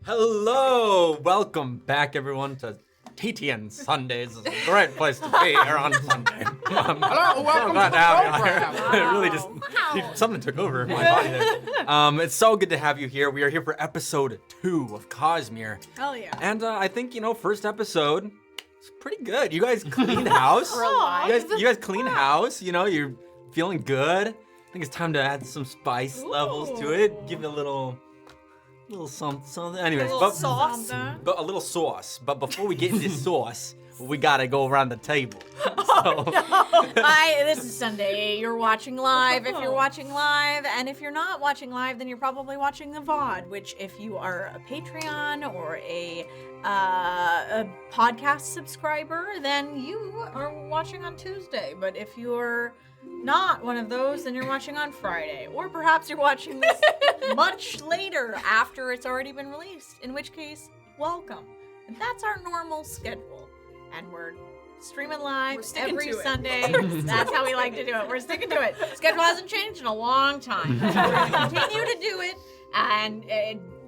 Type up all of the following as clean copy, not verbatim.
Hello! Welcome back, everyone, to TTN Sundays. It's a great place to be here on Sunday. Hello, welcome glad to to have you program. here. It really just, something took over my body there. It's so good to have you here. We are here for episode 2 of Cosmere. Hell yeah. And I think, first episode, it's pretty good. You guys clean house. We're alive. You guys clean house. You're feeling good. I think it's time to add some spice levels to it. Give it a little something. Anyways, A little sauce. but a little sauce. But before we get into sauce, we gotta go around the table. Hi, this is Sunday. You're watching live if you're watching live, and if you're not watching live, then you're probably watching the VOD, which if you are a Patreon or a podcast subscriber, then you are watching on Tuesday. But if you're not one of those, then you're watching on Friday. Or perhaps you're watching this much later after it's already been released, in which case, welcome. And that's our normal schedule. And we're streaming live every Sunday. That's how we like to do it. We're sticking to it. Schedule hasn't changed in a long time. We're going to continue to do it. And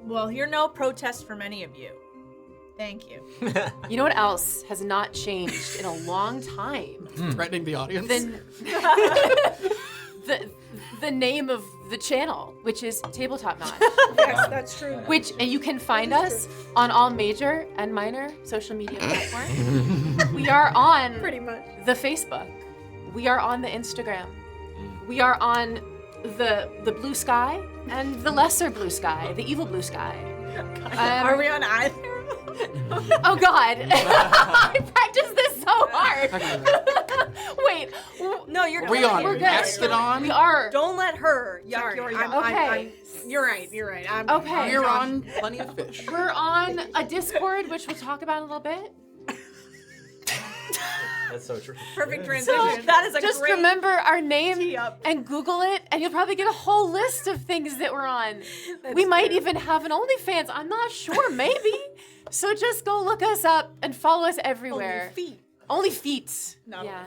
we'll hear no protest from any of you. Thank you. You know what else has not changed in a long time? Threatening the audience. The name of the channel, which is Tabletopnotch. Yes, that's true. And you can find us on all major and minor social media platforms. We are on Pretty much. the Facebook. We are on the Instagram. We are on the blue sky and the lesser blue sky, the evil blue sky. Are we on either? Oh God! I practiced this so hard. Wait, No, you're we on We're good. Mastodon? we are. Don't let her yuck Sorry, your I'm- yum. Okay. You're right. You're right. Okay. We're on Plenty of Fish. We're on a Discord, which we'll talk about in a little bit. That's so true. Perfect transition. That is a Just great. remember our name tee-up. and Google it, and you'll probably get a whole list of things that we're on. We might even have an OnlyFans. I'm not sure. Maybe. So just go look us up and follow us everywhere. Feet. Only feet. Not yeah.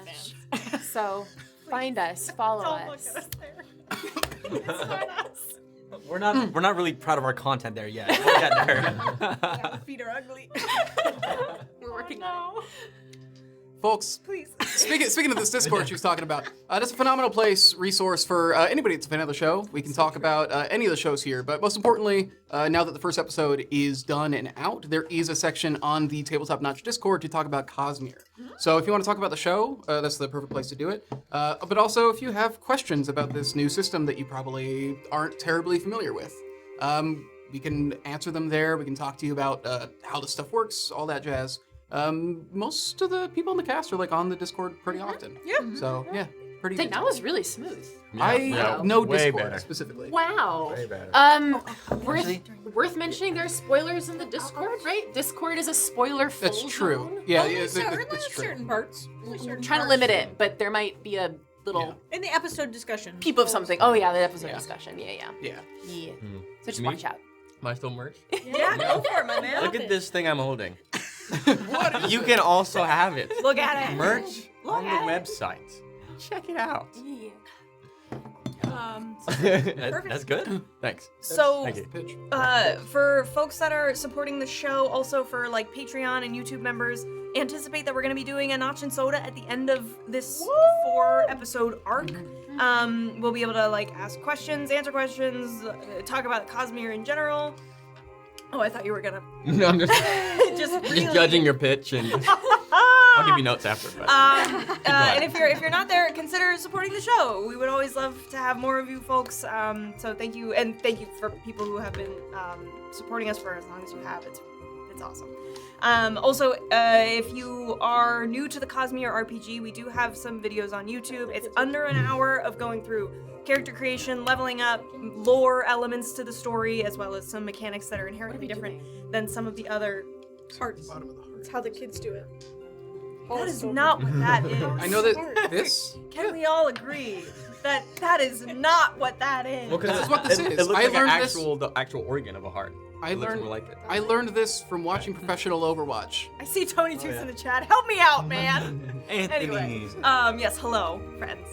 OnlyFans. So find us, follow Don't us. look at us there. It's not us. We're not really proud of our content there yet. We'll get there. Our feet are ugly. We're working on it. Folks, Please. speaking of this Discord she was talking about, that's a phenomenal resource for anybody that's a fan of the show. We can talk about any of the shows here, but most importantly, now that the first episode is done and out, there is a section on the Tabletop Notch Discord to talk about Cosmere. So if you want to talk about the show, that's the perfect place to do it. But also, if you have questions about this new system that you probably aren't terribly familiar with, we can answer them there. We can talk to you about how this stuff works, all that jazz. Most of the people in the cast are on the Discord pretty often. Yeah. So yeah, pretty. Dang, that was really smooth. I know way Discord better. specifically. Wow. Way better. Worth mentioning there's spoilers in the Discord, right? Discord is a spoiler-full That's true. zone. Yeah, Only it's true. certain parts. Only certain I'm trying to parts. limit it, but there might be a little In the episode discussion. peep of something. Oh yeah, the episode Yeah. discussion. Yeah. Yeah. So just Me? watch out. Am I still merch? Yeah, go for it, my man. Look at this thing I'm holding. What is You can also have it. Look at it. Merch Look on the at it. website. Check it out. Yeah. That's good. Thanks. So, Thank you. pitch? for folks that are supporting the show, also for Patreon and YouTube members, anticipate that we're going to be doing a Notch and Soda at the end of this 4-episode arc. We'll be able to ask questions, answer questions, talk about Cosmere in general. Oh, I thought you were gonna No, I'm just just really. judging your pitch, and I'll give you notes after. But And if you're not there, consider supporting the show. We would always love to have more of you folks. So thank you, and thank you for people who have been supporting us for as long as you have. It's awesome. Also, if you are new to the Cosmere RPG, we do have some videos on YouTube. It's under an hour of going through character creation, leveling up, lore elements to the story, as well as some mechanics that are inherently different than some of the other parts. Bottom of the heart. That's how the kids do it. That is not what that is. I know that this. Can we all agree that is not what that is? well, This is what this is. It looks I like learned this- the actual organ of a heart. I It looks learned more like it. I learned this from watching professional Overwatch. I see Tony Toots yeah. in the chat. Help me out, man. Anthony. Anyway, yes, hello, friends.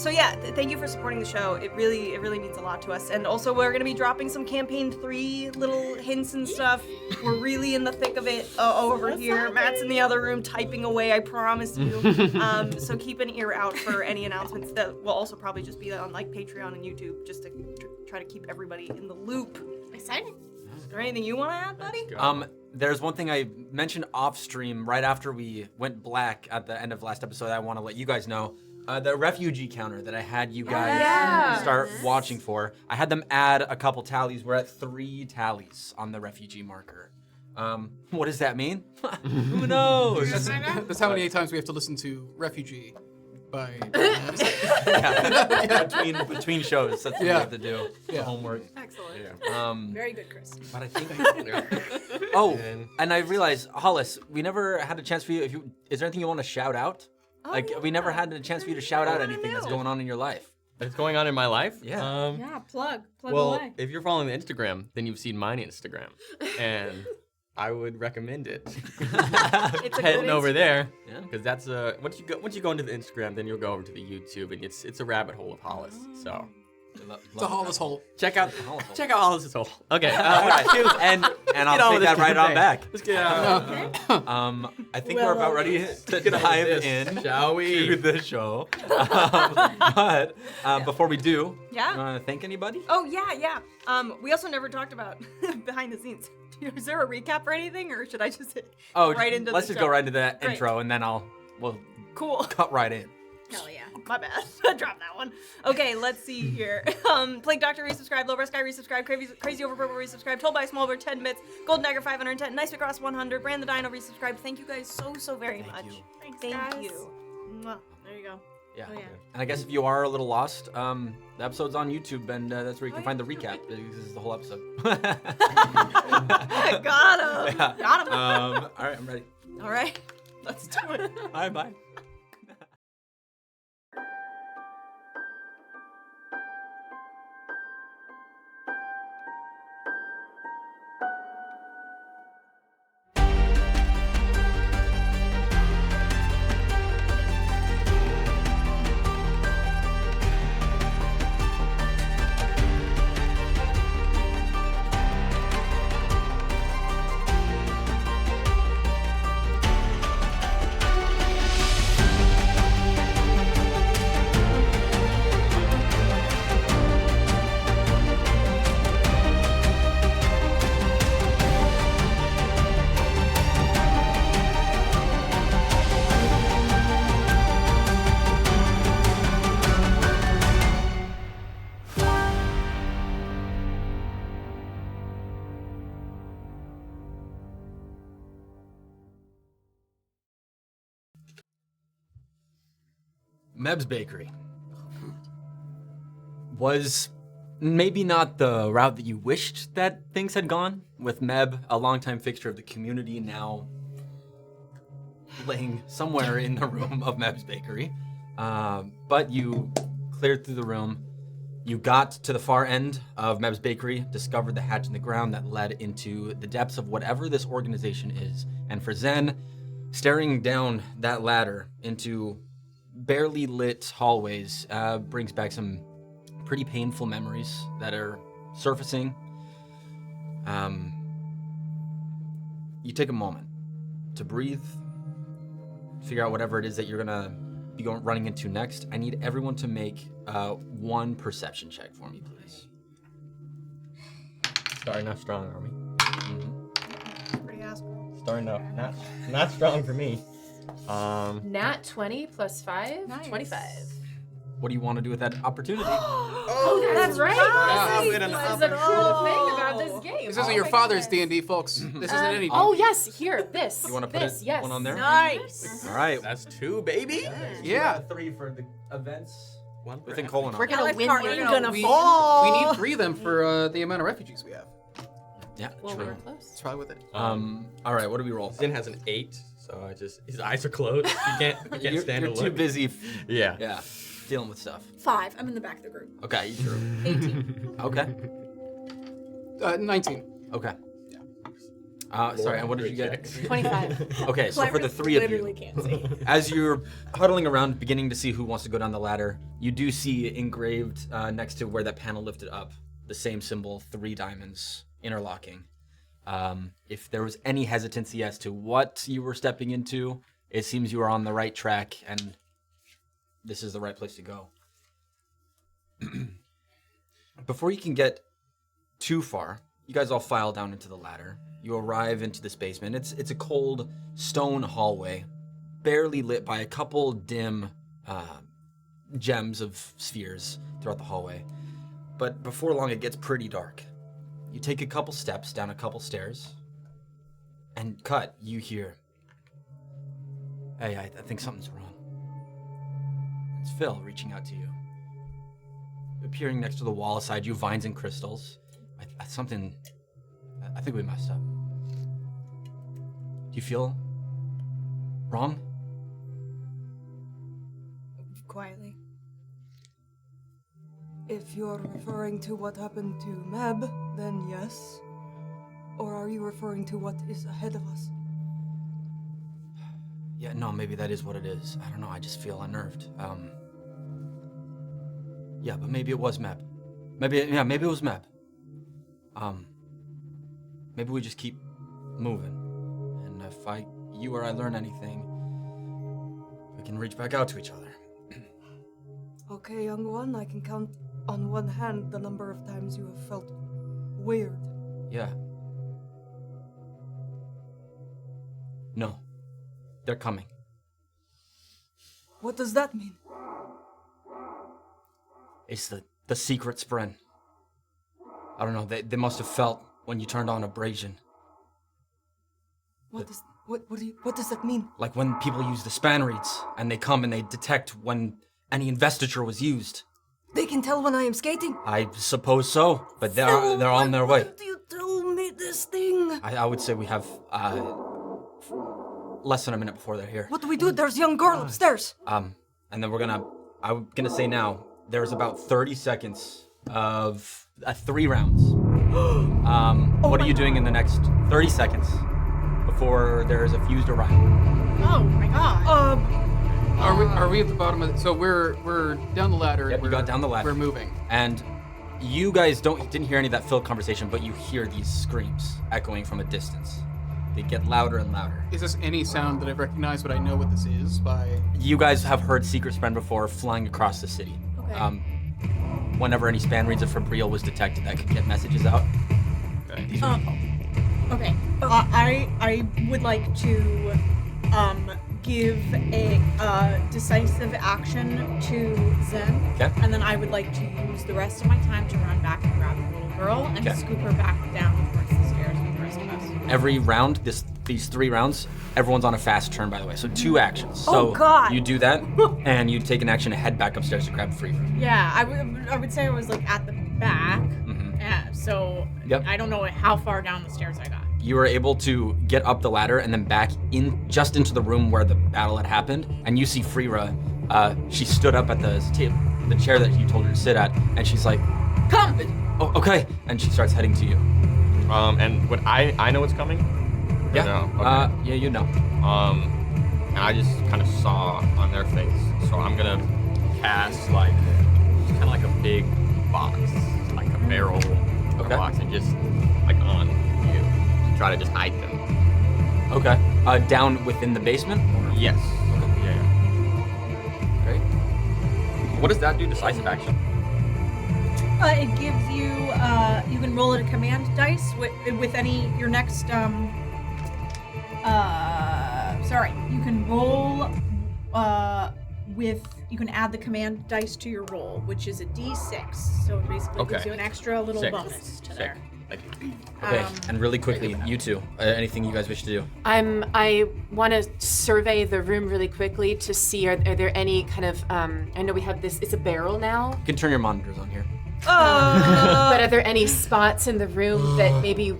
So yeah, thank you for supporting the show. It really means a lot to us. And also, we're gonna be dropping some campaign 3 little hints and stuff. We're really in the thick of it over here. Matt's in the other room typing away. I promise you. So keep an ear out for any announcements that will also probably just be on like Patreon and YouTube, just to try to keep everybody in the loop. Exciting. Is there anything you want to add, buddy? There's one thing I mentioned off stream right after we went black at the end of last episode. I want to let you guys know the refugee counter that I had you guys start watching for. I had them add a couple tallies. We're at 3 tallies on the refugee marker. What does that mean? Who knows? That's how many times we have to listen to Refugee by. Between shows, that's what we have to do. The homework. Excellent. Very good, Chris. But I think. And I realized, Hollis, we never had a chance for you. Is there anything you want to shout out? We never had a chance for you to shout out anything that's going on in your life. That's going on in my life? Yeah. Yeah, plug Well, away. if you're following the Instagram, then you've seen mine Instagram. And I would recommend it. It's a Heading good over there. Yeah. Because that's once you go into the Instagram, then you'll go over to the YouTube, and it's a rabbit hole of Hollis. So It's a Hollis hole. check out Hollis's hole. Okay. And I'll take that right on back. Let's get out. I think we're about ready to dive in, shall we? to the show. But before we do, Yeah. you want to thank anybody? Oh yeah. We also never talked about behind the scenes. Is there a recap or anything, or should I just hit right into? Let's the just show? go right into that Great. intro, and then we'll Cool. cut right in. Hell yeah. My bad. I dropped that one. Okay, let's see here. Plague Doctor resubscribe, Low Risk Guy resubscribe, Crazy Over Purple resubscribe, Told by Small Bird 10 bits, Golden Dagger 510, Nice Cross 100, Brand the Dino resubscribe. Thank you guys so very much. you. Thank guys. you. Mwah. There you go. Yeah. Oh, yeah. And I guess if you are a little lost, the episode's on YouTube, and that's where you can find the recap. This is the whole episode. Got him. Yeah. Got him. All right, I'm ready. All right, let's do it. Bye. Meb's Bakery was maybe not the route that you wished that things had gone, with Meb, a longtime fixture of the community, now laying somewhere in the room of Meb's Bakery. But you cleared through the room. You got to the far end of Meb's Bakery, discovered the hatch in the ground that led into the depths of whatever this organization is. And for Zen, staring down that ladder into barely lit hallways brings back some pretty painful memories that are surfacing. You take a moment to breathe, figure out whatever it is that you're gonna be running into next. I need everyone to make one perception check for me, please. Starting off strong, are we? Pretty asshole. Starting off not strong for me. Nat 20 plus 5, Nice. 25. What do you want to do with that opportunity? Oh, that's right. I'll get This an is a cool thing about this game. This isn't your father's D&D, folks. This isn't any. Oh, yes, here, this. You want to put this, yes. one on there? Nice. All right. That's 2, baby. Yeah. 3 for the events One within for Kholinar. We're gonna win. Alethkar We're ain't gonna gonna we, fall. we need 3 of them for the amount of refugees we have. Yeah, Well, true. we're It's close. probably with it. All right, what do we roll? Zin has an 8, so his eyes are closed. He can't You're stand to too look. busy. Yeah. Dealing with stuff. 5. I'm in the back of the group. Okay, true. 18. Okay. 19. Okay. Sorry, and what did you get? 25. Okay, so for the three of literally you, can't see. as you're huddling around, beginning to see who wants to go down the ladder, you do see engraved next to where that panel lifted up, the same symbol, 3 diamonds interlocking. If there was any hesitancy as to what you were stepping into, it seems you are on the right track, and this is the right place to go. Before you can get too far, you guys all file down into the ladder. You arrive into this basement. It's a cold stone hallway, barely lit by a couple dim gems of spheres throughout the hallway. But before long, it gets pretty dark. You take a couple steps down a couple stairs, and you hear, "Hey, I think something's wrong." It's Phil reaching out to you. Appearing next to the wall aside you, vines and crystals. I think we messed up. Do you feel wrong? Quietly. If you're referring to what happened to Meb, then yes. Or are you referring to what is ahead of us? Yeah, no, maybe that is what it is. I don't know, I just feel unnerved. Yeah, but maybe it was Meb. Maybe it was Meb. Maybe we just keep moving. And if you or I learn anything, we can reach back out to each other. Okay, young one, I can count on one hand the number of times you have felt weird. Yeah. No. They're coming. What does that mean? It's the secret spren. I don't know, they must have felt when you turned on abrasion. What does that mean? Like when people use the span reeds, and they come and they detect when any investiture was used. They can tell when I am skating? I suppose so, but they're on their way. Why did you tell me this thing? I would say we have less than a minute before they're here. What do we do? There's a young girl upstairs. And then I'm gonna say now, there's about 30 seconds of 3 rounds. What are you doing in the next 30 seconds before there is a fused arrival? Oh my god. Are we at the bottom of it? So we're down the ladder. Yep, you got down the ladder. We're moving. And you guys didn't hear any of that Phil conversation, but you hear these screams echoing from a distance. They get louder and louder. Is this any sound that I recognize, but I know what this is by? You guys have heard secret spren before flying across the city. Okay. Whenever any span reeds of Fabrial was detected, that could get messages out. Okay. These are Okay. I would like to give a decisive action to Zen. Okay. And then I would like to use the rest of my time to run back and grab the little girl and Okay. scoop her back down towards the stairs with the rest of us. every round, these 3 rounds, everyone's on a fast turn, by the way. So 2 actions. So God. you do that, and you take an action to head back upstairs to grab free. Yeah, I would say I was like at the back. Yeah, so Yep. I don't know how far down the stairs I got. You were able to get up the ladder and then back just into the room where the battle had happened, and you see Freera. She stood up at the chair that you told her to sit at, and she's like, "Come!" Oh, okay. And she starts heading to you. And would I know what's coming? Or Yeah. No? Okay. Yeah, you know. And I just kind of saw on their face, so I'm gonna cast like kind of like a big box, like a barrel of a box, and just like on you, to try to just hide them. Okay. Down within the basement? Or? Yes. Okay. Yeah. Great. What does that do? Decisive action. It gives you, you can roll it a command dice with any, your next, you can roll, you can add the command dice to your roll, which is a d6. So it basically gives you an extra little 6. bonus to there. Thank you. Okay. And really quickly, you two, anything you guys wish to do? I want to survey the room really quickly to see are there any kind of I know we have this. It's a barrel now. You can turn your monitors on here. But are there any spots in the room that maybe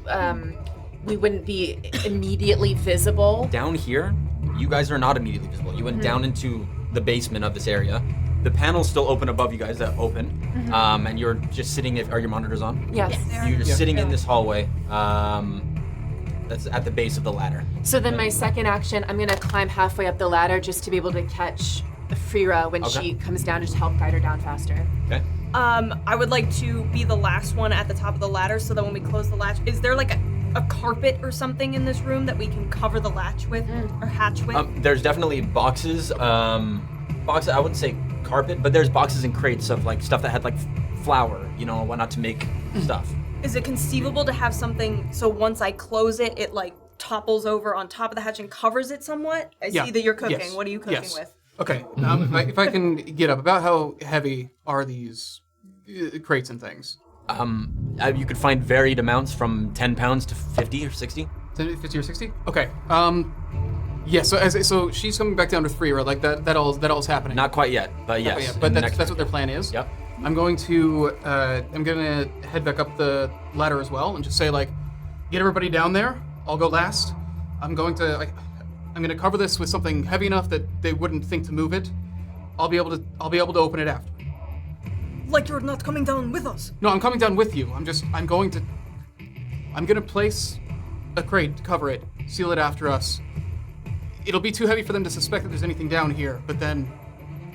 we wouldn't be immediately visible? Down here, you guys are not immediately visible. You went down into the basement of this area. the panel's still open above you guys, and you're just sitting. Are your monitors on? Yes. You're sitting in this hallway. That's at the base of the ladder. So then my second action, I'm gonna climb halfway up the ladder just to be able to catch Frira when she comes down, just to help guide her down faster. Okay. I would like to be the last one at the top of the ladder so that when we close the latch, is there like a carpet or something in this room that we can cover the latch with or hatch with? There's definitely boxes. Boxes. I wouldn't say carpet, but there's boxes and crates of like stuff that had like flour, whatnot to make stuff. Is it conceivable to have something so once I close it, it like topples over on top of the hatch and covers it somewhat? I see that you're cooking. Yes. What are you cooking Yes. with? Okay. If I can get up, about how heavy are these crates and things? You could find varied amounts from 10 pounds to 50 or 60. 50 or 60? Okay. Yeah. So she's coming back down to 3, right? Like that all's happening. Not quite yet, but yes. Yeah, but that's what their plan is. Yep. I'm gonna head back up the ladder as well and just say like, get everybody down there. I'll go last. I'm gonna cover this with something heavy enough that they wouldn't think to move it. I'll be able to open it after. Like you're not coming down with us. No, I'm coming down with you. I'm gonna place a crate to cover it, seal it after us. It'll be too heavy for them to suspect that there's anything down here, but then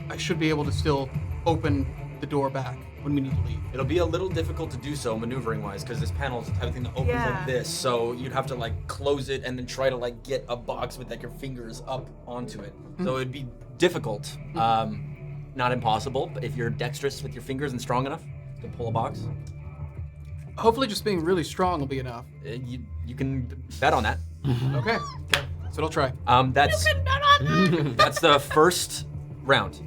I should be able to still open the door back when we need to leave. It'll be a little difficult to do so maneuvering-wise because this panel is the type of thing that opens like this. So you'd have to like close it and then try to like get a box with like your fingers up onto it. So it'd be difficult. Not impossible, but if you're dexterous with your fingers and strong enough to pull a box, Hopefully just being really strong will be enough. you can bet on that. Okay. So I'll try. That's the first round.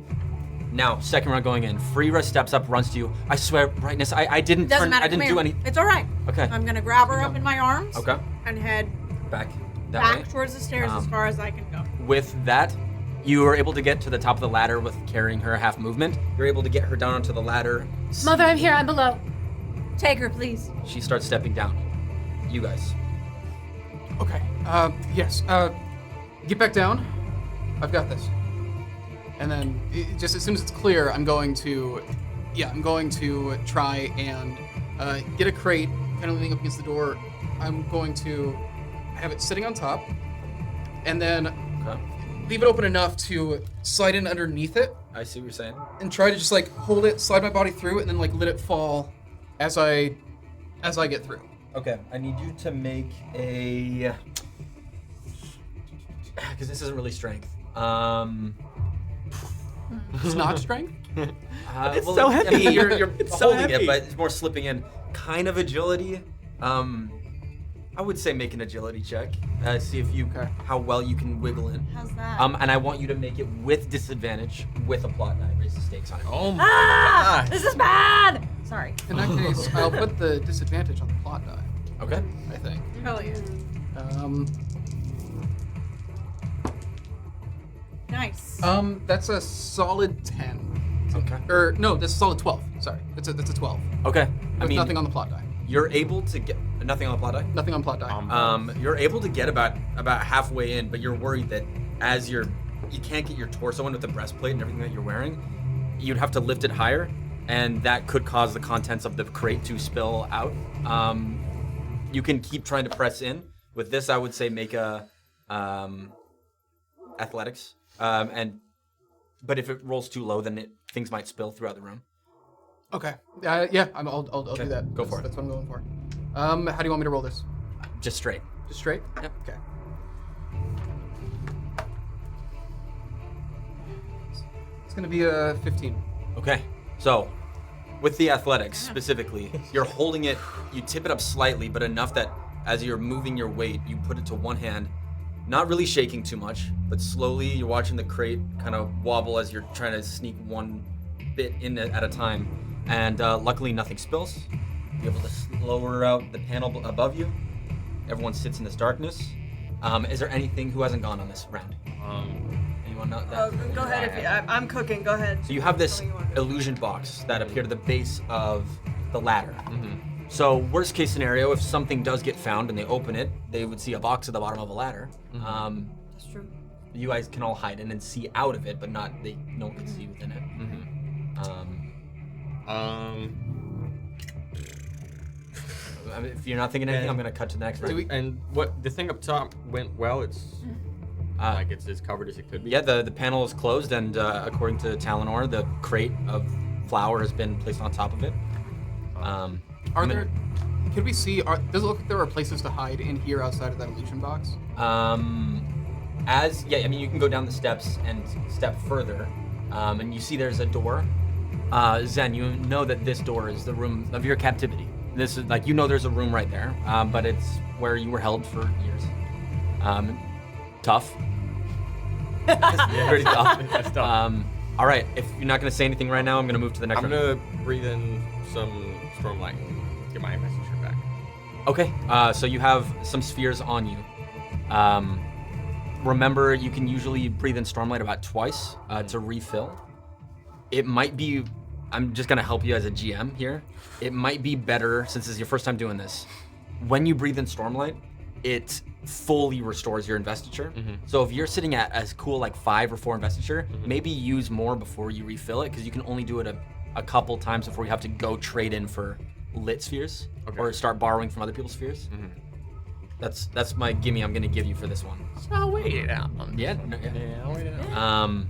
Now, second round going in. Frira steps up, runs to you. I swear, Brightness, I didn't Doesn't matter. I didn't come do here. anything. It's all right. Okay. I'm gonna grab her up in my arms. Okay. And head Back that back way. towards the stairs as far as I can go. With that, you are able to get to the top of the ladder with carrying her half movement. You're able to get her down onto the ladder. Mother, I'm here. I'm below. Take her, please. She starts stepping down. You guys. Okay. Yes. Get back down. I've got this. And then, just as soon as it's clear, I'm going to try and get a crate, kind of leaning up against the door. I'm going to have it sitting on top, and then leave it open enough to slide in underneath it, I see what you're saying. and try to just like hold it, slide my body through it, and then like let it fall as I get through. Okay, I need you to make a... Because this isn't really strength. It's not strength. It's so heavy. You're It's so holding heavy. it, but it's more slipping in. Kind of agility. I would say make an agility check. See if how well you can wiggle in. How's that? And I want you to make it with disadvantage with a plot die. Raise the stakes on it. Oh my gosh. This is bad. Sorry. In that case, I'll put the disadvantage on the plot die. Okay. I think. Hell yeah. Nice. That's a solid 10. Okay. Or no, that's a solid 12. Sorry, that's a 12. Okay. With nothing on the plot die. You're able to get nothing on the plot die. Nothing on plot die. You're able to get about halfway in, but you're worried that as you can't get your torso in with the breastplate and everything that you're wearing, you'd have to lift it higher, and that could cause the contents of the crate to spill out. You can keep trying to press in. With this, I would say make a athletics, but if it rolls too low, then things might spill throughout the room. Okay. Yeah, I'll do that. Go for it. That's what I'm going for. How do you want me to roll this? Just straight. Just straight? Yep. Okay. It's gonna be a 15. Okay, so with the athletics specifically, you're holding it, you tip it up slightly, but enough that as you're moving your weight, you put it to one hand, not really shaking too much, but slowly you're watching the crate kind of wobble as you're trying to sneak one bit in at a time. And luckily nothing spills. You're able to lower out the panel above you. Everyone sits in this darkness. Is there anything who hasn't gone on this round? Anyone not that? Go ahead if you. I'm cooking. Go ahead. So you have this illusion box that appear to the base of the ladder. So worst case scenario, if something does get found and they open it, they would see a box at the bottom of a ladder. That's true. You guys can all hide in and see out of it, but no one can see within it. I mean, if you're not thinking anything, I'm gonna cut to the next room. And what the thing up top went well. It's like it's as covered as it could be. Yeah, the panel is closed, and according to Talenor, the crate of flour has been placed on top of it. Could we see? Does it look like there are places to hide in here outside of that illusion box? I mean, you can go down the steps and step further, and you see there's a door. Zen, you know that this door is the room of your captivity. This is like, there's a room right there, but it's where you were held for years. Tough. Pretty tough. That's tough. All right, if you're not gonna say anything right now, I'm gonna move to the next I'm room. gonna breathe in some Stormlight and get my messenger back. Okay, so you have some spheres on you. Remember, you can usually breathe in Stormlight about twice to refill. It might be, I'm just gonna help you as a GM here. It might be better, since this is your first time doing this, when you breathe in Stormlight, it fully restores your investiture. So if you're sitting at as cool like 5 or 4 investiture, maybe use more before you refill it, because you can only do it a couple times before you have to go trade in for lit spheres or start borrowing from other people's spheres. That's my gimme I'm gonna give you for this one. So I'll wait it out. Yeah. I'll wait it out.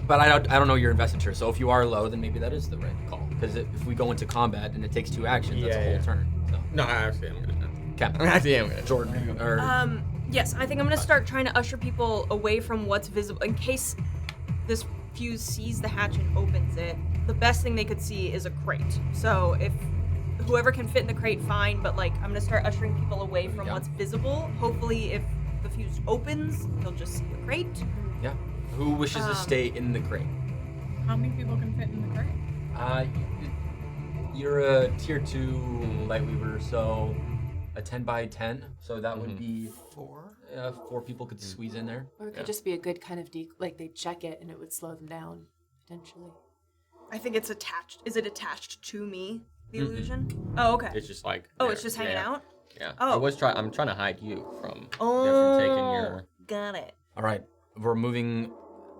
But I don't know your investiture, so if you are low, then maybe that is the right call. Because if we go into combat and it takes 2 actions, that's a whole turn. So. No, actually, I'm gonna. Okay. Jordan. Yes, I think I'm gonna start trying to usher people away from what's visible in case this fuse sees the hatch and opens it. The best thing they could see is a crate. So if whoever can fit in the crate, fine. But like, I'm gonna start ushering people away from what's visible. Hopefully, if the fuse opens, they'll just see the crate. Yeah. Who wishes to stay in the crate? How many people can fit in the crate? You're a tier 2 light weaver, so a 10 by 10. So that would be 4. 4 people could squeeze in there. Or it could just be a good kind of like they check it and it would slow them down potentially. I think it's attached. Is it attached to me? The illusion? Oh, okay. It's just like. Oh, there. it's just hanging out? Yeah. Oh. I'm trying to hide you from. Oh, from taking your. Got it. All right. We're moving.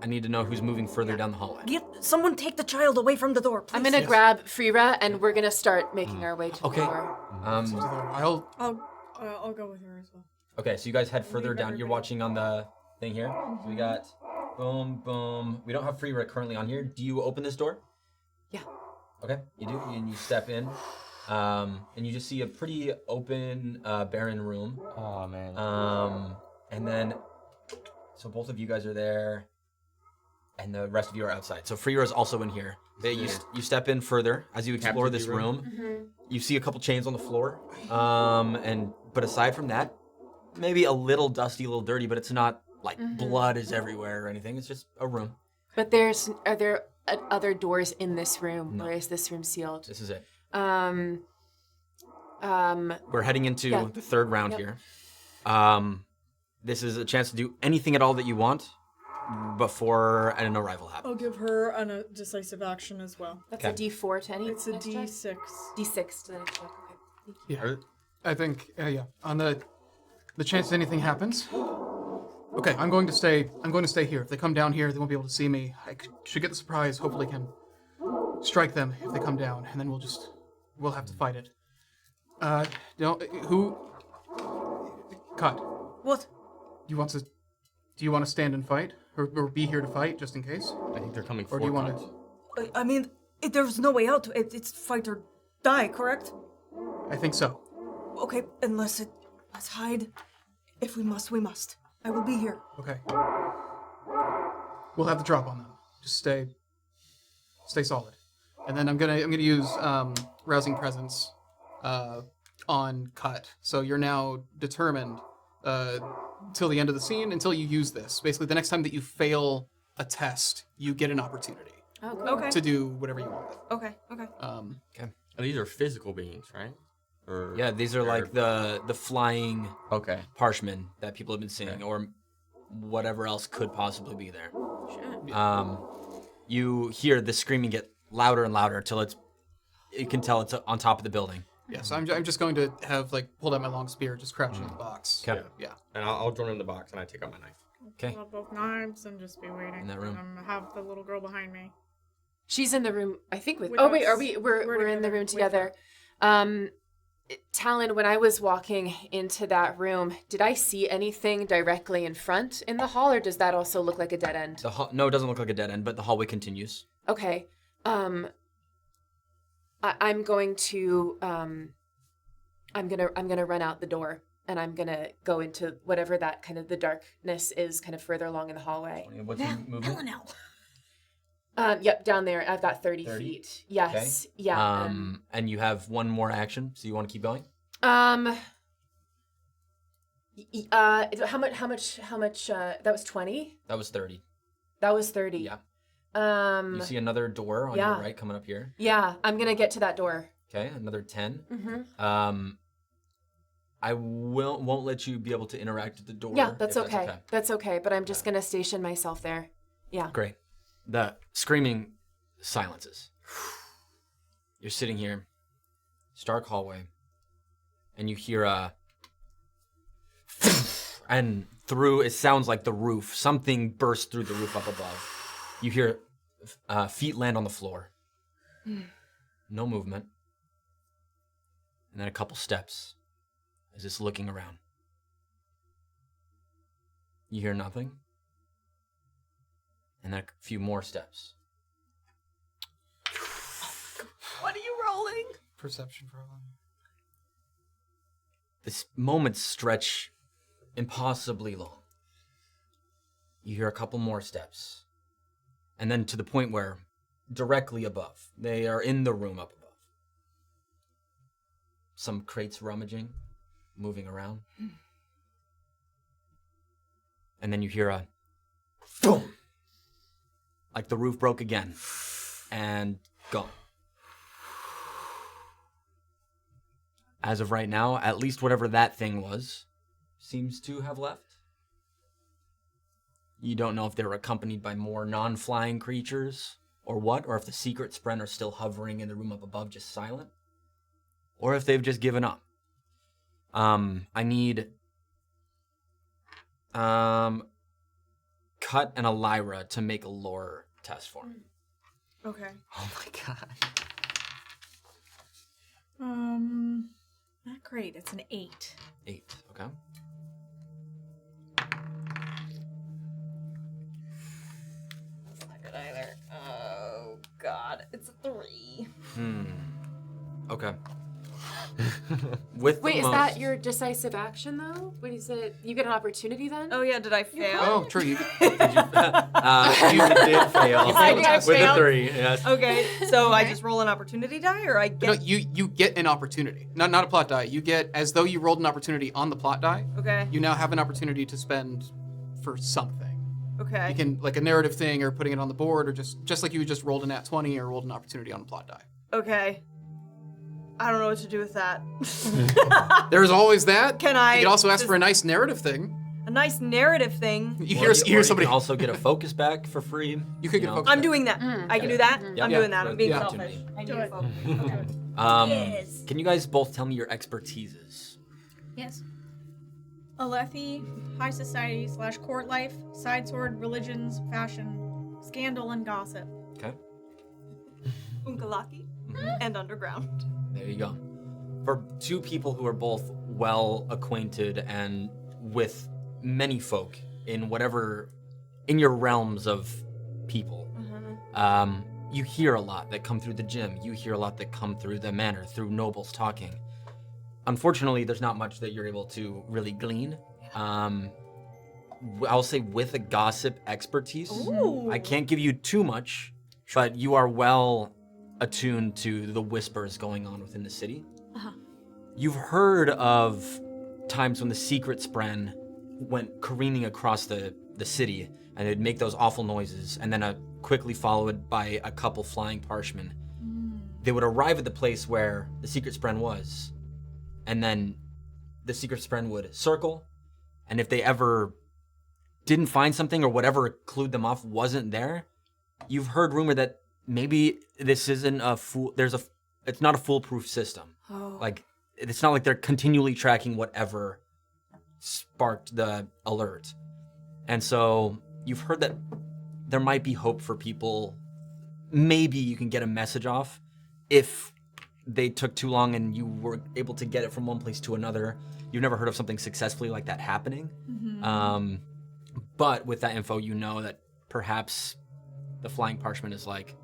I need to know who's moving further down the hallway. Someone take the child away from the door, please. I'm gonna grab Frira and we're gonna start making our way to the door. I'll I'll go with her as well. Okay, so you guys head further down. You're watching on the thing here. So we got boom, boom. We don't have Frira currently on here. Do you open this door? Yeah. Okay, you do. And you step in. And you just see a pretty open, barren room. Oh man. And then, so both of you guys are there, and the rest of you are outside. So Frira is also in here. You step in further as you explore this room. You see a couple chains on the floor. But aside from that, maybe a little dusty, a little dirty, but it's not like blood is everywhere or anything. It's just a room. But are there other doors in this room, or is this room sealed? This is it. We're heading into the third round here. This is a chance to do anything at all that you want before an arrival happens. I'll give her a decisive action as well. That's a D4 to any. It's a next check? D6. D6 to the next check. Okay. Thank you. Yeah. I think on the chance that anything happens. Okay, I'm going to stay here. If they come down here, they won't be able to see me. I should get the surprise. Hopefully, can strike them if they come down, and then we'll have to fight it. Cut. What? Do you want to stand and fight, or be here to fight just in case? I think they're coming for Or do you want Cut. to? I mean, there's no way out. It's fight or die, correct? I think so. Okay, let's hide. If we must, we must. I will be here. Okay. We'll have the drop on them. Just stay solid. And then I'm gonna use rousing presence on Cut. So you're now determined till the end of the scene until you use this. Basically, the next time that you fail a test, you get an opportunity Okay. to do whatever you want. Okay. And these are physical beings, right? Or Yeah, these are like the flying Okay. parshmen that people have been seeing, or whatever else could possibly be there. You hear the screaming get louder and louder until you can tell it's on top of the building. Yeah, so I'm just going to have pulled out my long spear, just crouching in the box. Okay. Yeah. And I'll join in the box and I take out my knife. Okay. Pull out both knives and just be waiting. In that room. Have the little girl behind me. She's in the room, I think. With Oh wait, us. are we? We're in the together room with together. Talon, when I was walking into that room, did I see anything directly in front in the hall, or does that also look like a dead end? No, it doesn't look like a dead end, but the hallway continues. Okay. I'm going to I'm gonna run out the door, and I'm gonna go into whatever that kind of the darkness is, kind of further along in the hallway. What's your movement? Yep, down there. I've got 30 feet. Yes. Okay. Yeah. And you have one more action, so you want to keep going? How much, that was 20? That was 30. That was 30. Yeah. Um, You see another door on your right coming up here. yeah, I'm gonna get to that door. Okay, another 10. Mm-hmm. I won't let you be able to interact with the door. Yeah, that's if okay. That's okay, but I'm just gonna station myself there. Yeah. Great. The screaming silences. You're sitting here, stark hallway, and you hear and through, it sounds like the roof. Something burst through the roof up above. You hear feet land on the floor. No movement. And then a couple steps as it's looking around. You hear nothing. And then a few more steps. What are you rolling? Perception problem. This moments stretch impossibly long. You hear a couple more steps. And then to the point where directly above, they are in the room up above. Some crates rummaging, moving around. And then you hear a boom. Like the roof broke again. And gone. As of right now, at least whatever that thing was, seems to have left. You don't know if they were accompanied by more non-flying creatures or what, or if the secret Spren are still hovering in the room up above, just silent, or if they've just given up. I need Cut and Elyra to make a lore test for me. Okay. Oh my god. Not great. It's an 8. 8, okay. That's not good either. Oh god, it's a 3. Okay. With Wait, the is most, that your decisive action though? What is it? You get an opportunity then? Oh yeah, did I fail? Oh, true. You you did fail I did with fail. a 3. Yes. Okay, so I just roll an opportunity die, or I get? No, you get an opportunity. Not a plot die. You get, as though you rolled an opportunity on the plot die. Okay. You now have an opportunity to spend for something. Okay. You can, like a narrative thing, or putting it on the board, or just like you just rolled a nat 20 or rolled an opportunity on a plot die. Okay. I don't know what to do with that. There's always that. Can I You can also ask just- for a nice narrative thing. A nice narrative thing. You Or hear you somebody. can also get a focus back for free. You could get a know. focus I'm back. doing that. I can do that. Yeah. I'm Yeah. doing that. I'm being Yeah. selfish. I Do need a it. focus. Okay. Yes. Can you guys both tell me your expertises? Yes. Alethi, high society / court life, side sword, religions, fashion, scandal, and gossip. Okay. Unkalaki and underground. There you go. For two people who are both well acquainted and with many folk in your realms of people, you hear a lot that come through the gym. You hear a lot that come through the manor, through nobles talking. Unfortunately, there's not much that you're able to really glean. I'll say with a gossip expertise, I can't give you too much, but you are well attuned to the whispers going on within the city. You've heard of times when the secret Spren went careening across the city, and they'd make those awful noises, and then quickly followed by a couple flying parshmen. They would arrive at the place where the secret Spren was, and then the secret Spren would circle, and if they ever didn't find something or whatever clued them off wasn't there, you've heard rumor that maybe this isn't it's not a foolproof system. Like, it's not like they're continually tracking whatever sparked the alert. And so you've heard that there might be hope for people. Maybe you can get a message off if they took too long and you were able to get it from one place to another. You've never heard of something successfully like that happening. But with that info, you know that perhaps the flying parchment is like,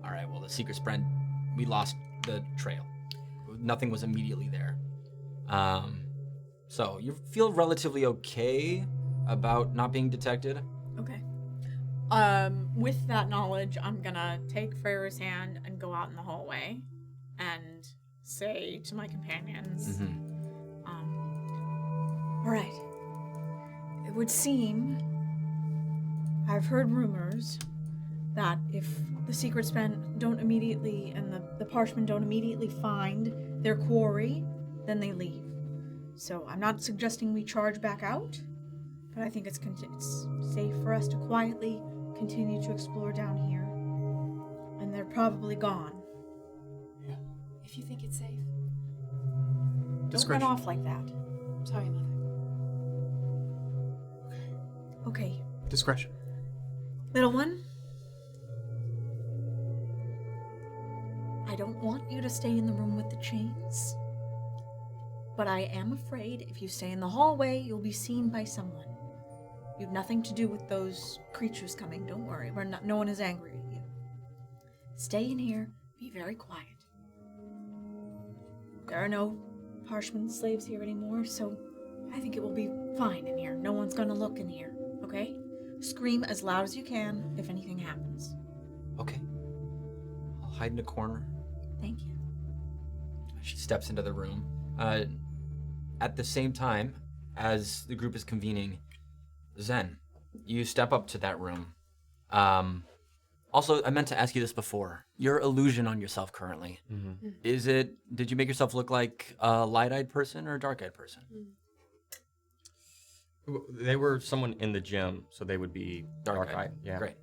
all right, well, the secret spread, we lost the trail. Nothing was immediately there. So you feel relatively okay about not being detected. Okay. With that knowledge, I'm gonna take Freyra's hand and go out in the hallway and say to my companions, all right, it would seem I've heard rumors that if the secret spend don't immediately and the parchment don't immediately find their quarry, then they leave. So I'm not suggesting we charge back out, but I think it's safe for us to quietly continue to explore down here. And they're probably gone. Yeah. If you think it's safe. Don't run off like that. Sorry, Mother. Okay, Discretion. little one. I don't want you to stay in the room with the chains. But I am afraid if you stay in the hallway, you'll be seen by someone. You have nothing to do with those creatures coming. Don't worry. No one is angry at you. Stay in here. Be very quiet. There are no parchment slaves here anymore, so I think it will be fine in here. No one's gonna look in here, okay? Scream as loud as you can if anything happens. Okay. I'll hide in a corner. Thank you. She steps into the room. At the same time, as the group is convening, Zen, you step up to that room. Also, I meant to ask you this before. Your illusion on yourself currently, did you make yourself look like a light-eyed person or a dark-eyed person? They were someone in the gym, so they would be dark-eyed. Yeah. Great.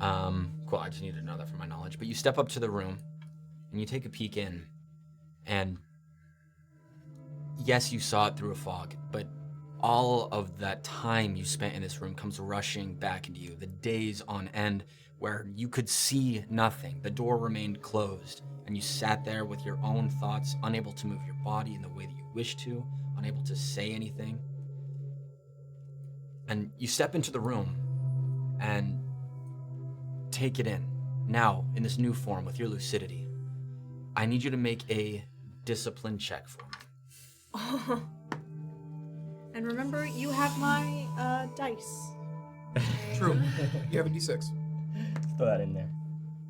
Cool, I just needed to know that for my knowledge. But you step up to the room, and you take a peek in, and yes, you saw it through a fog, but all of that time you spent in this room comes rushing back into you. The days on end where you could see nothing. The door remained closed, and you sat there with your own thoughts, unable to move your body in the way that you wish to, unable to say anything. And you step into the room and take it in. Now, in this new form with your lucidity, I need you to make a discipline check for me. And remember, you have my dice. True. You have a D6. Throw that in there.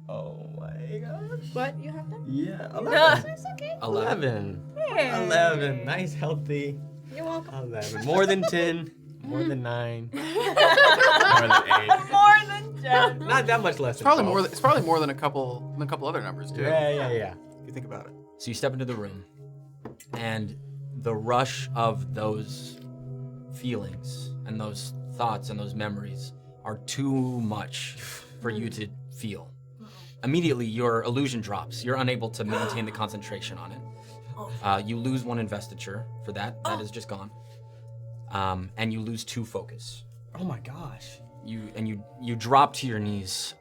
Oh my gosh. What? You have that? Yeah, 11. It's okay. 11. Hey. 11. Nice, healthy. You're welcome. 11. More than 10. More than 9. More than 8. More than 10. Not that much less. It's probably more. It's probably more than a couple other numbers too. Yeah. If you think about it. So you step into the room, and the rush of those feelings and those thoughts and those memories are too much for you to feel. Immediately, your illusion drops. You're unable to maintain the concentration on it. You lose 1 investiture for that. That is just gone. And you lose 2 focus. Oh my gosh. You drop to your knees,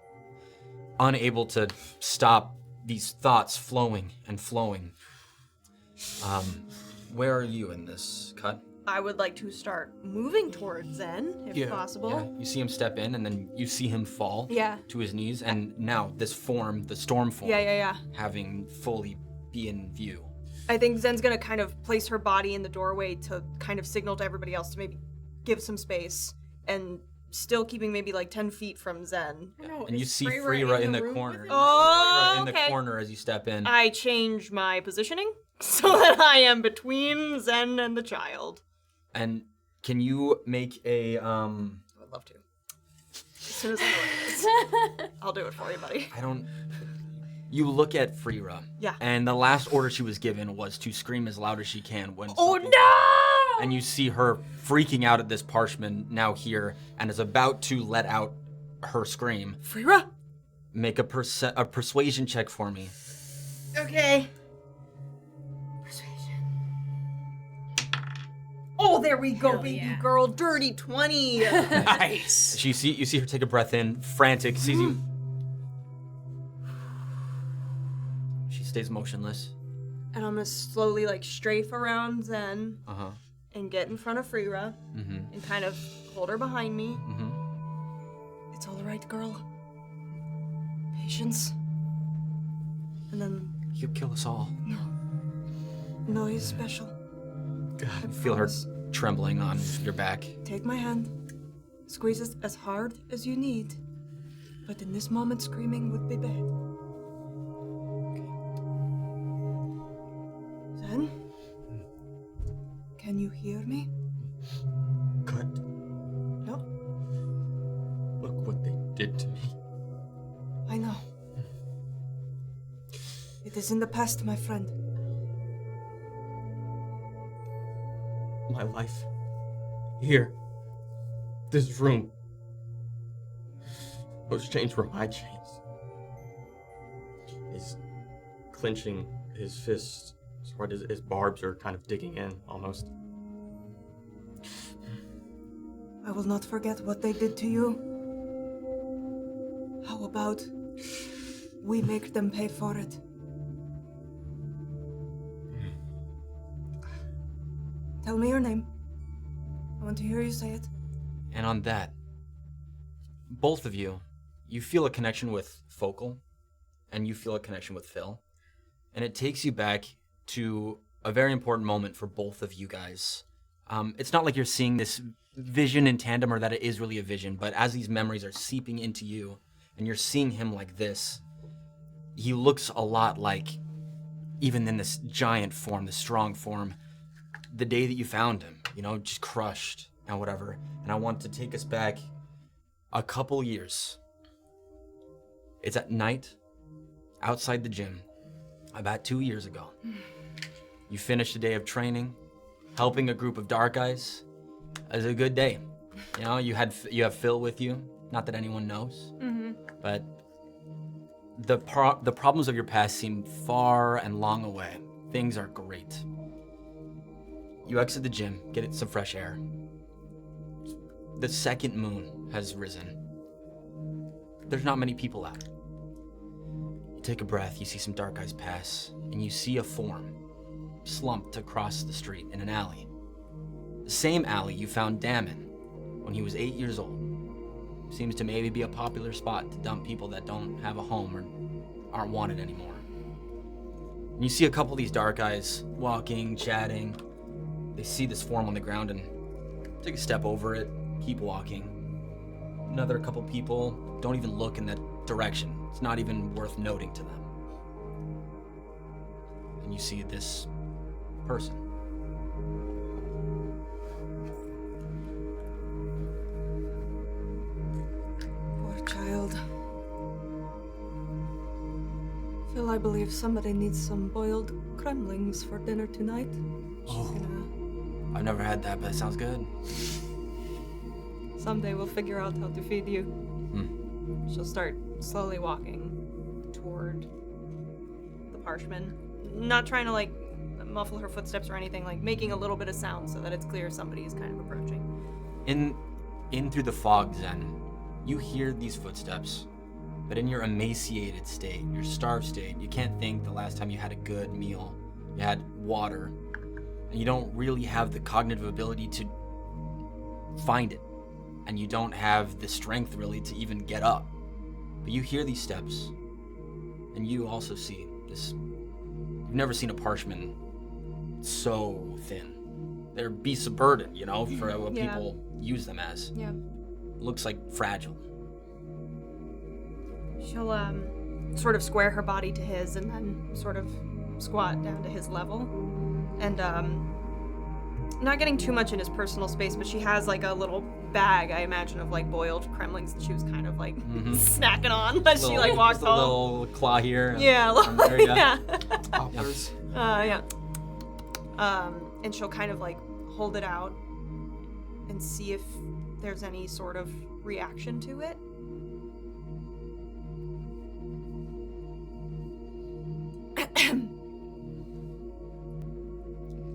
unable to stop these thoughts flowing and flowing. Where are you in this cut? I would like to start moving towards Zen, if possible. Yeah, you see him step in, and then you see him fall Yeah. to his knees, and now this form, the storm form, Yeah. having fully be in view. I think Zen's gonna kind of place her body in the doorway to kind of signal to everybody else to maybe give some space, and still keeping maybe like 10 feet from Zen. And you see Freyra in the corner. Oh, Freyra in the okay. corner as you step in. I change my positioning so that I am between Zen and the child. And can you make a I would love to. As soon as I know it is. I'll do it for you, buddy. You look at Freyra. Yeah. And the last order she was given was to scream as loud as she can when Oh something- no! And you see her freaking out at this parchment now here and is about to let out her scream. Freyra! Make a persuasion check for me. Okay. Persuasion. Oh, Oh, there we go, Hell baby yeah. girl. Dirty 20. Nice. You see her take a breath in, frantic, sees you. She stays motionless. And I'm gonna slowly like strafe around Zen Uh-huh. and get in front of Freera Mm-hmm. and kind of hold her behind me. Mm-hmm. It's all right, girl. Patience. And then, He'll kill us all. no, he's special. You feel her trembling on your back. Take my hand. Squeeze it as hard as you need. But in this moment, screaming would be bad. Zen? Can you hear me? Cut. No, Look what they did to me. I know. It is in the past, my friend. My life. Here. This room. Those chains were my chains. He's clenching his fists so hard his barbs are kind of digging in almost. I will not forget what they did to you. How about we make them pay for it? Tell me your name. I want to hear you say it. And on that, both of you, you feel a connection with Focal, and you feel a connection with Phil. And it takes you back to a very important moment for both of you guys. It's not like you're seeing this vision in tandem or that it is really a vision, but as these memories are seeping into you, and you're seeing him like this, he looks a lot like, even in this giant form, this strong form, the day that you found him, just crushed and whatever. And I want to take us back a couple years. It's at night, outside the gym, about 2 years ago. You finished a day of training, helping a group of dark eyes. It was a good day. You have Phil with you. Not that anyone knows, but the problems of your past seem far and long away. Things are great. You exit the gym, get some fresh air. The second moon has risen. There's not many people out. You take a breath, you see some dark eyes pass, and you see a form slumped across the street in an alley. The same alley you found Damon when he was 8 years old. Seems to maybe be a popular spot to dump people that don't have a home or aren't wanted anymore. And you see a couple of these dark eyes walking, chatting. They see this form on the ground and take a step over it, keep walking. Another couple people don't even look in that direction. It's not even worth noting to them. And you see this person. Poor child. Phil, I believe somebody needs some boiled crumblings for dinner tonight. Oh, I've never had that, but it sounds good. Someday we'll figure out how to feed you. She'll start slowly walking toward the parchment. Not trying to muffle her footsteps or anything, making a little bit of sound so that it's clear somebody is kind of approaching. In through the fog, Zen, you hear these footsteps, but in your emaciated state, your starved state, you can't think the last time you had a good meal. You had water, and you don't really have the cognitive ability to find it, and you don't have the strength really to even get up. But you hear these steps, and you also see this. You've never seen a parchment so thin. They're beasts of burden, for what people use them as. Yeah. Looks like fragile. She'll sort of square her body to his and then sort of squat down to his level. And not getting too much in his personal space, but she has a little bag, I imagine, of boiled cremlings that she was kind of snacking on as she walks just home. a little claw here. Yeah, There you go. yeah. Poppers. Yeah. And she'll kind of hold it out and see if there's any sort of reaction to it.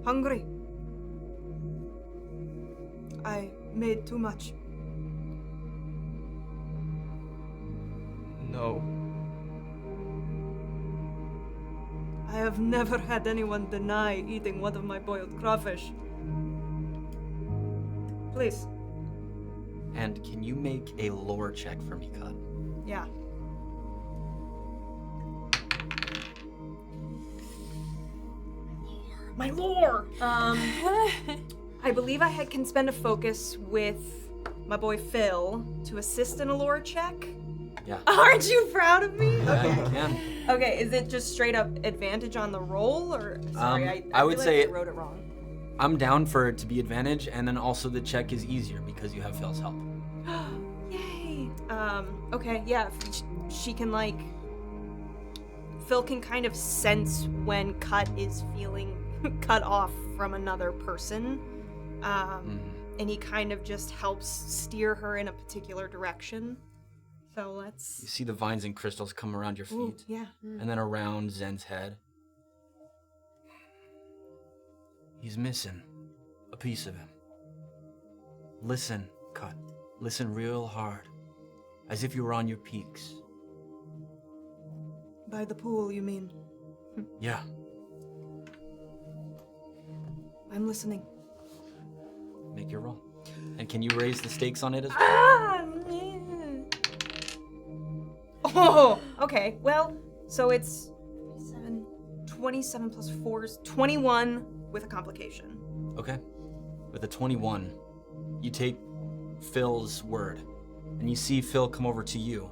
Hungry? I made too much? No. I have never had anyone deny eating one of my boiled crawfish. Please. And can you make a lore check for me, Cut? Yeah. My lore. I believe I can spend a focus with my boy Phil to assist in a lore check. Yeah. Aren't you proud of me? Yeah, you can. Okay, is it just straight up advantage on the roll, or sorry, I would feel say like I wrote it wrong. I'm down for it to be advantage, and then also the check is easier because you have Phil's help. Yay. Okay, yeah. She can like. Phil can kind of sense when Cut is feeling cut off from another person, and he kind of just helps steer her in a particular direction. So You let's. see the vines and crystals come around your feet, Ooh, yeah. and then around Zen's head. He's missing a piece of him. Listen, Cut. Listen real hard, as if you were on your peaks. By the pool, you mean? Yeah. I'm listening. Make your roll. And can you raise the stakes on it as well? Ah, man. Oh, okay. Well, so it's 27 plus 4 is 21 with a complication. Okay. With a 21, you take Phil's word, and you see Phil come over to you,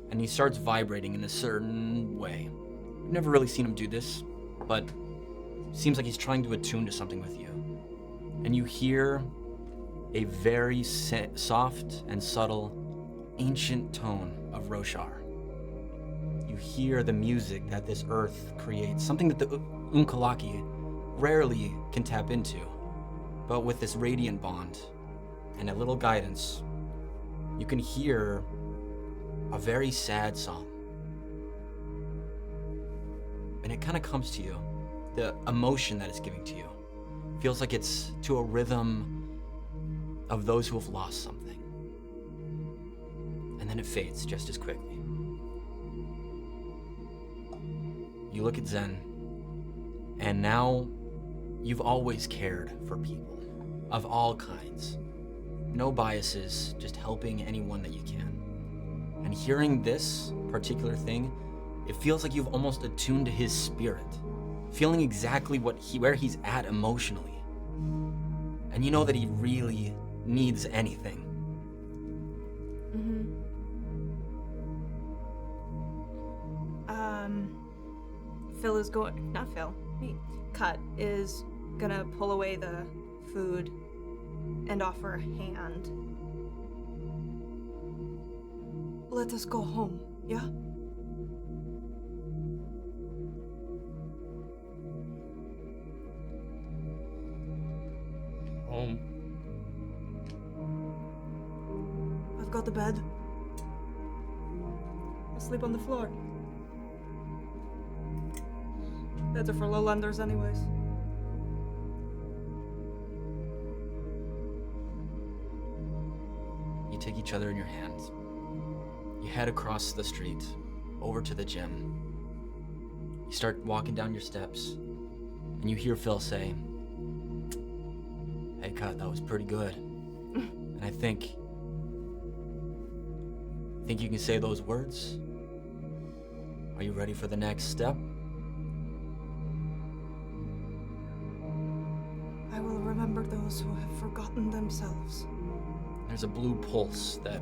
and he starts vibrating in a certain way. You've never really seen him do this, but seems like he's trying to attune to something with you. And you hear a very soft and subtle, ancient tone of Roshar. You hear the music that this earth creates, something that the Unkalaki rarely can tap into. But with this radiant bond and a little guidance, you can hear a very sad song. And it kind of comes to you, the emotion that it's giving to you. Feels like it's to a rhythm of those who have lost something. And then it fades just as quickly. You look at Zen, and now you've always cared for people of all kinds. No biases, just helping anyone that you can. And hearing this particular thing, it feels like you've almost attuned to his spirit, feeling exactly where he's at emotionally. And you know that he really needs anything. Phil is going. Not Phil. Me. Cut is gonna pull away the food and offer a hand. Let us go home, yeah? Home. I've got the bed. I'll sleep on the floor. Better for lowlanders anyways. You take each other in your hands. You head across the street, over to the gym. You start walking down your steps, and you hear Phil say, "Hey, Cut, that was pretty good." And I think you can say those words? Are you ready for the next step? I will remember those who have forgotten themselves. There's a blue pulse that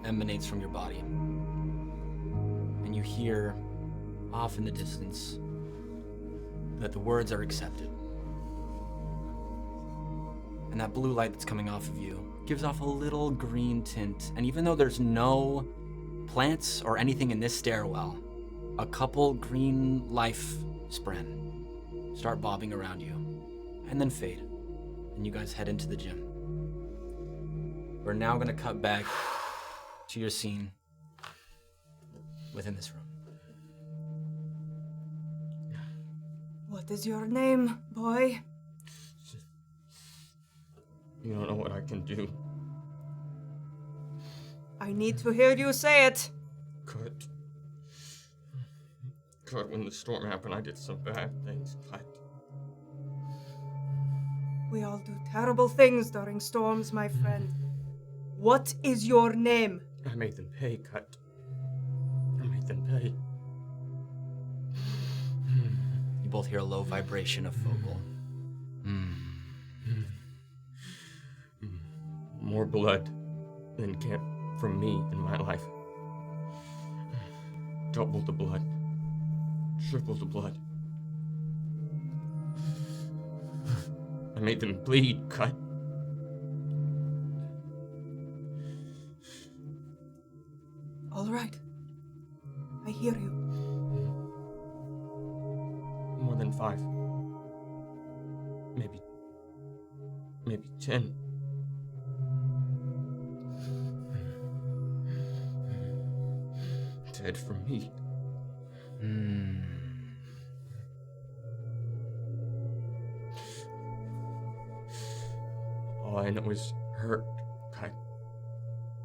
emanates from your body. And you hear, off in the distance, that the words are accepted. And that blue light that's coming off of you gives off a little green tint. And even though there's no plants or anything in this stairwell, a couple green life spren start bobbing around you and then fade. And you guys head into the gym. We're now going to cut back to your scene within this room. What is your name, boy? You don't know what I can do. I need to hear you say it. Cut, when the storm happened, I did some bad things. We all do terrible things during storms, my friend. What is your name? I made them pay, Cut. I made them pay. You both hear a low vibration of focal. More blood than came from me in my life. Double the blood. Triple the blood. I made them bleed, Cut. All right. I hear you. More than 5. Maybe 10. Dead for me. All I know is hurt, Cut.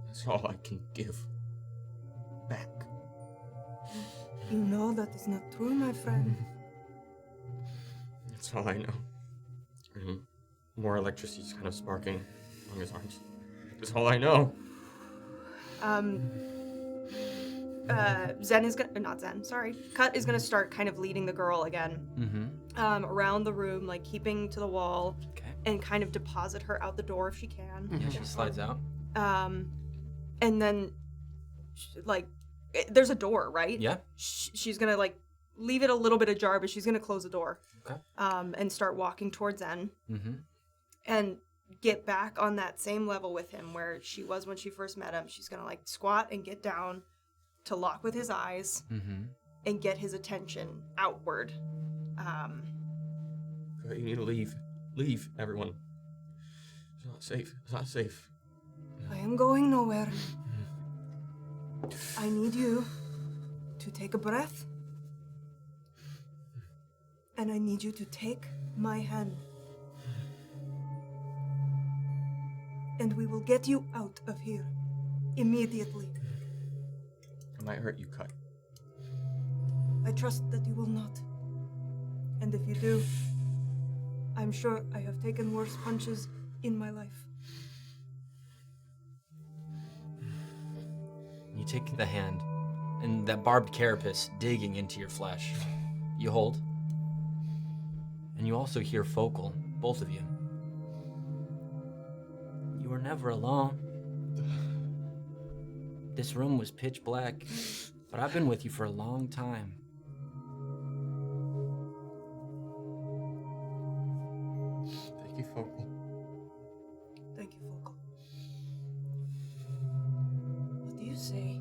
That's all I can give back. You know that is not true, my friend. That's all I know. And more electricity's kind of sparking along his arms. That's all I know. Zen is gonna, not Zen, sorry. Cut is gonna start kind of leading the girl again. Around the room, like keeping to the wall. Okay. And kind of deposit her out the door if she can. Yeah, she slides out. And then, like, there's a door, right? Yeah. She's gonna, like, leave it a little bit ajar, but she's gonna close the door. Okay. And start walking towards Zen. Mm-hmm. And get back on that same level with him where she was when she first met him. She's gonna, like, squat and get down to lock with his eyes and get his attention outward. You need to leave. Leave, everyone. It's not safe. It's not safe. I am going nowhere. I need you to take a breath. And I need you to take my hand. And we will get you out of here immediately. I might hurt you, Cut. I trust that you will not. And if you do, I'm sure I have taken worse punches in my life. You take the hand, and that barbed carapace digging into your flesh. You hold. And you also hear Focal, both of you. You were never alone. This room was pitch black, but I've been with you for a long time. Thank you, Focal. Thank you, Focal. What do you say?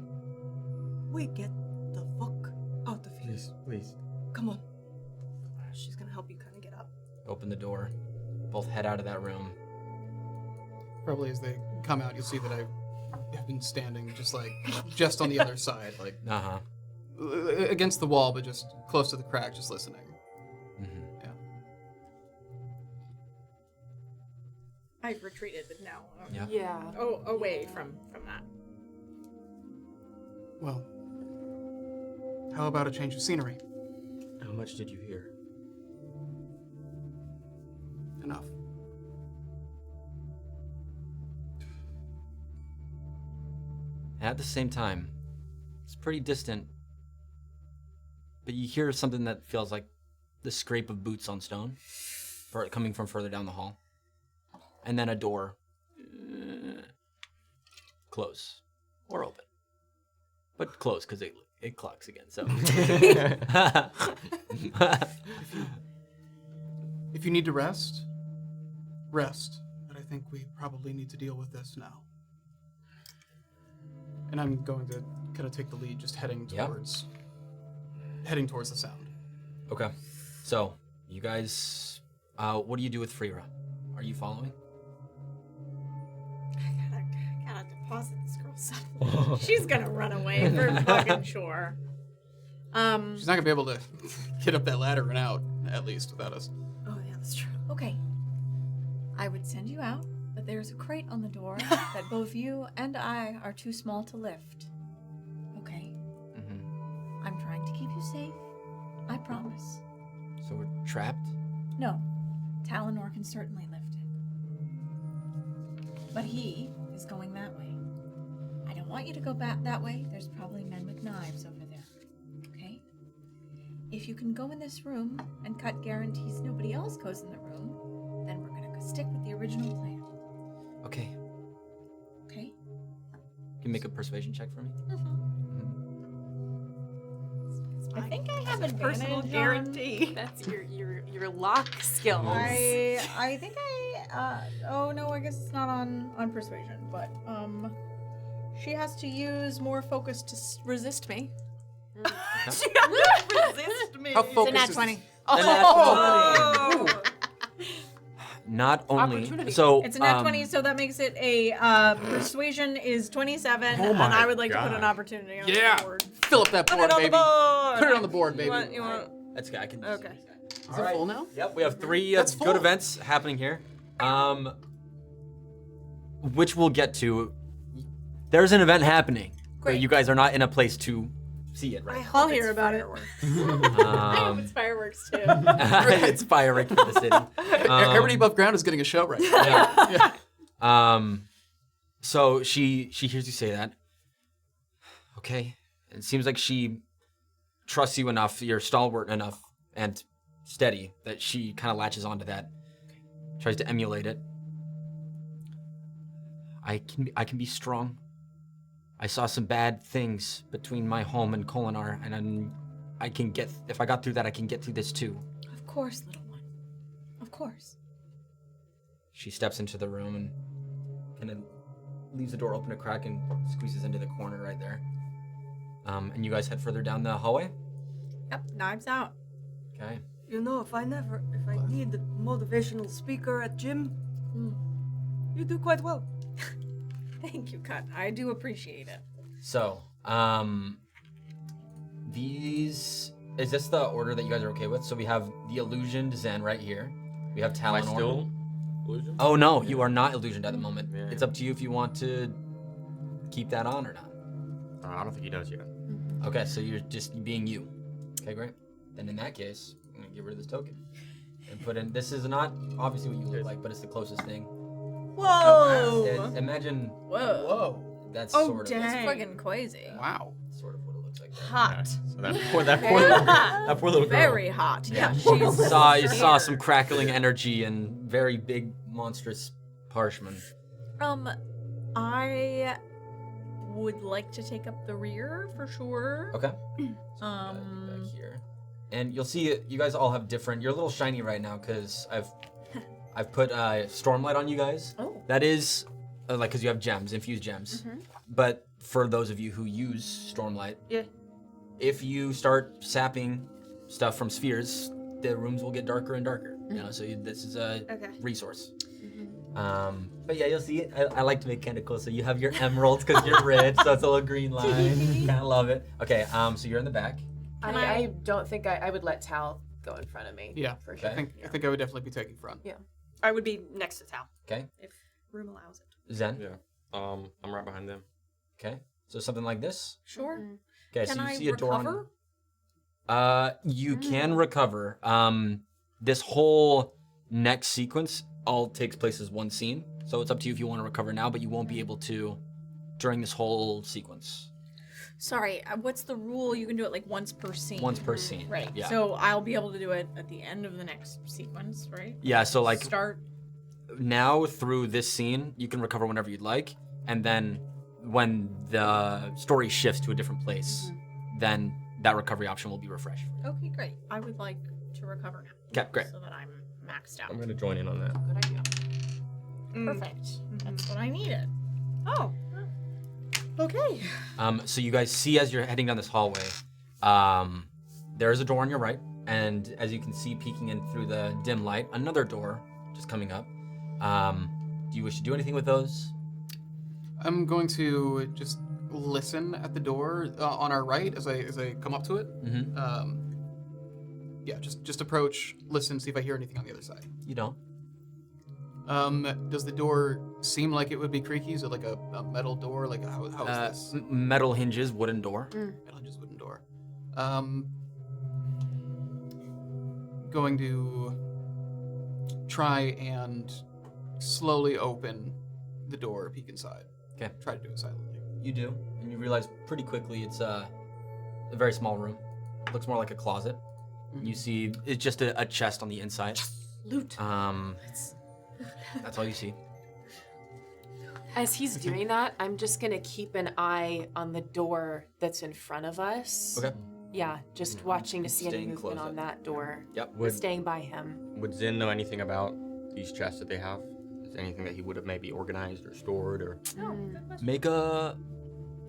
We get the fuck out of here. Please. Come on. She's gonna help you kind of get up. Open the door. Both head out of that room. Probably as they come out, you'll see that I have been standing just on the other side, like against the wall, but just close to the crack, just listening. Yeah. I've retreated with Nell. Yeah. Oh, away from that. Well, how about a change of scenery? How much did you hear? Enough. At the same time, it's pretty distant, but you hear something that feels like the scrape of boots on stone coming from further down the hall. And then a door close or open. But close because it clocks again, so. If you need to rest. But I think we probably need to deal with this now. And I'm going to kind of take the lead, just heading towards the sound. Okay. So, you guys, what do you do with Freera? Are you following? I gotta deposit this girl something. She's gonna run away for fucking sure. She's not gonna be able to get up that ladder and out, at least, without us. Oh, yeah, that's true. Okay. I would send you out But there's a crate on the door that both you and I are too small to lift. Okay? Mm-hmm. I'm trying to keep you safe. I promise. So we're trapped? No. Talenor can certainly lift it. But he is going that way. I don't want you to go back that way. There's probably men with knives over there. Okay? If you can go in this room and cut guarantees nobody else goes in the room, then we're gonna stick with the original plan. Okay. Okay? Can you make a persuasion check for me? I think I have advantage Personal on- guarantee. That's your lock skills. I think oh no, I guess it's not on persuasion, but she has to use more focus to resist me. She got to resist me. How It's a focused nat is 20. this? Oh. Not only Opportunity. so It's a nat 20, so that makes it a persuasion is 27, Oh and my I would like to put an God. opportunity on Yeah. the board. Fill up that Put board, it on baby. the board. Put it on the board, baby. You want? that's good. I can Okay. Is it full now? Yep, we have 3 That's good full. events happening here. Which we'll get to. There's an event happening. But Great. you guys are not in a place to see it right I'll hear about it. I hope now. it's fireworks too. It's firing for the city. Everybody above ground is getting a show right now. Yeah. So she hears you say that. Okay. It seems like she trusts you enough, you're stalwart enough and steady that she kind of latches onto that. Tries to emulate it. I can be strong. I saw some bad things between my home and Kholinar, and I can get, if I got through that, I can get through this too. Of course, little one. Of course. She steps into the room and kind of leaves the door open a crack and squeezes into the corner right there. And you guys head further down the hallway? Yep, knives out. Okay. You know, if I need a motivational speaker at gym, you do quite well. Thank you, Cut. I do appreciate it. So, is this the order that you guys are okay with? So we have the illusioned Zen right here. We have Am I Talenor. still illusion? Oh no, you are not illusioned at the moment. Yeah. It's up to you if you want to keep that on or not. I don't think he does yet. Okay, so you're just being you. Okay, great. Then in that case, I'm gonna get rid of this token and put in. This is not obviously what you look like, but it's the closest thing. Whoa. Imagine Whoa. Whoa. that's Oh, sort of That's dang. fucking crazy. Wow. sort of what it looks like. there. Hot. So that poor little girl. Very hot. Yeah, You she's saw some scared. crackling energy and very big, monstrous parshmen. I would like to take up the rear for sure. Okay. So back here, and you'll see you guys all have different. You're a little shiny right now because I've put Stormlight on you guys. Oh. That is like because you have gems, infused gems. But for those of you who use Stormlight, Yeah. if you start sapping stuff from spheres, the rooms will get darker and darker. You know, so this is a Okay. resource. But yeah, you'll see. I like to make kind of cool. So you have your emeralds because you're rich, so it's a little green line. Kind of love it. Okay, so you're in the back. I don't think I would let Tal go in front of me. Yeah. for I sure. think I would definitely be taking front. I would be next to Tal Okay, if room allows it. Zen. Yeah. I'm right behind them. Okay, so something like this. Sure. Okay, Can so you I see a door. recover? You can recover. This whole next sequence all takes place as one scene, so it's up to you if you want to recover now, but you won't be able to during this whole sequence. Sorry, what's the rule? You can do it like once per scene. Once per scene. Right. Yeah. So I'll be able to do it at the end of the next sequence, right? Yeah. So like Start. now through this scene, you can recover whenever you'd like, and then when the story shifts to a different place, then that recovery option will be refreshed. Okay, great. I would like to recover now. Okay, great. So that I'm maxed out. I'm gonna join in on that. Good idea. Perfect. That's what I needed. Oh. Okay. So you guys see as you're heading down this hallway, there is a door on your right, and as you can see peeking in through the dim light, another door just coming up. Do you wish to do anything with those? I'm going to just listen at the door on our right as I come up to it. Mm-hmm. Yeah, just approach, listen, see if I hear anything on the other side. You don't. Does the door seem like it would be creaky? Is it like a metal door? Like how is this? Metal hinges, wooden door. Metal hinges, wooden door. Going to try and slowly open the door, peek inside. Okay. Try to do it silently. You do, and you realize pretty quickly it's a very small room. It looks more like a closet. You see it's just a chest on the inside. Loot. That's all you see. As he's doing that, I'm just gonna keep an eye on the door that's in front of us. Okay. Yeah, just watching to see any Staying movement close on up. that door. Yep. Staying by him. Would Zin know anything about these chests that they have? Is there anything that he would have maybe organized or stored or? Make a.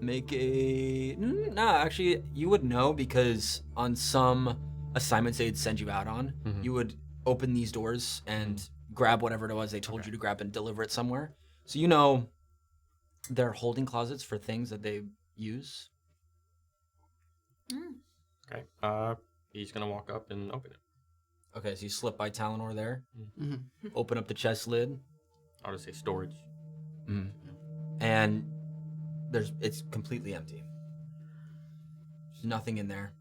Nah, actually, you would know because on some assignments they'd send you out on, you would open these doors and grab whatever it was they told you to grab and deliver it somewhere. So you know they're holding closets for things that they use. Okay. He's gonna walk up and open it. Okay, so you slip by Talenor there, Mm-hmm. open up the chest lid, I'll just say storage. and it's completely empty. There's nothing in there.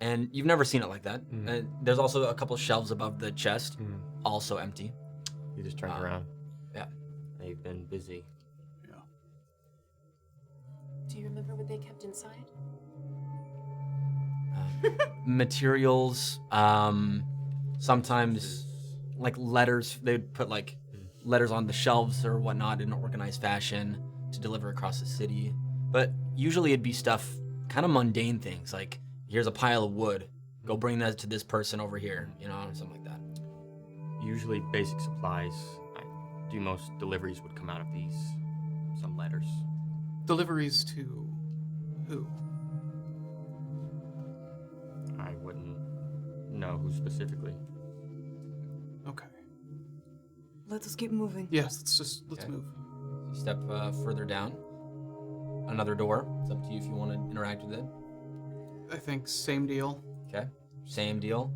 And you've never seen it like that. And there's also a couple shelves above the chest, also empty. He just turns around. Yeah. They've been busy. Do you remember what they kept inside? Materials, sometimes like letters. They'd put like letters on the shelves or whatnot in an organized fashion to deliver across the city. But usually it'd be stuff, kind of mundane things, like here's a pile of wood, go bring that to this person over here, something like that. Usually basic supplies. I do most deliveries would come out of these. Some letters. Deliveries to who? I wouldn't know who specifically. Okay. Let us keep moving. Yes, let's Okay. move. You step further down, another door. It's up to you if you want to interact with it. I think same deal. Okay, same deal.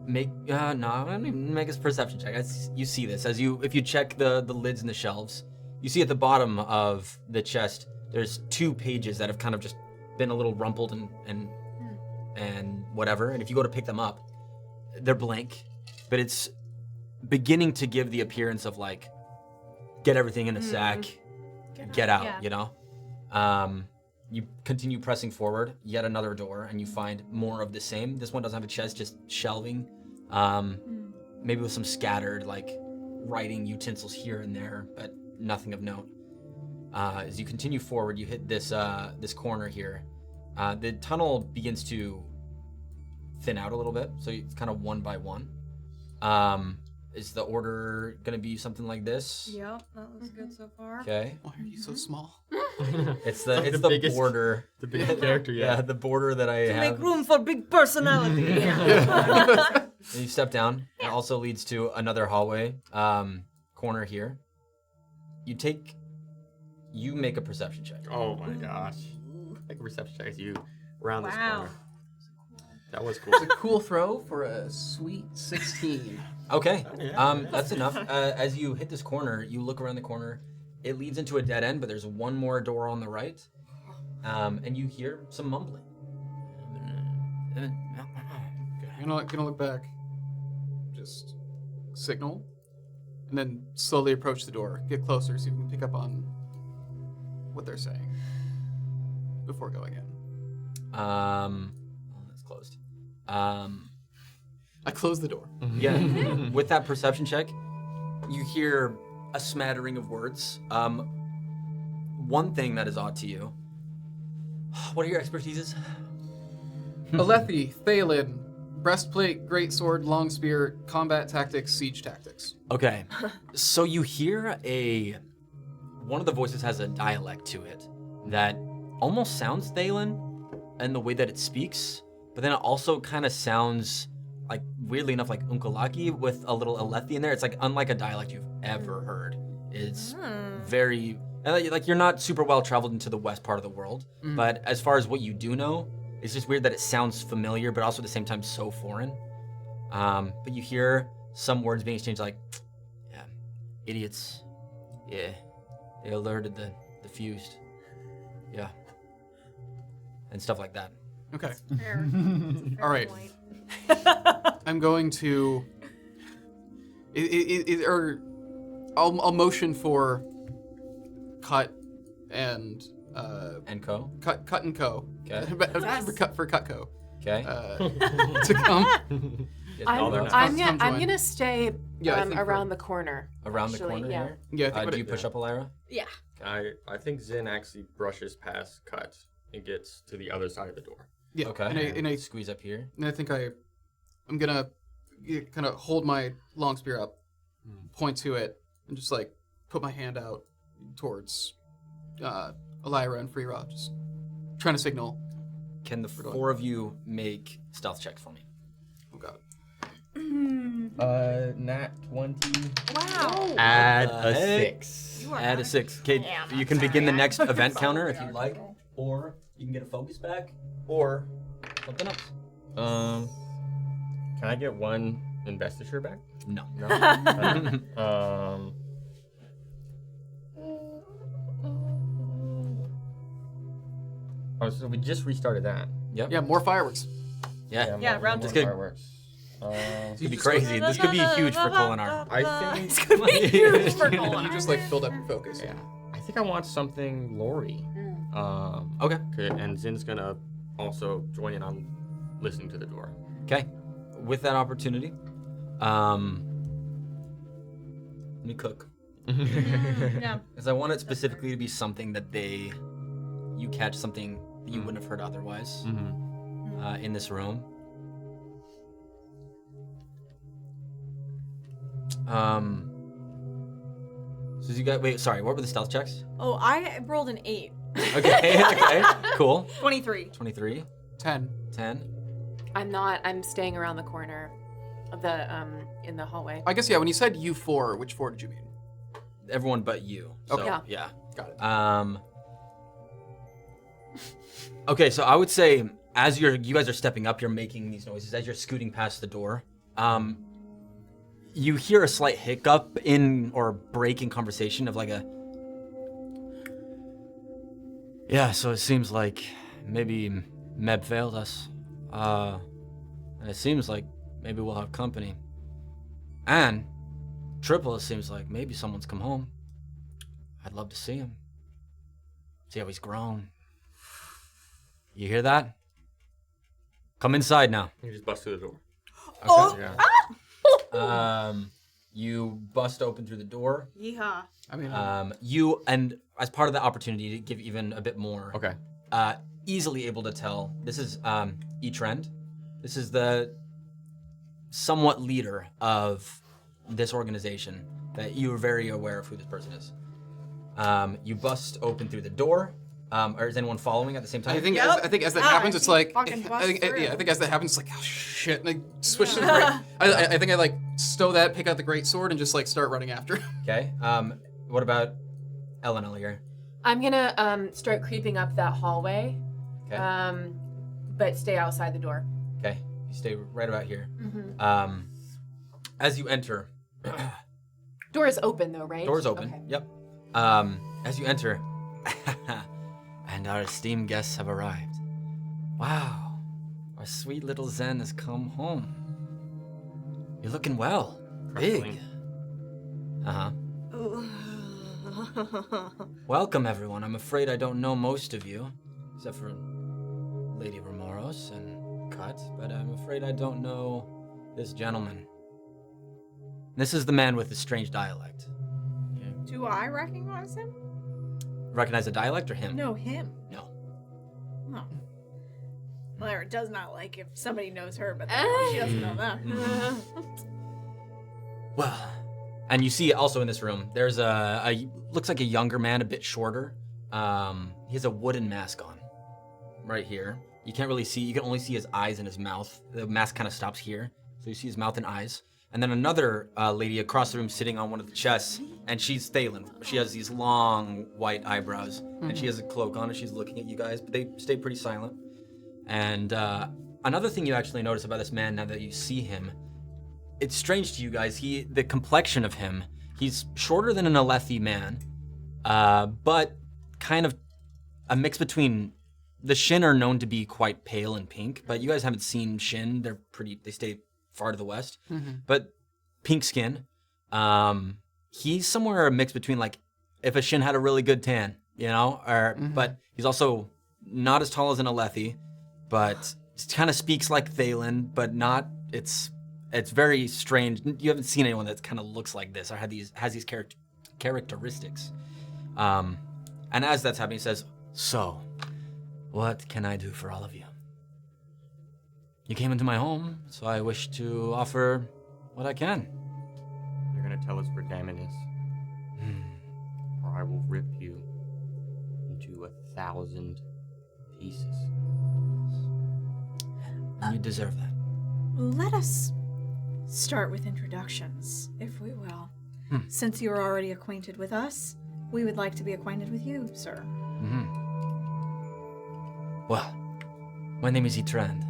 Make I don't even make a perception check. You see this if you check the lids and the shelves, you see at the bottom of the chest there's 2 pages that have kind of just been a little rumpled and whatever. And if you go to pick them up, they're blank, but it's beginning to give the appearance of like get everything in a sack, get out. Yeah. You continue pressing forward, yet another door, and you find more of the same. This one doesn't have a chest, just shelving. Maybe with some scattered, like, writing utensils here and there, but nothing of note. As you continue forward, you hit this corner here. The tunnel begins to thin out a little bit, so it's kind of one by one. Is the order going to be something like this? Yep, that looks good so far. Okay. Why are you so small? It's the biggest- border. The biggest character, Yeah, the border that I To have. make room for big personality. And you step down. It also leads to another hallway corner here. You make a perception check. Oh my gosh. Make a reception check as you around this Wow. corner. That was cool. It's a cool throw for a sweet 16. Okay, Yeah. that's enough. As you hit this corner, you look around the corner. It leads into a dead end, but there's one more door on the right, and you hear some mumbling. I'm gonna look back. Just signal, and then slowly approach the door. Get closer so you can pick up on what they're saying before going in. That's closed. I close the door. Yeah, with that perception check, you hear a smattering of words. One thing that is odd to you. What are your expertises? Alethi, Talon, breastplate, greatsword, long spear, combat tactics, siege tactics. Okay, so you hear one of the voices has a dialect to it that almost sounds Thalen and the way that it speaks, but then it also kind of sounds like, weirdly enough, like Unkalaki with a little Alethi in there. It's like unlike a dialect you've ever heard. It's very, like, you're not super well traveled into the west part of the world, but as far as what you do know, it's just weird that it sounds familiar, but also at the same time so foreign. But you hear some words being exchanged like, yeah, idiots. Yeah, they alerted the fused. Yeah. And stuff like that. Okay. Fair. All right. I'm going to. I'll motion for cut and Co. cut and co. Okay. for Cutco. Okay. To come. I'm gonna stay Yeah, I think around the corner. Around the actually, corner yeah. here? Yeah. I think Do you push up, Elyra? Yeah. I think Zin actually brushes past Cut and gets to the other side of the door. Yeah. Okay. And I Squeeze up here. And I think I'm gonna kind of hold my long spear up, point to it, and just like put my hand out towards Elyra and Freera, just trying to signal. Can the four of you make stealth checks for me? Oh god. Nat 20. Wow. Add a a 6. Add a 6. Okay, you can begin the next event counter if you like, or you can get a focus back, or something else. Can I get one investiture back? No. No. Oh, so we just restarted that. Yep. Yeah, more fireworks. Yeah. Yeah, round This two. could, Fireworks. this could be crazy. This could be huge for Kholinar. I think. This could be huge for You Kholinar. just like filled up your focus. Yeah. I think I want something Lori. Okay. And Zin's gonna also join in on listening to the door. Okay. With that opportunity, let me cook. Yeah. Because I want it specifically to be something that you catch something that you wouldn't have heard otherwise in this room. So you got, wait, sorry, what were the stealth checks? Oh, I rolled an 8. Okay, okay, cool. 23. 23, 10. 10. I'm staying around the corner of the in the hallway. I guess yeah. When you said you four, which four did you mean? Everyone but you. So, Okay. yeah. Got it. Okay, so I would say as you guys are stepping up, you're making these noises as you're scooting past the door. You hear a slight hiccup or break in conversation of like a. Yeah, so it seems like maybe Meb failed us. And it seems like maybe we'll have company. And Triple, it seems like maybe someone's come home. I'd love to see him. See how he's grown. You hear that? Come inside now. You just bust through the door. Oh! Yeah. You bust open through the door. Yeehaw. I mean, You, and as part of the opportunity to give even a bit more, Okay. easily able to tell, this is E-Trend. This is the somewhat leader of this organization that you are very aware of who this person is. You bust open through the door. Or is anyone following at the same time? I think Yep. as that Ah, happens, it's like fucking bust through. I think as that happens, it's like oh shit, and I switch to the great. I think I like stow that, pick out the great sword, and just like start running after. Okay. What about Eleanor here? I'm gonna start creeping up that hallway, Okay. but stay outside the door. Okay. You stay right about here. Mm-hmm. As you enter, Door is open though, right? doors open. Okay. Yep. As you enter, and our esteemed guests have arrived. Wow, our sweet little Zen has come home. You're looking well, big. Uh-huh. Welcome, everyone. I'm afraid I don't know most of you, except for Lady Ramoros and Cut, but I'm afraid I don't know this gentleman. This is the man with the strange dialect. Do I recognize him? Recognize the dialect or him? No, him. No. Oh. Elyra does not like if somebody knows her, but she doesn't know them. Well, and you see also in this room, there's a looks like a younger man, a bit shorter. He has a wooden mask on, right here. You can't really see. You can only see his eyes and his mouth. The mask kind of stops here, so you see his mouth and eyes. And then another lady across the room sitting on one of the chests, and she's Talon. She has these long white eyebrows, and she has a cloak on, and she's looking at you guys, but they stay pretty silent. And another thing you actually notice about this man now that you see him, it's strange to you guys. The complexion of him, he's shorter than an Alethi man, but kind of a mix between. The Shin are known to be quite pale and pink, but you guys haven't seen Shin. They stay far to the west, but pink skin. He's somewhere a mix between like if a Shin had a really good tan, but he's also not as tall as an Alethi, but kind of speaks like Talon, but not. It's very strange. You haven't seen anyone that kind of looks like this or has these characteristics. And as that's happening, he says, "So, what can I do for all of you? You came into my home, so I wish to offer what I can." You're gonna tell us where Damon is, or I will rip you into 1,000 pieces. And you deserve that. Let us start with introductions, if we will. Since you're already acquainted with us, we would like to be acquainted with you, sir. Well, my name is Etrand.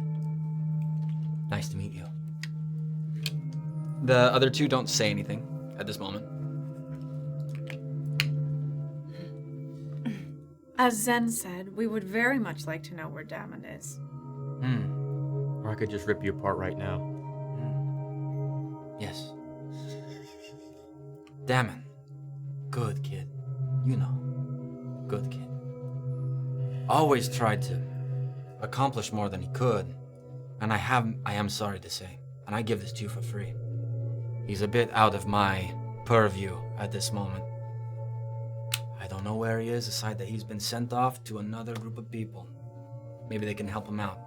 Nice to meet you. The other two don't say anything at this moment. As Zen said, we would very much like to know where Damon is. Or I could just rip you apart right now. Yes. Damon. Good kid. Good kid. Always tried to accomplish more than he could. And I am sorry to say, and I give this to you for free. He's a bit out of my purview at this moment. I don't know where he is, aside that he's been sent off to another group of people. Maybe they can help him out.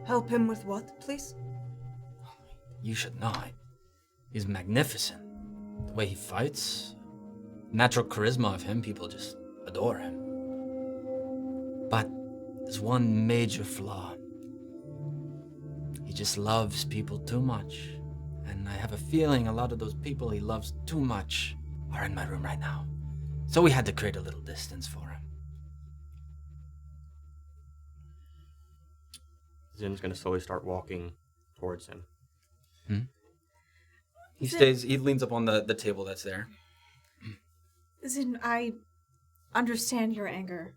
Help him with what, please? You should know. He's magnificent. The way he fights, natural charisma of him, people just adore him. But there's one major flaw. He just loves people too much. And I have a feeling a lot of those people he loves too much are in my room right now. So we had to create a little distance for him. Zen's gonna slowly start walking towards him. He leans up on the table that's there. Zen, I understand your anger,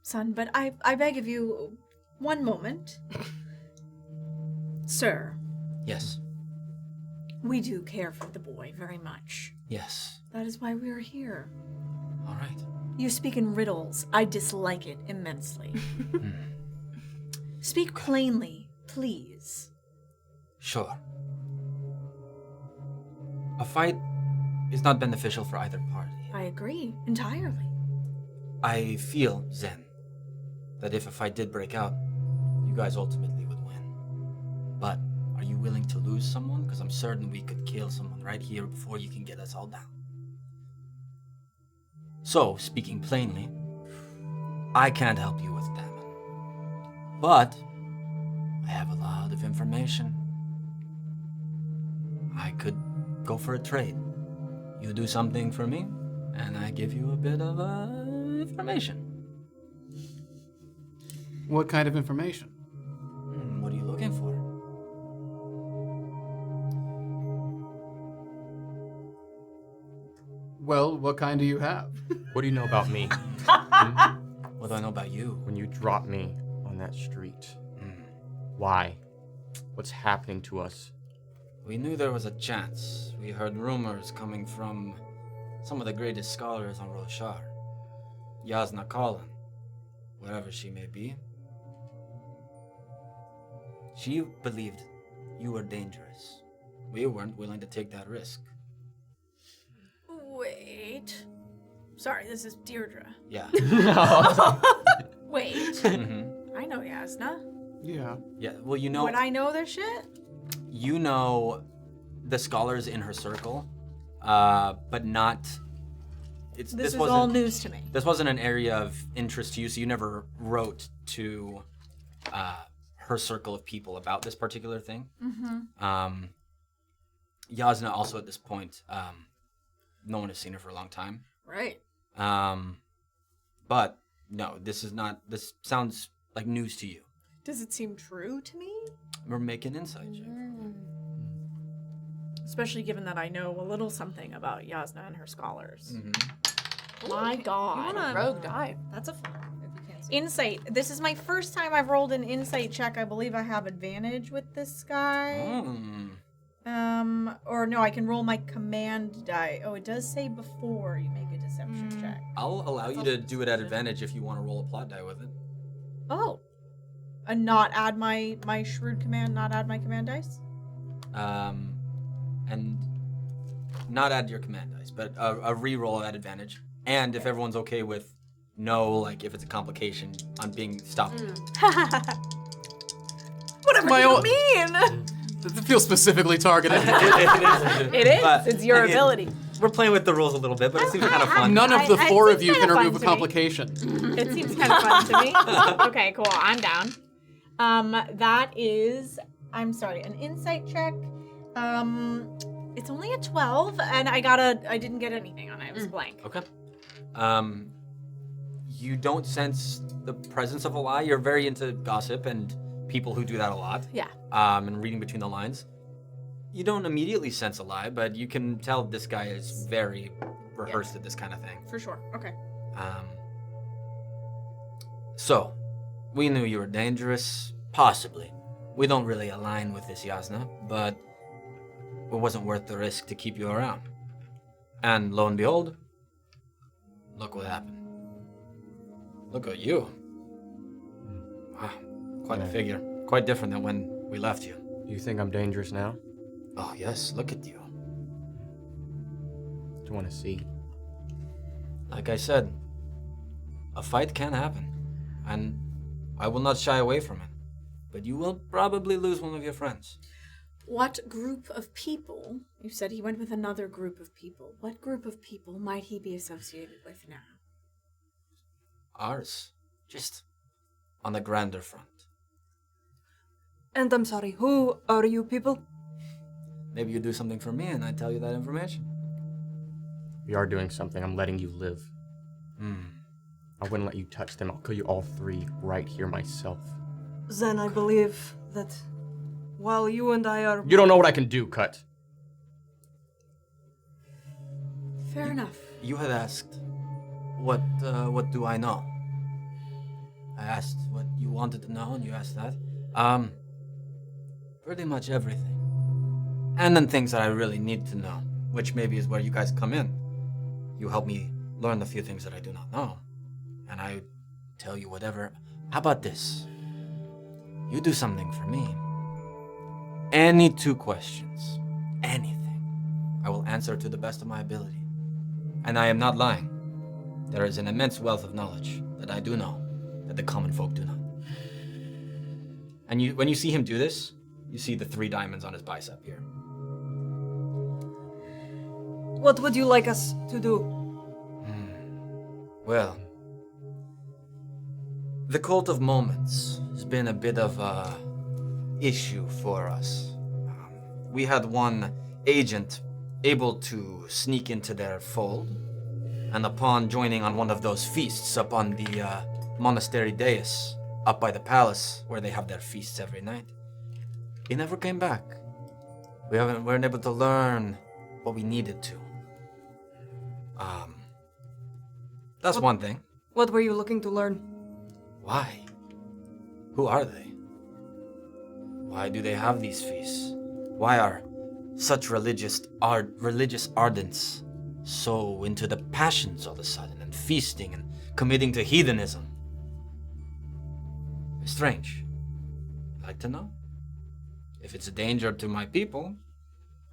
son, but I beg of you, one moment. Sir. Yes. We do care for the boy very much. Yes. That is why we are here. All right. You speak in riddles. I dislike it immensely. Speak plainly, please. Sure. A fight is not beneficial for either party. I agree entirely. I feel, Zen, that if a fight did break out, you guys ultimately would win. But are you willing to lose someone? Because I'm certain we could kill someone right here before you can get us all down. So, speaking plainly, I can't help you with Damon. But I have a lot of information. I could go for a trade. You do something for me, and I give you a bit of information. What kind of information? What are you looking for? Well, what kind do you have? What do you know about me? What do I know about you? When you dropped me on that street. Why? What's happening to us? We knew there was a chance. We heard rumors coming from some of the greatest scholars on Roshar. Yasna Kalin, wherever she may be. She believed you were dangerous. We weren't willing to take that risk. Wait. Sorry, this is Deirdre. Yeah. Wait. I know Yasna. Yeah. Yeah, well, you know... Would I know their shit? You know the scholars in her circle, but not... This is all news to me. This wasn't an area of interest to you, so you never wrote to her circle of people about this particular thing. Yasna also at this point, no one has seen her for a long time. Right. But no, this sounds like news to you. Does it seem true to me? We're making insight check. especially given that I know a little something about Yasna and her scholars. Mm-hmm. My God. wanna- Rogue dive. That's a fun one, if you can't see. Insight. This is my first time I've rolled an insight check. I believe I have advantage with this guy. Or no, I can roll my command die. Oh, it does say before you make a deception check. I'll allow you to do it at advantage if you want to roll a plot die with it. Oh. And not add my shrewd command, not add my command dice? And not add your command dice, but a re-roll at advantage. And if everyone's okay with no, like if it's a complication on being stopped. Whatever My you own- mean. It feels specifically targeted. It is. But, It's your I mean, ability. We're playing with the rules a little bit, but it seems kind of fun. None of the I- four it of you seems can kinda remove a fun to me. complication. It seems kind of fun to me. Okay, cool. I'm down. That is, I'm sorry, an insight check. It's only a 12, and I didn't get anything on it. It was blank. Okay. You don't sense the presence of a lie. You're very into gossip and people who do that a lot. Yeah. And reading between the lines. You don't immediately sense a lie, but you can tell this guy is very rehearsed at this kind of thing. For sure. Okay. So, we knew you were dangerous, possibly. We don't really align with this Yasna, but it wasn't worth the risk to keep you around. And lo and behold, look what happened. Look at you. Wow, quite a figure. Quite different than when we left you. You think I'm dangerous now? Oh yes, look at you. Do you want to see? Like I said, a fight can happen, and I will not shy away from it. But you will probably lose one of your friends. What group of people? You said he went with another group of people. What group of people might he be associated with now? Ours. Just on the grander front. And I'm sorry, who are you people? Maybe you do something for me and I tell you that information. We are doing something. I'm letting you live. I wouldn't let you touch them. I'll kill you all three right here myself. Then I believe that while you and I are... You don't know what I can do, Cut. Fair enough. You had asked, what do I know? I asked what you wanted to know and you asked that. Pretty much everything. And then things that I really need to know, which maybe is where you guys come in. You help me learn the few things that I do not know. And I tell you whatever. How about this? You do something for me. Any 2 questions. Anything. I will answer to the best of my ability. And I am not lying. There is an immense wealth of knowledge that I do know that the common folk do not. And when you see him do this, you see the 3 diamonds on his bicep here. What would you like us to do? Well, the Cult of Moments has been a bit of a issue for us. We had one agent able to sneak into their fold, and upon joining on one of those feasts up on the monastery dais, up by the palace where they have their feasts every night, he never came back. We weren't able to learn what we needed to. That's one thing. What were you looking to learn? Why? Who are they? Why do they have these feasts? Why are such religious ardents so into the passions all of a sudden and feasting and committing to heathenism? It's strange. I'd like to know. If it's a danger to my people,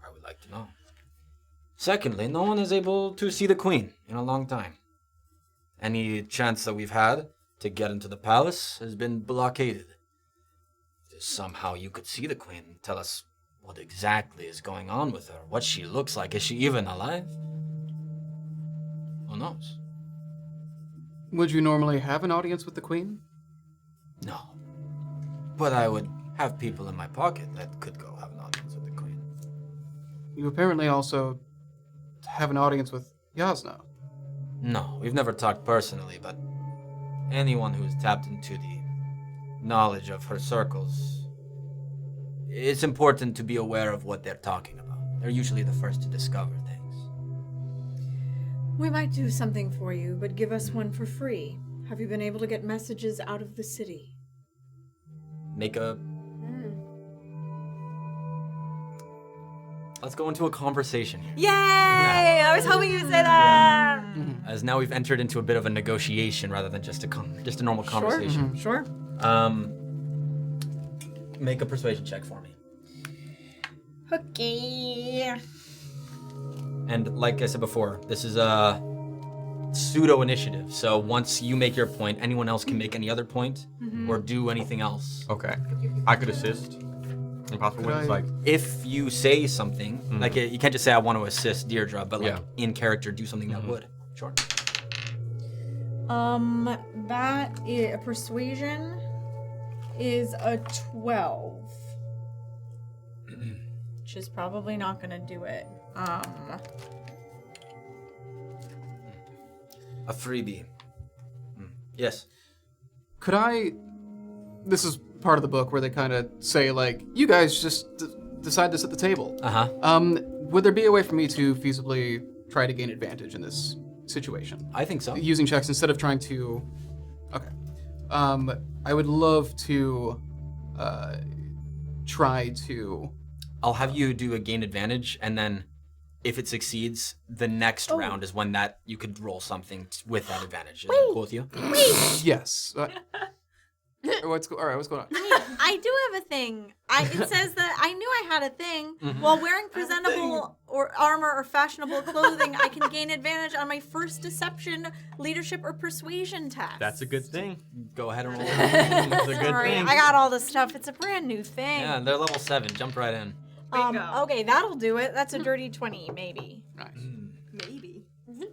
I would like to know. Secondly, no one is able to see the queen in a long time. Any chance that we've had to get into the palace has been blockaded. If somehow you could see the queen and tell us what exactly is going on with her, what she looks like, is she even alive? Who knows? Would you normally have an audience with the queen? No. But I would have people in my pocket that could go have an audience with the queen. You apparently also have an audience with Yasna. No, we've never talked personally, but anyone who's tapped into the knowledge of her circles, it's important to be aware of what they're talking about. they're usually the first to discover things. We might do something for you, but give us one for free. Have you been able to get messages out of the city? Make a... Let's go into a conversation here. Yay! I was hoping you would say that. As now we've entered into a bit of a negotiation rather than just a normal conversation. Sure. Make a persuasion check for me. Okay. And like I said before, this is a pseudo initiative. So once you make your point, anyone else can make any other point or do anything else. Okay. I could assist. Impossible wins, like If you say something, like you can't just say I want to assist Deirdre, but like in character do something that would. Sure. That is, a persuasion is a 12. Which is probably not gonna do it. A freebie. Yes. Could I? This is part of the book where they kind of say like, you guys just decide this at the table. Would there be a way for me to feasibly try to gain advantage in this situation? I think so. Using checks instead of trying to. Okay. I would love to try to. I'll have you do a gain advantage, and then if it succeeds, the next round is when that you could roll something with that advantage. Is that cool with you? Yes. What's going on? I do have a thing. It says that I knew I had a thing. While wearing presentable or armor or fashionable clothing, I can gain advantage on my first deception, leadership, or persuasion test. that's a good thing. Go ahead and roll. That's a good Sorry, thing. I got all this stuff. It's a brand new thing. Yeah, they're level 7. Jump right in. Okay, that'll do it. That's a dirty 20, maybe. Nice. Maybe.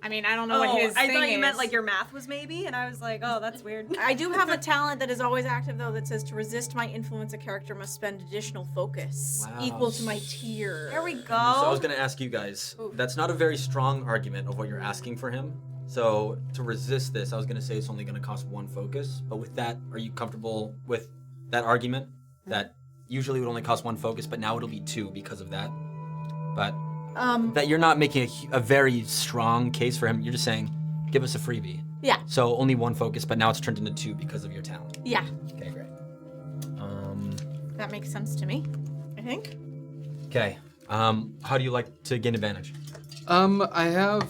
I mean, I don't know what his I thing thought you is. meant like your math was maybe, and I was like, oh, that's weird. I do have a talent that is always active, though, that says to resist my influence, a character must spend additional focus equal to my tier. There we go. So I was going to ask you guys, that's not a very strong argument of what you're asking for him. So to resist this, I was going to say it's only going to cost 1 focus. But with that, are you comfortable with that argument? That usually would only cost 1 focus, but now it'll be 2 because of that. But that you're not making a very strong case for him. You're just saying, give us a freebie. Yeah. So only 1 focus, but now it's turned into 2 because of your talent. Yeah. Okay, great. That makes sense to me, I think. Okay. How do you like to gain advantage? I have.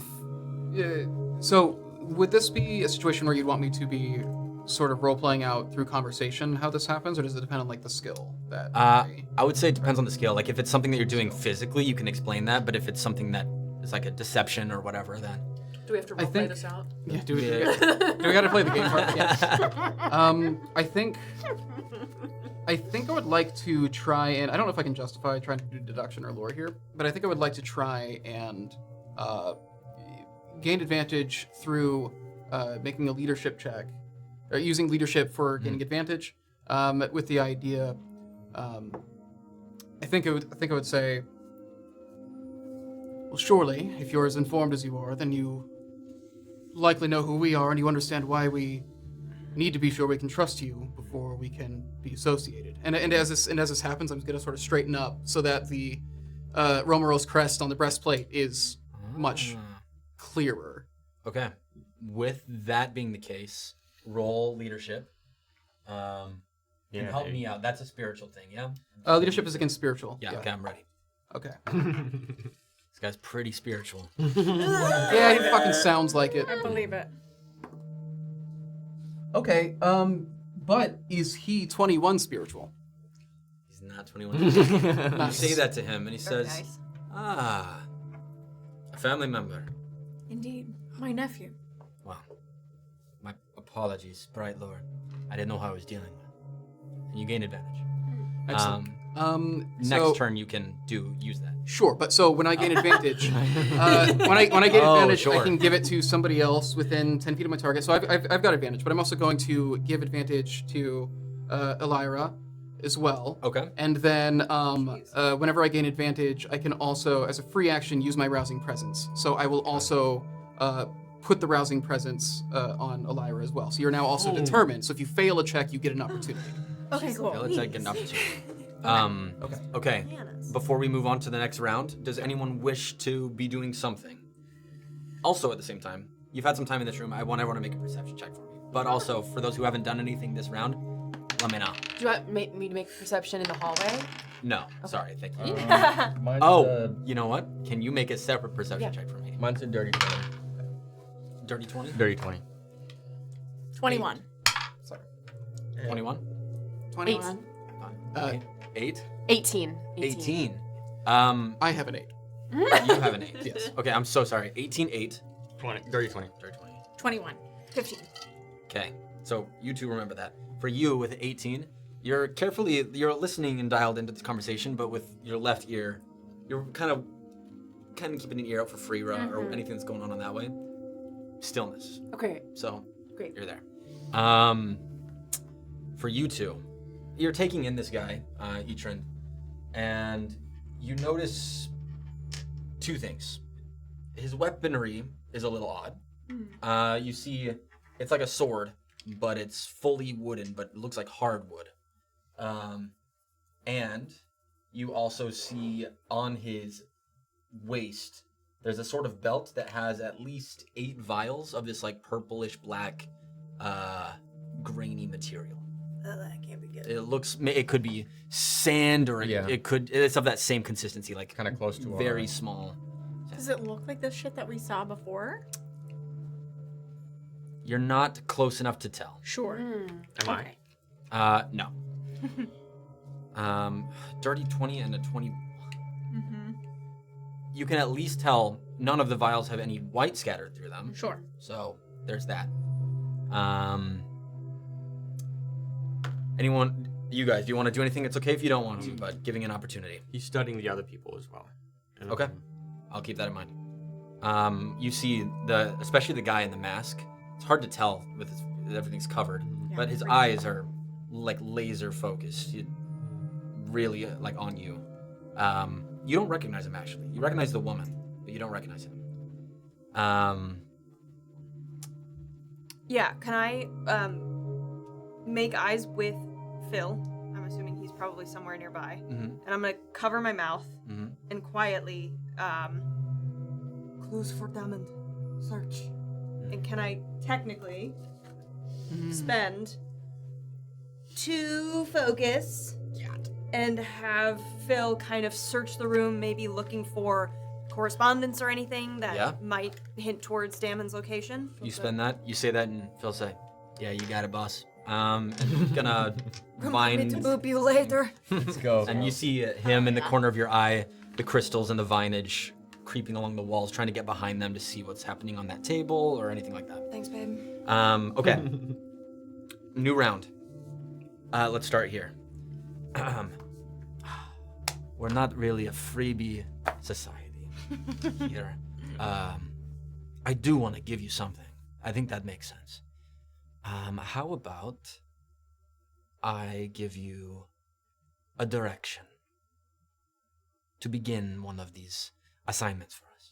So, would this be a situation where you'd want me to be sort of role playing out through conversation how this happens, or does it depend on like the skill that? I would say it depends on the skill. Like if it's something that you're doing physically, you can explain that. But if it's something that is like a deception or whatever, then Do we have to roleplay this out? Yeah. Do we gotta play the game part again? I think I would like to try and I don't know if I can justify trying to do deduction or lore here, but I think I would like to try and gain advantage through making a leadership check. Or using leadership for gaining advantage, with the idea, I think I would say, well, surely, if you're as informed as you are, then you likely know who we are, and you understand why we need to be sure we can trust you before we can be associated. And as this happens, I'm going to sort of straighten up so that the Romero's crest on the breastplate is much clearer. okay. With that being the case, roll leadership. And help me out. That's a spiritual thing, yeah? Leadership is against spiritual. Yeah, okay, I'm ready. Okay. This guy's pretty spiritual. Yeah, he fucking sounds like it. I believe it. Okay, but is he 21 spiritual? He's not 21. You say that to him, and he says, nice. a family member. Indeed. My nephew. Wow. My apologies, Bright Lord. I didn't know how I was dealing with. And you gain advantage. Excellent. Next turn you can use that. Sure, but so when I gain advantage, when I gain advantage, sure. I can give it to somebody else within 10 feet of my target. So I've got advantage, but I'm also going to give advantage to Elyra as well. Okay. And then whenever I gain advantage, I can also, as a free action, use my rousing presence. So I will also put the rousing presence on Elyra as well. So you're now also determined. So if you fail a check, you get an opportunity. Okay, cool. Let's get an opportunity. Okay. Bananas. Before we move on to the next round, does anyone wish to be doing something? Also, at the same time, you've had some time in this room. I want everyone to make a perception check for me. But also, for those who haven't done anything this round, let me know. Do you want me to make perception in the hallway? No, sorry, thank you. Mine's You know what? Can you make a separate perception Yeah. check for me? mine's a dirty 20. Dirty 20? Dirty 20. 21. 21? 21. 8? 18. 18. I have an 8. You have an 8. Yes. Okay, I'm so sorry. 18, 8. 20. Dirty 20. Dirty 20. 21. 15. Okay, so you two remember that. For you, with 18, you're listening and dialed into this conversation, but with your left ear, you're kind of keeping an ear out for Freera or anything that's going on that way. Stillness. Okay. So, Great. you're there. For you two, you're taking in this guy, Etrin, and you notice two things. His weaponry is a little odd. You see, it's like a sword, but it's fully wooden, but it looks like hardwood. And you also see on his waist, there's a sort of belt that has at least 8 vials of this like purplish black, grainy material. That can't be good. It could be sand or Yeah. it's of that same consistency, like Kind of close to very our... small. Does it look like the shit that we saw before? You're not close enough to tell. Sure. Am I? No. Dirty 20 and a 20. Mm-hmm. You can at least tell none of the vials have any white scattered through them. Sure. So there's that. Anyone, you guys, do you want to do anything? It's okay if you don't want to, but giving an opportunity. He's studying the other people as well. And, Okay. I'll keep that in mind. You see especially the guy in the mask. It's hard to tell with everything's covered, but his eyes are like laser focused, really like on you. You don't recognize him actually. You recognize the woman, but you don't recognize him. Yeah, can I make eyes with Phil? I'm assuming he's probably somewhere nearby. Mhm. And I'm gonna cover my mouth Mhm. and quietly Clues for Damned. Search. and can I technically spend 2 focus and have Phil kind of search the room, maybe looking for correspondence or anything that Yeah. might hint towards Damon's location? You spend that. You say that, and Phil say, "Yeah, you got it, boss." And he's gonna Remind me to vine, boop you later. Let's go. and you see him in the corner of your eye, the crystals and the vinage creeping along the walls, trying to get behind them to see what's happening on that table or anything like that. Thanks, babe. Okay. New round. Let's start here. We're not really a freebie society here. I do want to give you something. I think that makes sense. How about I give you a direction to begin one of these assignments for us?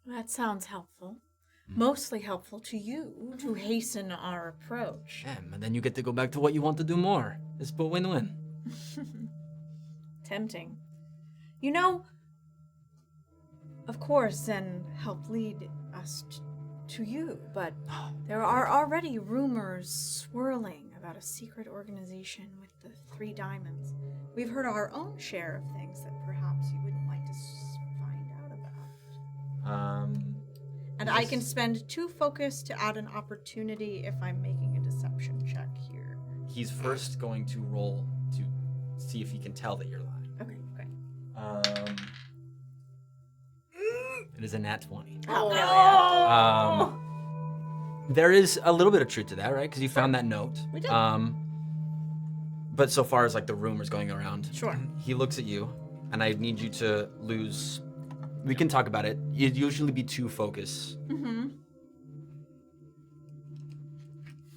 That sounds helpful. Mostly helpful to you to hasten our approach. Yeah, and then you get to go back to what you want to do more. It's a win-win. Tempting. You know, of course, Zen helped lead us to you, but there are already rumors swirling about a secret organization with the 3 diamonds. We've heard our own share of things that perhaps you wouldn't like to find out about. And I can spend 2 focus to add an opportunity if I'm making a deception check here. He's first going to roll to see if he can tell that you're lying. Okay, okay. It is a nat 20. Oh, There is a little bit of truth to that, right? Because you found that note. We did. But so far as like the rumors going around, Sure. he looks at you, and I need you to lose. We can talk about it. It'd usually be 2 focus. Mm-hmm.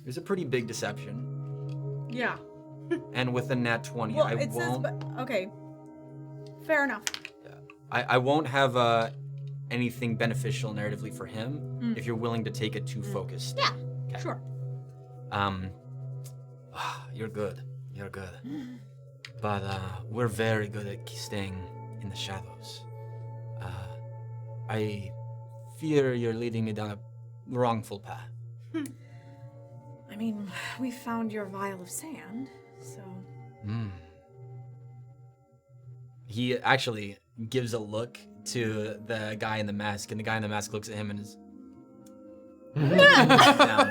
It's a pretty big deception, Yeah. and with a nat 20, Well, I it says, won't. but okay. Fair enough. I won't have anything beneficial narratively for him if you're willing to take a 2 focus. Yeah. Okay. Sure. You're good. You're good. but we're very good at staying in the shadows. I fear you're leading me down a wrongful path. I mean, we found your vial of sand, so... He actually gives a look to the guy in the mask, and the guy in the mask looks at him and is... down.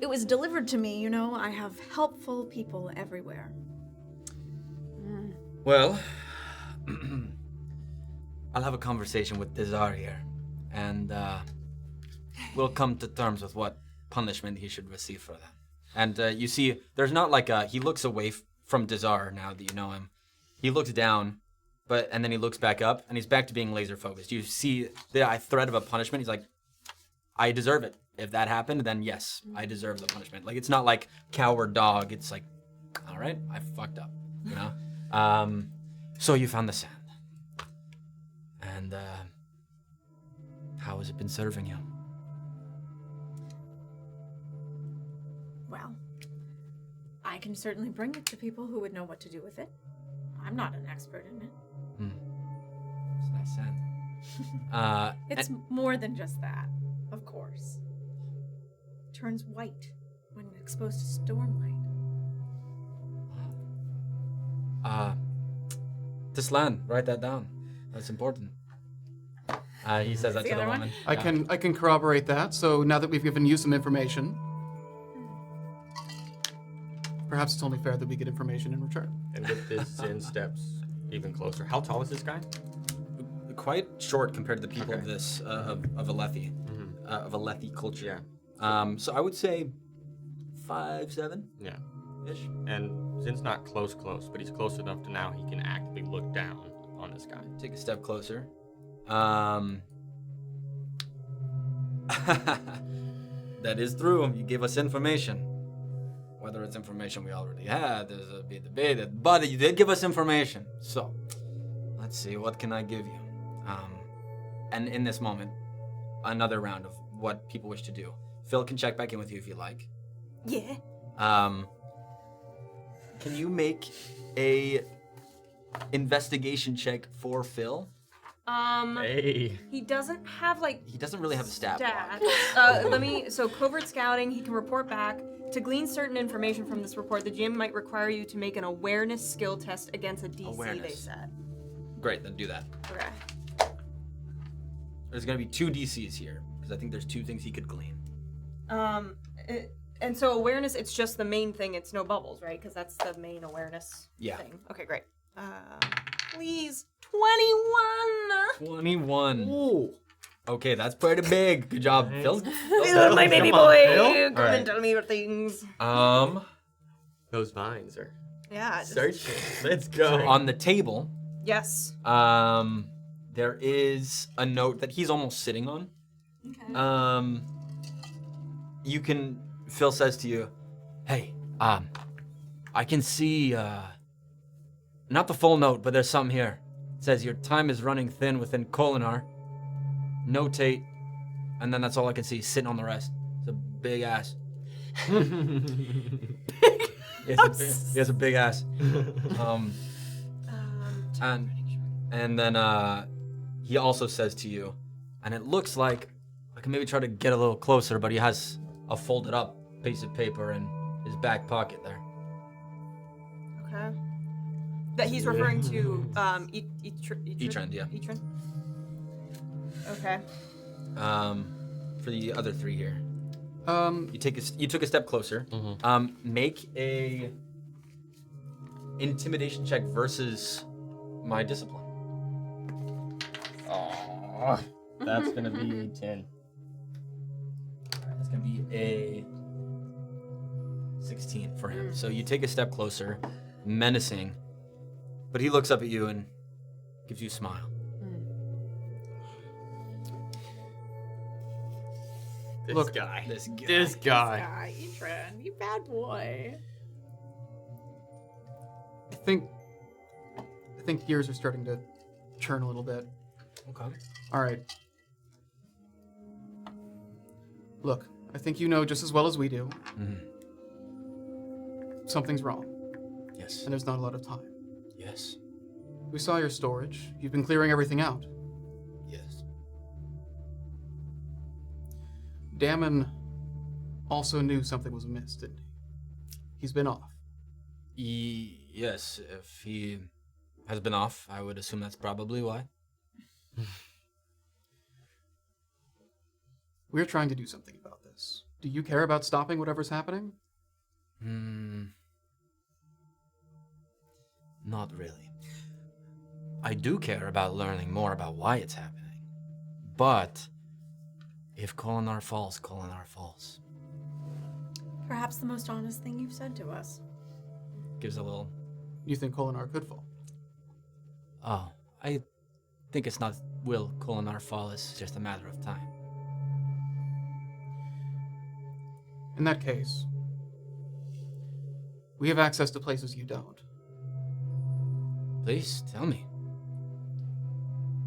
It was delivered to me, you know. I have helpful people everywhere. Well, I'll have a conversation with Dezar here, and we'll come to terms with what punishment he should receive for that. And you see, there's not like a... He looks away from Dezar now that you know him. He looks down, and then he looks back up, and he's back to being laser focused. You see the threat of a punishment. He's like, I deserve it. If that happened, then yes, I deserve the punishment. Like, it's not like coward dog. It's like, all right, I fucked up, you know? So you found the sand. And how has it been serving you? Well, I can certainly bring it to people who would know what to do with it. I'm not an expert in it. It's nice sand. It's more than just that, of course. It turns white when exposed to stormlight. This land, write that down. That's important. He says that The to the other one? woman. I can corroborate that. So now that we've given you some information, perhaps it's only fair that we get information in return. And with this Zen steps even closer. How tall is this guy? Quite short compared to the people Okay. of this of Alethi, of Alethi culture. Yeah. So I would say 5'7" Yeah. ish. And Zen's not close, but he's close enough to now he can actively look down on this guy. Take a step closer. That is true. You gave us information. Whether it's information we already had, there's a bit debated. But you did give us information. So, let's see. What can I give you? And in this moment, another round of what people wish to do. Phil can check back in with you if you like. Yeah. Can you make a investigation check for Phil? Hey. He doesn't have like He doesn't really have a stat block. stats. So covert scouting, he can report back. To glean certain information from this report, the GM might require you to make an awareness skill test against a DC they Awareness. set. Great, then do that. Okay. There's gonna be 2 DCs here, because I think there's 2 things he could glean. And so awareness, it's just the main thing. It's no bubbles, right? Because that's the main awareness thing. Okay, great. Please, 21. 21. Ooh. Okay, that's pretty big. Good job, Phil. Phil, my baby Come on, boy. Phil. Come and tell me your things. Those vines are Yeah. searching. Let's go. On the table, Yes. there is a note that he's almost sitting on. Okay. You can. Phil says to you, "Hey, I can see not the full note, but there's something here. It says your time is running thin within Kholinar. Notate," and then that's all I can see. Sitting on the rest. It's a big ass. He has a big ass. And then he also says to you, and it looks like I can maybe try to get a little closer, but he has a folded up piece of paper in his back pocket there. Okay. That he's referring to E-Trend, yeah. E-Trend? Okay. For the other 3 here. You You took a step closer. Make a intimidation check versus my discipline. Oh, that's gonna be a 10. That's gonna be a 16 for him. So you take a step closer, menacing, but he looks up at you and gives you a smile. This guy. This guy. Guy, E-Trend, you bad boy. I think gears are starting to churn a little bit. Okay. All right. Look, I think you know just as well as we do. Something's wrong. Yeah. Yes. and there's not a lot of time. Yes. We saw your storage. You've been clearing everything out. Yes. Damon also knew something was amiss, didn't he? He's been off. Yes. If he has been off, I would assume that's probably why. We're trying to do something about this. Do you care about stopping whatever's happening? Not really. I do care about learning more about why it's happening. But if Kholinar falls, Kholinar falls. Perhaps the most honest thing you've said to us. Gives a little... You think Kholinar could fall? Oh, I think it's not will Kholinar fall, it's just a matter of time. In that case, we have access to places you don't. Please, tell me.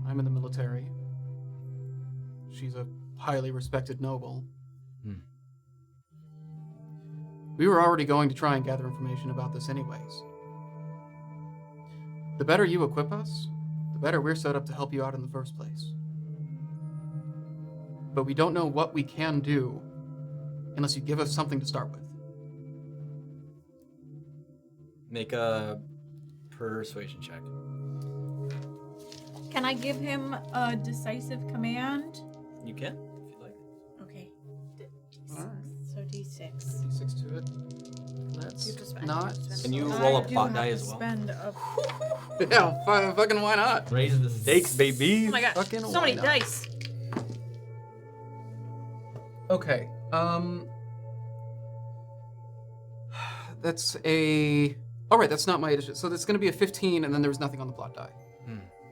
I'm in the military. She's a highly respected noble. We were already going to try and gather information about this anyways. The better you equip us, the better we're set up to help you out in the first place. But we don't know what we can do unless you give us something to start with. Make a persuasion check. Can I give him a decisive command? You can, if you like. Okay. Alright. So D6. D6 to it. You Let's have to spend- not. Can you I roll a do plot have die to as well? Spend a... Yeah, fucking why not? Raise the stakes, baby. Oh my god, Fucking so many why not? dice. Okay. That's a. All right, that's not my addition. So that's going to be a 15, and then there was nothing on the plot die.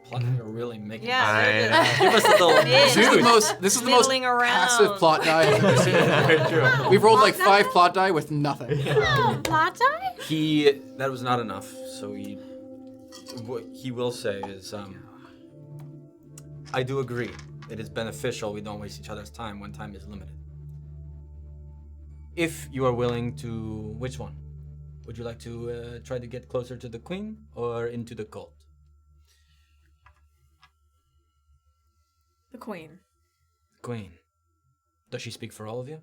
Plot die are really making Yeah, Give us a little... Mid. This is the most. This is the most Middling around. passive plot die I've ever seen. Very true. We've rolled like 5 plot die with nothing. Oh, plot die? That was not enough, so what he will say is, I do agree. It is beneficial we don't waste each other's time when time is limited. If you are willing to, which one? Would you like to try to get closer to the queen or into the cult? The queen. Queen. Does she speak for all of you?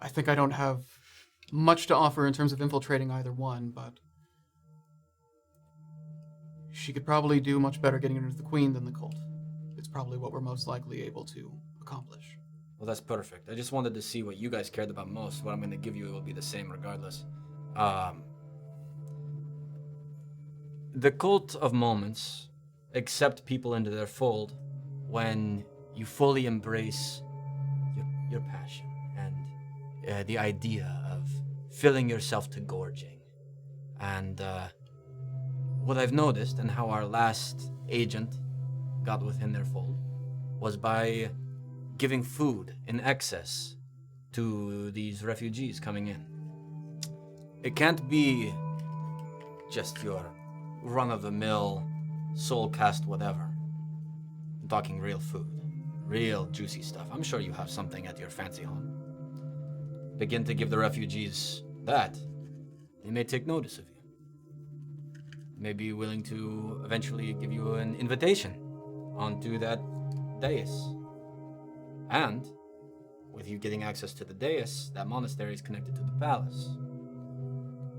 I think I don't have much to offer in terms of infiltrating either one, but she could probably do much better getting into the queen than the cult. It's probably what we're most likely able to accomplish. Well, that's perfect. I just wanted to see what you guys cared about most. What I'm going to give you will be the same regardless. The cult of moments accept people into their fold when you fully embrace your passion and the idea of filling yourself to gorging. And what I've noticed and how our last agent got within their fold was by giving food in excess to these refugees coming in. It can't be just your run-of-the-mill Soulcast whatever. I'm talking real food, real juicy stuff. I'm sure you have something at your fancy home. Begin to give the refugees that. They may take notice of you. May be willing to eventually give you an invitation onto that dais. And with you getting access to the dais, that monastery is connected to the palace.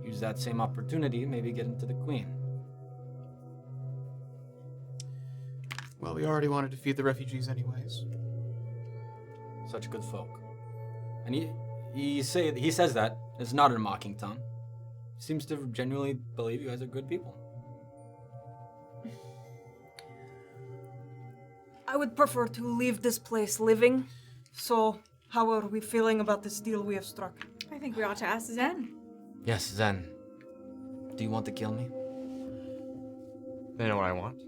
Use that same opportunity, maybe get into the queen. Well, we already wanted to feed the refugees anyways. Such good folk. And he says that. It's not in a mocking tone. He seems to genuinely believe you guys are good people. I would prefer to leave this place living. So, how are we feeling about this deal we have struck? I think we ought to ask Zen. Yes, Zen. Do you want to kill me? You know what I want?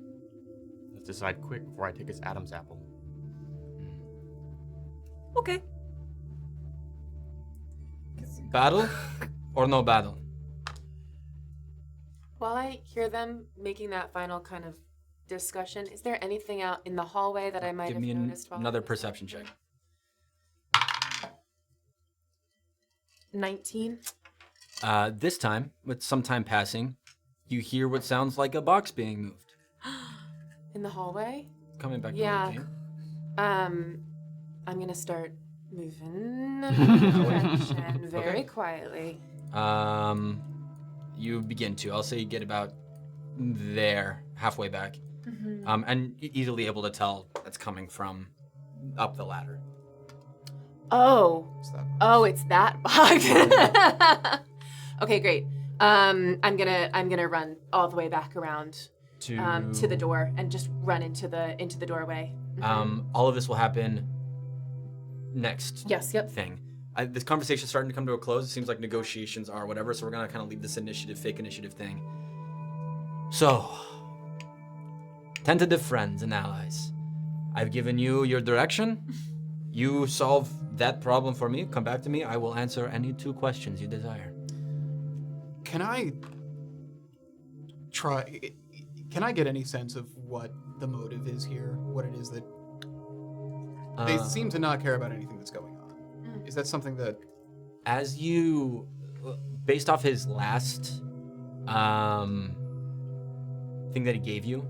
Let's decide quick before I take his Adam's apple. Okay. Battle or no battle? While I hear them making that final kind of discussion, is there anything out in the hallway that I might Give have me noticed? While I another was- perception check. 19. This time, with some time passing, you hear what sounds like a box being moved. In the hallway? Coming back Yeah. to the game. I'm gonna start moving in the direction very quietly. You begin to. I'll say you get about there, halfway back. And you're easily able to tell that's coming from up the ladder. Oh. What's that? Oh, it's that box. Okay, great. I'm gonna run all the way back around to the door and just run into the doorway. All of this will happen next Yes, yep. thing. This conversation's starting to come to a close. It seems like negotiations are whatever, so we're gonna kind of leave this fake initiative thing. So, tentative friends and allies. I've given you your direction. You solve that problem for me. Come back to me. I will answer any 2 questions you desire. Can I get any sense of what the motive is here? What it is that they seem to not care about anything that's going on. Is that something that... As you, based off his last thing that he gave you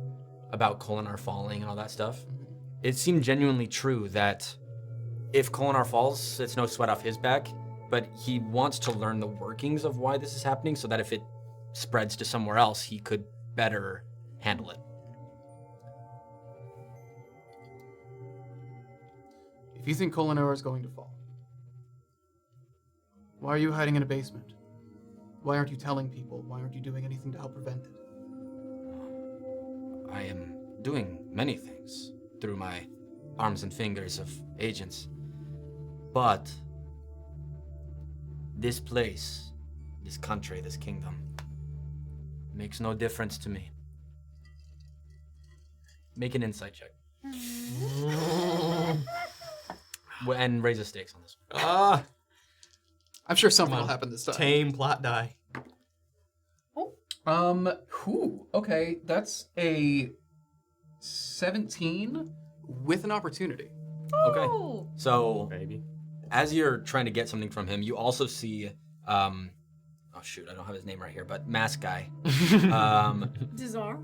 about Kholinar falling and all that stuff, it seemed genuinely true that if Kholinar falls, it's no sweat off his back, but he wants to learn the workings of why this is happening so that if it spreads to somewhere else, he could better handle it. If you think Kholinar is going to fall, why are you hiding in a basement? Why aren't you telling people? Why aren't you doing anything to help prevent it? I am doing many things through my arms and fingers of agents. But this place, this country, this kingdom, makes no difference to me. Make an insight check. And raise the stakes on this one. I'm sure something will happen this time. Tame plot die. Okay, that's a 17 with an opportunity. Okay. So, Baby. as you're trying to get something from him, you also see, oh shoot, I don't have his name right here, but mask guy. Dazar,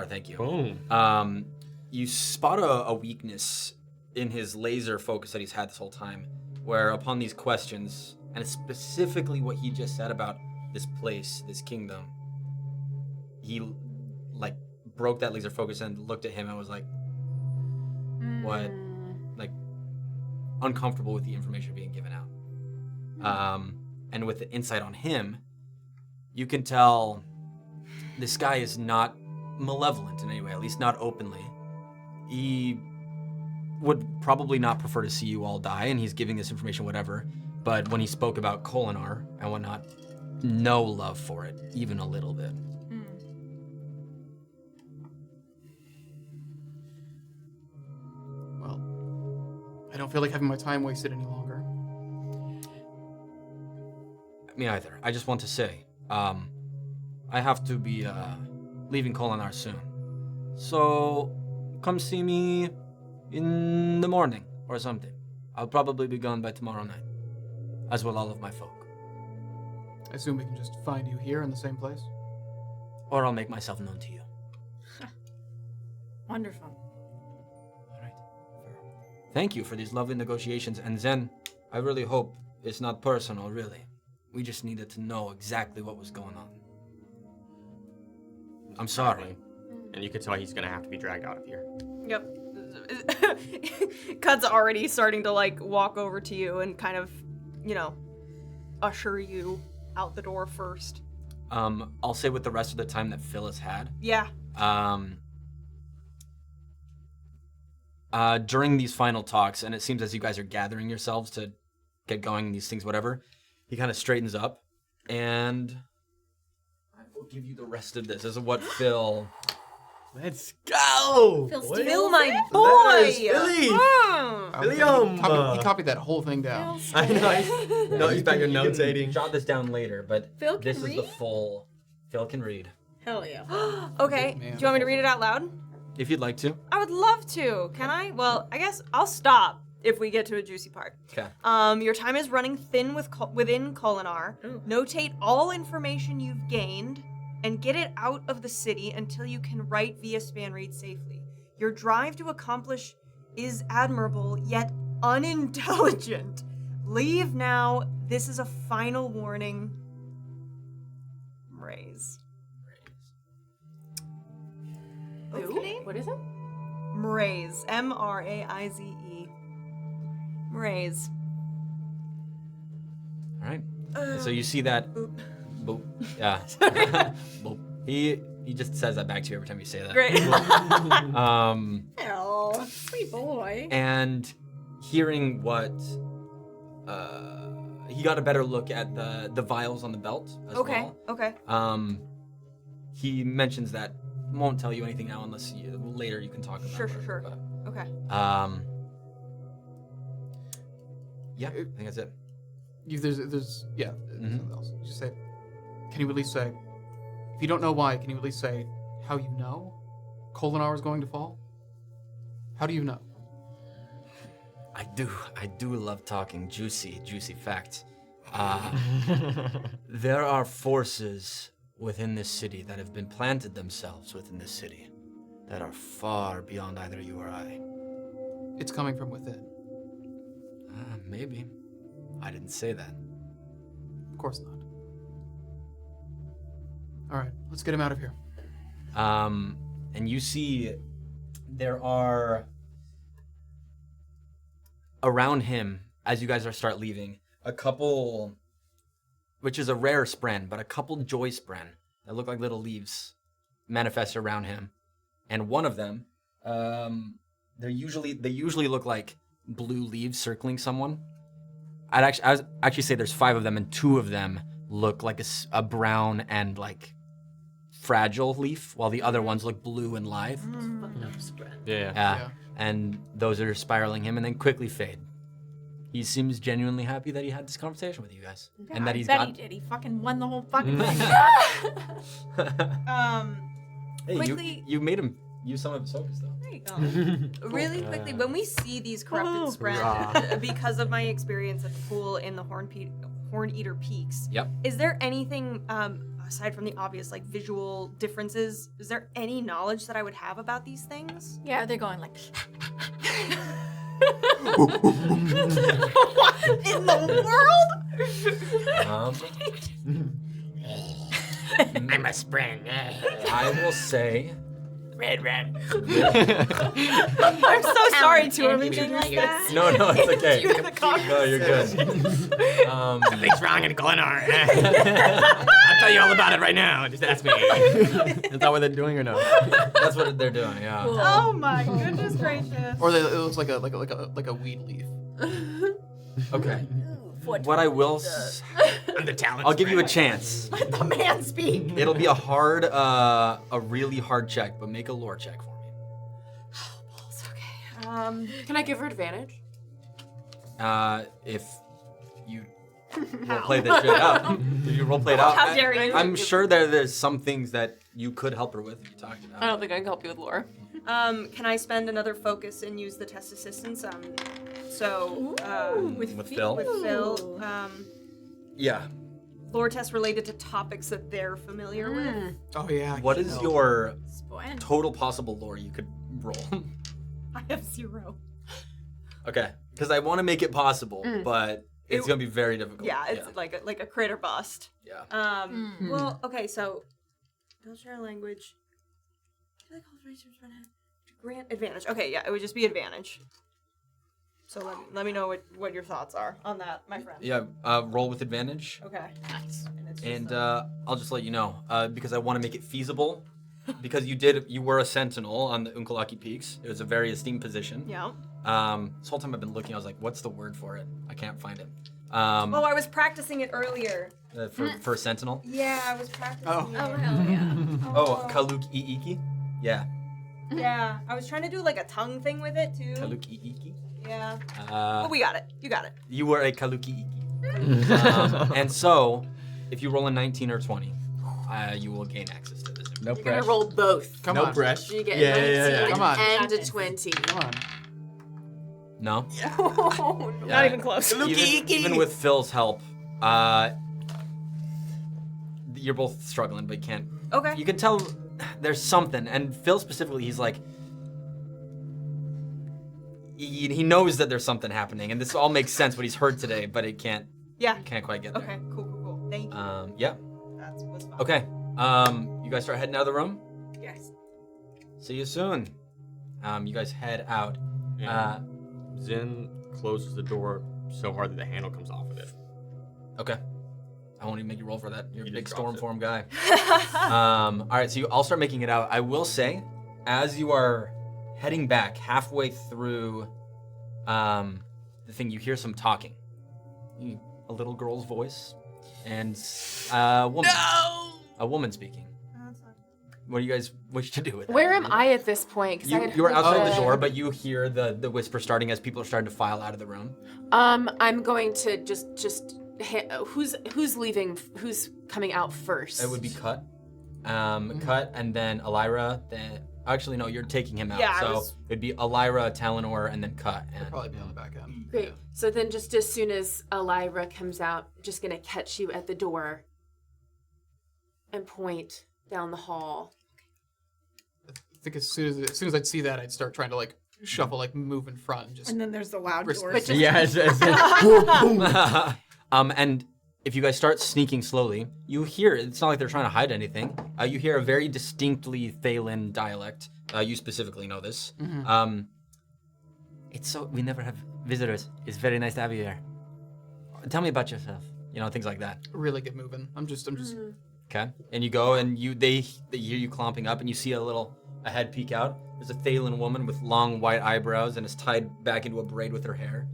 thank you. Boom. You spot a weakness in his laser focus that he's had this whole time, where upon these questions, and specifically what he just said about this place, this kingdom, he like broke that laser focus and looked at him and was like, what? Like, uncomfortable with the information being given out. And with the insight on him, you can tell this guy is not malevolent in any way, at least not openly. He would probably not prefer to see you all die, and he's giving this information whatever, but when he spoke about Kholinar and whatnot, no love for it, even a little bit. Well, I don't feel like having my time wasted any longer. Me either. I just want to say, I have to be leaving Kholinar soon. So, come see me in the morning or something. I'll probably be gone by tomorrow night, as will all of my folk. I assume we can just find you here in the same place? Or I'll make myself known to you. Wonderful. All right. Thank you for these lovely negotiations. And Zen, I really hope it's not personal, really. We just needed to know exactly what was going on. I'm sorry. And you could tell he's gonna have to be dragged out of here. Yep. Cud's already starting to like walk over to you and kind of, usher you out the door first. I'll say with the rest of the time that Phil has had. Yeah. During these final talks, and it seems as you guys are gathering yourselves to get going, these things, whatever, he kind of straightens up, and I will give you the rest of this. This is what Phil... Let's go! Phil, my boy! Philly! He copied that whole thing down. I know. No, he's back here notating. Jot this down later, but Phil can this is the read? full... Phil can read. Hell yeah. Okay, Man. do you want me to read it out loud? If you'd like to. I would love to. Can I? Well, I guess I'll stop if we get to a juicy part. Okay. Your time is running thin within Kholinar. Notate all information you've gained and get it out of the city until you can write via Spanreed safely. Your drive to accomplish is admirable, yet unintelligent. Leave now. This is a final warning. Mraize. What is it? Mraize. M-R-A-I-Z-E. Mraize. All right. So you see that. Boop. Yeah. Boop. He just says that back to you every time you say that. Great. Oh, sweet boy. And hearing what he got a better look at the vials on the belt as well. Okay. He mentions that won't tell you anything now unless later you can talk about it. Sure. But, Okay. yeah, I think that's it. There's something else. Just say, can you at least say, if you don't know why, can you at least say how you know Kholinar is going to fall? How do you know? I do love talking juicy facts. There are forces within this city that have been planted themselves within this city that are far beyond either you or I. It's coming from within. Maybe. I didn't say that. Of course not. All right, let's get him out of here. And you see there are around him, as you guys start leaving, a couple, which is a rare spren, but a couple joy spren that look like little leaves manifest around him. And one of them, they usually look like blue leaves circling someone. I would actually say there's 5 of them, and 2 of them look like a brown and like fragile leaf, while the other ones look blue and lithe. Yeah. And those are spiraling him and then quickly fade. He seems genuinely happy that he had this conversation with you guys. Yeah, and that he's I bet got... he did. He fucking won the whole fucking thing. Hey, Quickly... you made him use some of his focus, though. There you go. Really quickly, when we see these corrupted spread, because of my experience at the pool in the Horn Eater Peaks, Yep. is there anything, aside from the obvious like visual differences, is there any knowledge that I would have about these things? Yeah, they're going like. What in the world? I'm a spring. I will say... Red. I'm so sorry to him. No, it's okay. You're the cock. No, you're good. Something's wrong in Kholinar. I'll tell you all about it right now. Just ask me. Is that what they're doing or no? That's what they're doing, yeah. Oh my goodness gracious. Or it looks like a weed leaf. Okay. What I will... I'm the Talon. I'll give you a chance. Let the man speak. It'll be a really hard check, but make a lore check for me. Okay. Can I give her advantage? If you roleplay this shit out. If you roleplay it out. How dare you? I'm sure there's some things that you could help her with if you talked about I don't think I can help you with lore. Can I spend another focus and use the test assistance? With Phil? With Phil. Yeah. Lore tests related to topics that they're familiar with. Oh yeah. What is your Spoiled. total possible lore you could roll? I have 0. Okay. Because I want to make it possible, but it's going to be very difficult. Yeah, it's like a crit or bust. Yeah. Well, okay, so don't share language. Grant advantage. Okay, yeah, it would just be advantage. So let me know what your thoughts are on that, my friend. Yeah, roll with advantage. Okay. Nice. And I'll just let you know, because I want to make it feasible, because you were a sentinel on the Unkalaki Peaks. It was a very esteemed position. Yeah. This whole time I've been looking, I was like, what's the word for it? I can't find it. Oh, I was practicing it earlier. For sentinel? Yeah, I was practicing it. Oh, hell yeah. Oh, Kaluk Iiki? Yeah. Yeah, I was trying to do like a tongue thing with it too. Kaluk Iiki? Yeah. But we got it. You got it. You were a Kaluki Iki. And so, if you roll a 19 or 20, you will gain access to this. No You're gonna pressure. roll both. Come No on. pressure. You get Yeah, 19 yeah, yeah. Come on. and a 20. Come on. No? Not even close. Even with Phil's help, you're both struggling, but you can't. Okay. You can tell there's something, and Phil specifically, he's like, he knows that there's something happening, and this all makes sense what he's heard today, but it can't quite get there. Okay, cool. Thank you. Yeah. That's what's fine. Okay. You guys start heading out of the room? Yes. See you soon. You guys head out. Zen closes the door so hard that the handle comes off of it. Okay. I won't even make you roll for that. You're a He big just drops storm form guy. All right, so I'll start making it out. I will say, as you are heading back halfway through the thing, you hear some talking. A little girl's voice and a woman speaking. What do you guys wish to do with that? Where am I at this point? 'Cause I had You were heard outside the door, but you hear the whisper starting as people are starting to file out of the room. I'm going to just who's leaving? Who's coming out first? It would be Cut. Cut, and then Elyra. Then actually, no, you're taking him out. Yeah, so it'd be Elyra, Talenor, and then Cut. He'll And probably be on the back end. Great. So then, just as soon as Elyra comes out, I'm just gonna catch you at the door and point down the hall. I think as soon as I'd see that, I'd start trying to like shuffle, like move in front, and just. And then there's the loud Risk- doors. but just- Yeah, and if you guys start sneaking slowly, you hear, it's not like they're trying to hide anything. You hear a very distinctly Talon dialect. You specifically know this. It's so, we never have visitors. It's very nice to have you here. Tell me about yourself. You know, things like that. Really get moving. I'm just. Okay. And you go and they hear you clomping up and you see a head peek out. There's a Talon woman with long white eyebrows and is tied back into a braid with her hair.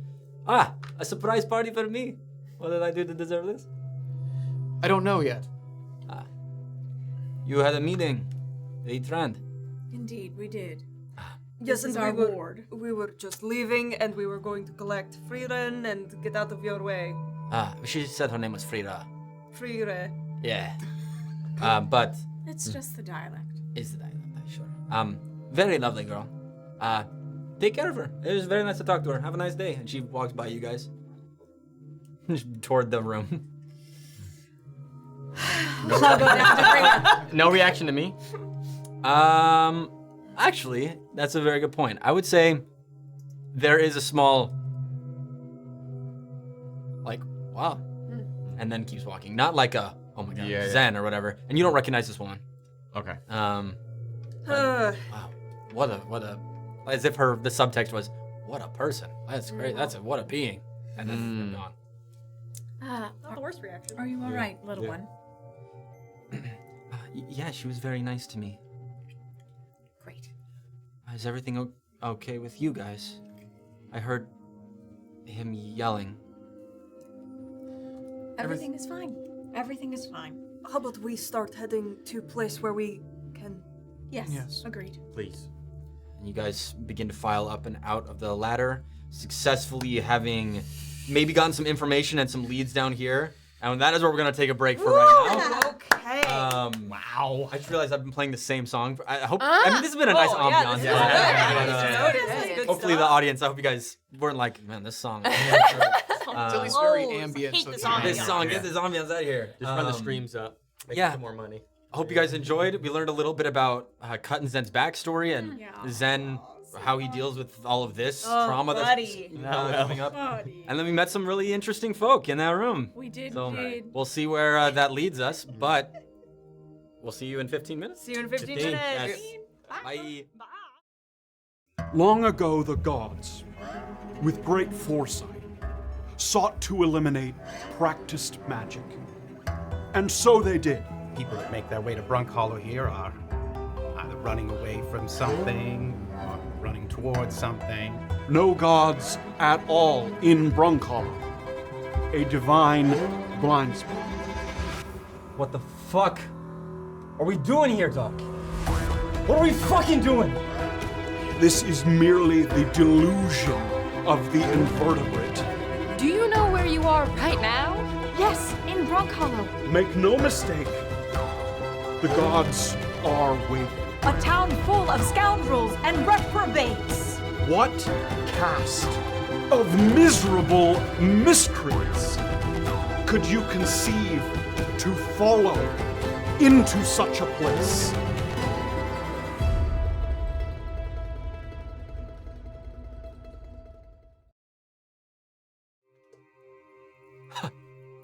Ah, a surprise party for me. What did I do to deserve this? I don't know yet. You had a meeting. The trend. Indeed, we did. Yes, This is and our we were, ward. we were just leaving, and we were going to collect Frieren and get out of your way. She said her name was Frida. Friere. Yeah. But It's just the dialect. is the dialect, sure. Very lovely girl. Take care of her. It was very nice to talk to her. Have a nice day. And she walks by you guys. Toward the room. No reaction to me. Actually, that's a very good point. I would say there is a small, like, wow, and then keeps walking. Not like a, oh my god, Yeah. Zen or whatever. And you don't recognize this woman. Okay. Wow, what a, as if the subtext was, what a person. That's great. What a being. And then they're gone. Not the worst reaction. Are you all right, little one? Yeah, she was very nice to me. Great. Is everything okay with you guys? I heard him yelling. Everything is fine. Everything is fine. How about we start heading to a place where we can... Yes. Yes. Agreed. Please. And you guys begin to file up and out of the ladder, successfully having maybe gotten some information and some leads down here. And that is where we're going to take a break for right now. Okay. Wow. I just realized I've been playing the same song. I hope. I mean, this has been a nice ambiance. this is but, good. This is good hopefully, the stuff. audience. I hope you guys weren't like, man, this song. It's at least very Oh, ambient. hate So the it's song. nice. This song, get this ambiance out here. Just run the streams up. Make yeah. some more money. I hope you guys enjoyed. We learned a little bit about Cut and Zen's backstory and Zen, how he deals with all of this trauma buddy. that's coming up. And then we met some really interesting folk in that room. We did So indeed. we'll see where that leads us, but we'll see you in 15 minutes. See you in 15 15, minutes. yes. Bye. Long ago, the gods, with great foresight, sought to eliminate practiced magic. And so they did. People that make their way to Brunkhollow here are either running away from something or running towards something. No gods at all in Brunkhollow. A divine blind spot. What the fuck are we doing here, Doc? What are we fucking doing? This is merely the delusion of the invertebrate. Do you know where you are right now? Yes, in Brunkhollow. Make no mistake, the gods are waiting. A town full of scoundrels and reprobates. What caste of miserable miscreants could you conceive to follow into such a place?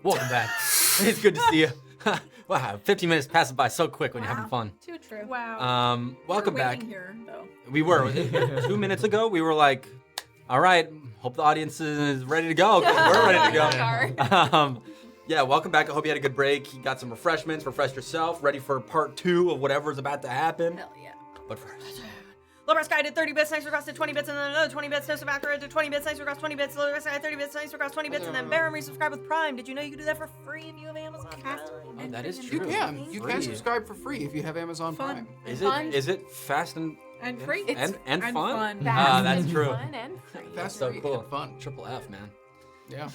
Welcome back. It's good to see you. Wow, 15 minutes passes by so quick when you're having fun. Too true. Wow. Welcome We're back. waiting here, though. We were 2 minutes ago. We were like, all right, hope the audience is ready to go. 'Cause we're ready to go. Yeah, welcome back. I hope you had a good break. You got some refreshments, refreshed yourself, ready for part 2 of whatever's about to happen. Hell yeah. But first, Lowbrow Sky did 30 bits, nice request did 20 bits, and then another 20 bits, no Ackerman did 20 bits, nice request 20 bits, Lowbrow Sky 30 bits, nice request 20 bits, and then Baron resubscribed with Prime. Did you know you could do that for free if you have Amazon Prime? oh, that is You true. can. You can Free. subscribe for free if you have Amazon Prime. Is it fast and free? and fun? Fast Ah, that's and true. Fun and free. That's So free cool. and fun. Triple F, man. Yeah.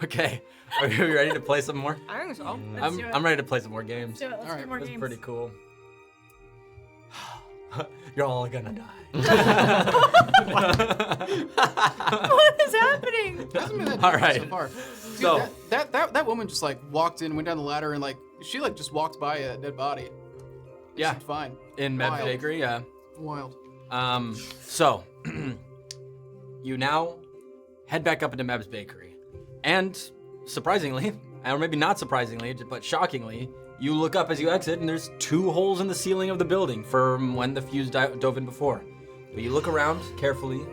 Okay. Are we ready to play some more? I think so. I'm ready to play some more games. Let's do it. Let's do more This is games. pretty cool. You're all gonna die. What is happening? Hasn't been that All difficult right. so far. Dude, So- that woman just like walked in, went down the ladder, and like she like just walked by a dead body. Yeah. Seemed fine. In Meb's Wild. Bakery, yeah. Wild. So you now head back up into Meb's Bakery, and surprisingly, or maybe not surprisingly, but shockingly, you look up as you exit, and there's 2 holes in the ceiling of the building from when the fuse dove in before. But you look around carefully.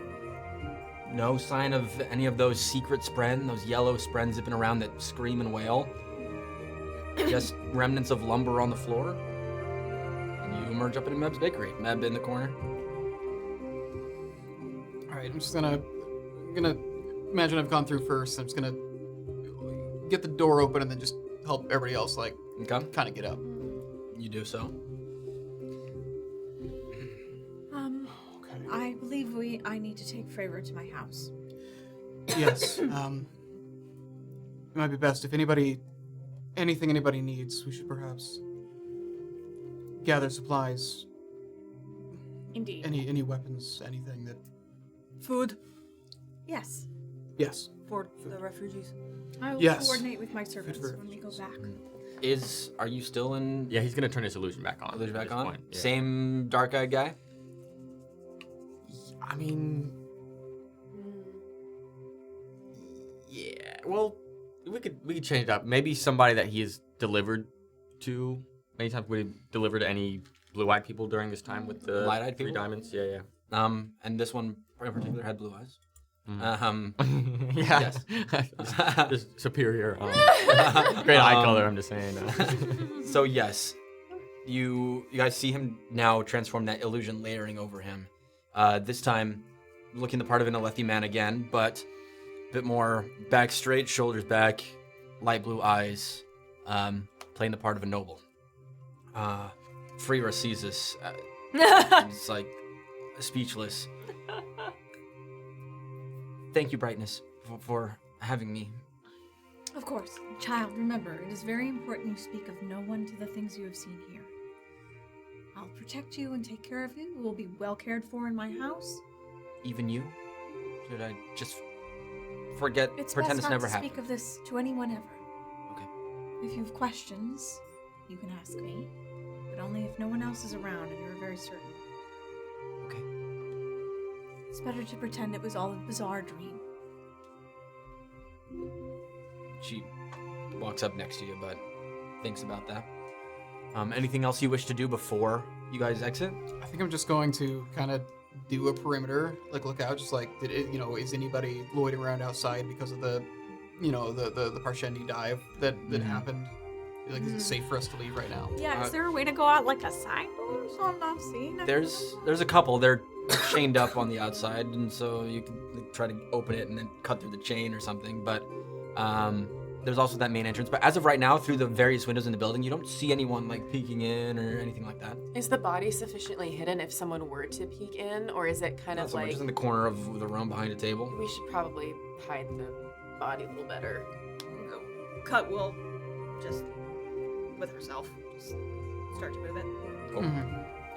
No sign of any of those secret spren, those yellow spren zipping around that scream and wail. Just remnants of lumber on the floor. And you emerge up into Meb's Bakery. Meb in the corner. All right, I'm just gonna imagine I've gone through first. I'm just gonna get the door open and then just help everybody else like Okay. kind of get up. You do so. I believe I need to take Fravor to my house. Yes. It might be best if anything anybody needs, we should perhaps gather supplies. Indeed. Any weapons, anything that. Food Yes. Yes. for the refugees. I will Yes. coordinate with my servants for when we go back. Are you still in Yeah, he's gonna turn his illusion back on. illusion at back this on? point, yeah. Same dark-eyed guy? I mean, yeah. Well, we could change it up. Maybe somebody that he has delivered to. Many times we delivered to any blue-eyed people during this time with the Light-eyed 3 people? diamonds. Yeah, yeah. And this one in particular had blue eyes. Yeah. Yes. Just superior. Great eye color. I'm just saying. So yes, you guys see him now transform that illusion layering over him. This time, looking the part of an Alethi man again, but a bit more back straight, shoulders back, light blue eyes, playing the part of a noble. Freera sees this. He's like speechless. Thank you, Brightness, for having me. Of course. Child, remember, it is very important you speak of no one to the things you have seen here. I'll protect you and take care of you. You will be well cared for in my house. Even you? Should I just forget, It's pretend best it's not never to happened? speak of this to anyone ever. Okay. If you have questions, you can ask me, but only if no one else is around and you're very certain. Okay. It's better to pretend it was all a bizarre dream. She walks up next to you, but thinks about that. Anything else you wish to do before you guys exit? I think I'm just going to kind of do a perimeter, like look out, just like is anybody loitering around outside because of the Parshendi dive that happened? Like, is it safe for us to leave right now? Yeah, is there a way to go out like a side door so I'm not seeing it? There's a couple. They're chained up on the outside, and so you can try to open it and then cut through the chain or something. But there's also that main entrance. But as of right now, through the various windows in the building, you don't see anyone like peeking in or anything like that. Is the body sufficiently hidden if someone were to peek in, or is it kind Not of so much, like just in the corner of the room behind a table. we should probably hide the body a little better? Cut will just with herself just start to move it. Cool.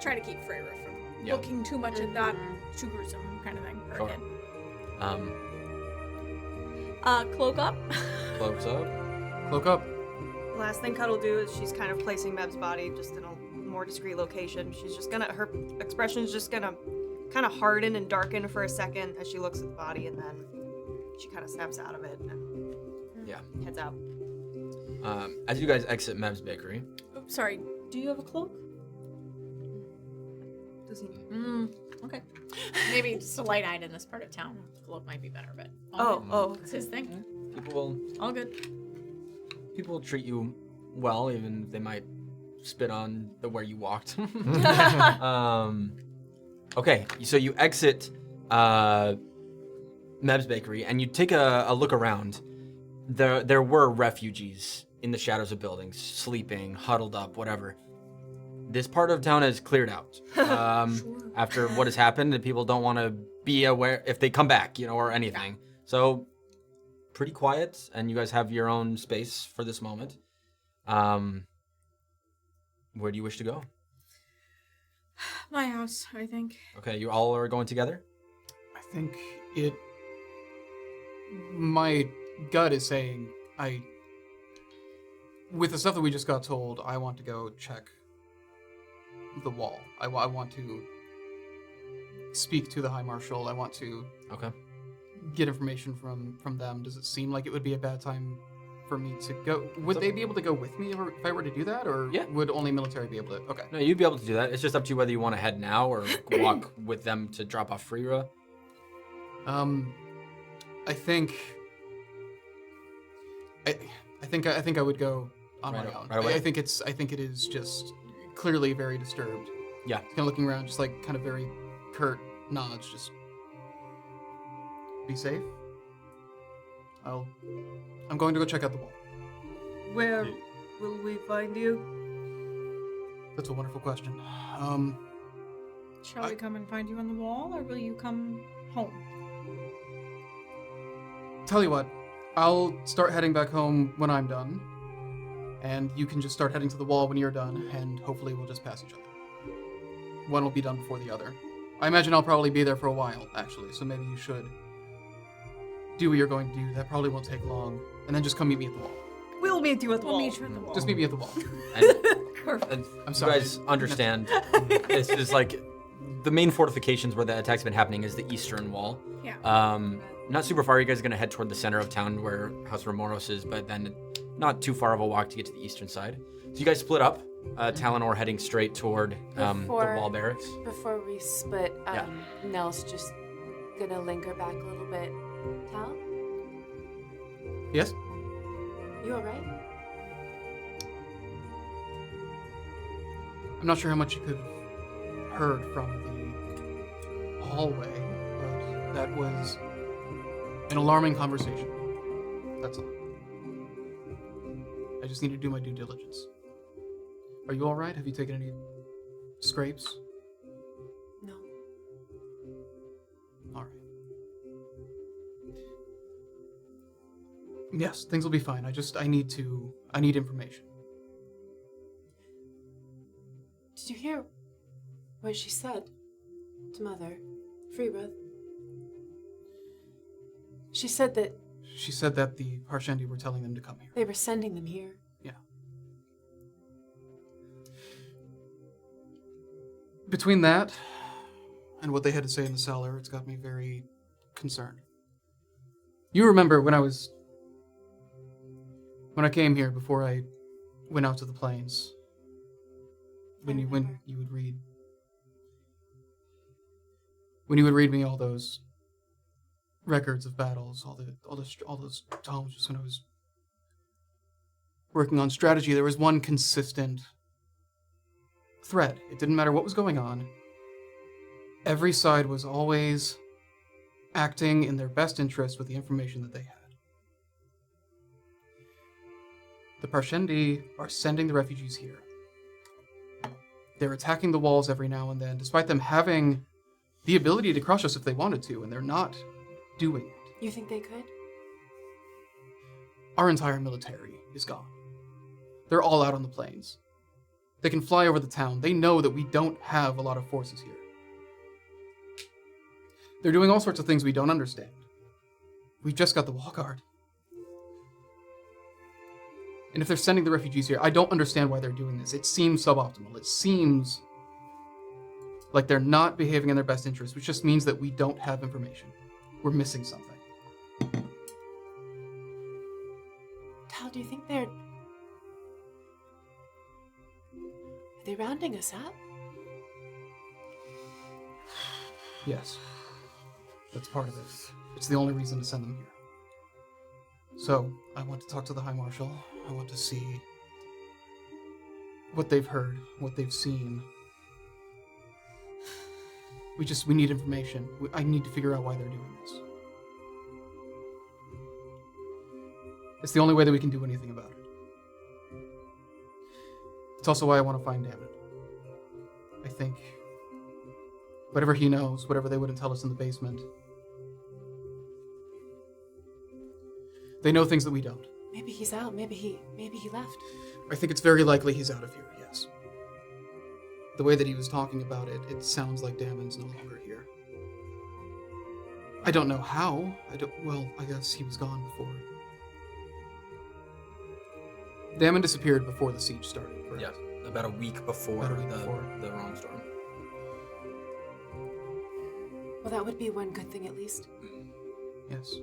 Try to keep Freyra from Yeah. looking too much at that too gruesome kind of thing. Sure. Again. Cloak up. Cloaks up. Cloak up. Last thing Cut will do is she's kind of placing Meb's body just in a more discreet location. She's just gonna, her expression is just gonna kind of harden and darken for a second as she looks at the body, and then she kind of snaps out of it and heads out. As you guys exit Meb's bakery. Oh, sorry. Do you have a cloak? Does he? Okay. Maybe just a light-eyed in this part of town. Cloak might be better, but it's his thing. All good. People will treat you well, even if they might spit on the where you walked. Okay, so you exit Meb's bakery and you take a look around. There were refugees in the shadows of buildings, sleeping, huddled up, whatever. This part of town is cleared out. After what has happened, and people don't want to be aware if they come back, or anything. So, pretty quiet, and you guys have your own space for this moment. Where do you wish to go? My house, I think. Okay, you all are going together? I think my gut is saying with the stuff that we just got told, I want to go check the wall. I want to speak to the High Marshal. I want to get information from them. Does it seem like it would be a bad time for me to go? Would they be able to go with me if I were to do that, or would only military be able to? Okay. No, you'd be able to do that. It's just up to you whether you want to head now or walk with them to drop off Freera. I think I would go on my own. Right away? I think it is just clearly very disturbed. Yeah. Kind of looking around, just like kind of very curt nods, just be safe. I'm going to go check out the wall. Where will we find you? That's a wonderful question. Shall we come and find you on the wall, or will you come home? Tell you what, I'll start heading back home when I'm done, and you can just start heading to the wall when you're done, and hopefully we'll just pass each other. One will be done before the other. I imagine I'll probably be there for a while, actually, so maybe you should do what you're going to do. That probably won't take long, and then just come meet me at the wall. We'll meet you at the wall. We'll meet you at the wall. Just meet me at the wall. And I'm sorry. You guys understand. This is like the main fortifications where the attack's been happening is the eastern wall. Yeah. Not super far. You guys are gonna head toward the center of town where House Remoros is, but then not too far of a walk to get to the eastern side. So you guys split up. Talenor heading straight toward the wall barracks. Before we split, Nell's just gonna linger back a little bit. Tal? Yes? You alright? I'm not sure how much you could have heard from the hallway, but that was an alarming conversation. That's all. I just need to do my due diligence. Are you alright? Have you taken any scrapes? No. Alright. Yes, things will be fine. I need information. Did you hear what she said to Mother, Freera? She said that the Parshendi were telling them to come here. They were sending them here. Yeah. Between that and what they had to say in the cellar, it's got me very concerned. You remember when I came here before I went out to the plains, when you would read me all those records of battles, all those tomes, just when I was working on strategy, there was one consistent thread. It didn't matter what was going on. Every side was always acting in their best interest with the information that they had. The Parshendi are sending the refugees here. They're attacking the walls every now and then, despite them having the ability to crush us if they wanted to, and they're not doing it. You think they could? Our entire military is gone. They're all out on the plains. They can fly over the town. They know that we don't have a lot of forces here. They're doing all sorts of things we don't understand. We've just got the wall guard. And if they're sending the refugees here, I don't understand why they're doing this. It seems suboptimal. It seems like they're not behaving in their best interest, which just means that we don't have information. We're missing something. Tal, do you think they're... Are they rounding us up? Yes. That's part of it. It's the only reason to send them here. So, I want to talk to the High Marshal. I want to see what they've heard, what they've seen. We need information. I need to figure out why they're doing this. It's the only way that we can do anything about it. It's also why I want to find Damon. I think whatever he knows, whatever they wouldn't tell us in the basement, they know things that we don't. Maybe he's out. Maybe he left. I think it's very likely he's out of here, yes. The way that he was talking about it, it sounds like Damon's no longer here. I don't know how. I guess he was gone before. Damon disappeared before the siege started, correct? Yeah, about a week before the wrong storm. Well, that would be one good thing at least. Yes.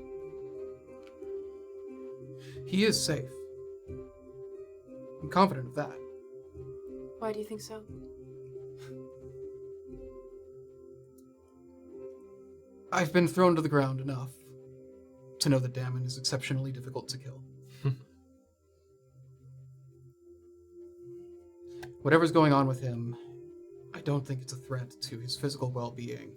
He is safe. I'm confident of that. Why do you think so? I've been thrown to the ground enough to know that Damon is exceptionally difficult to kill. Whatever's going on with him, I don't think it's a threat to his physical well-being.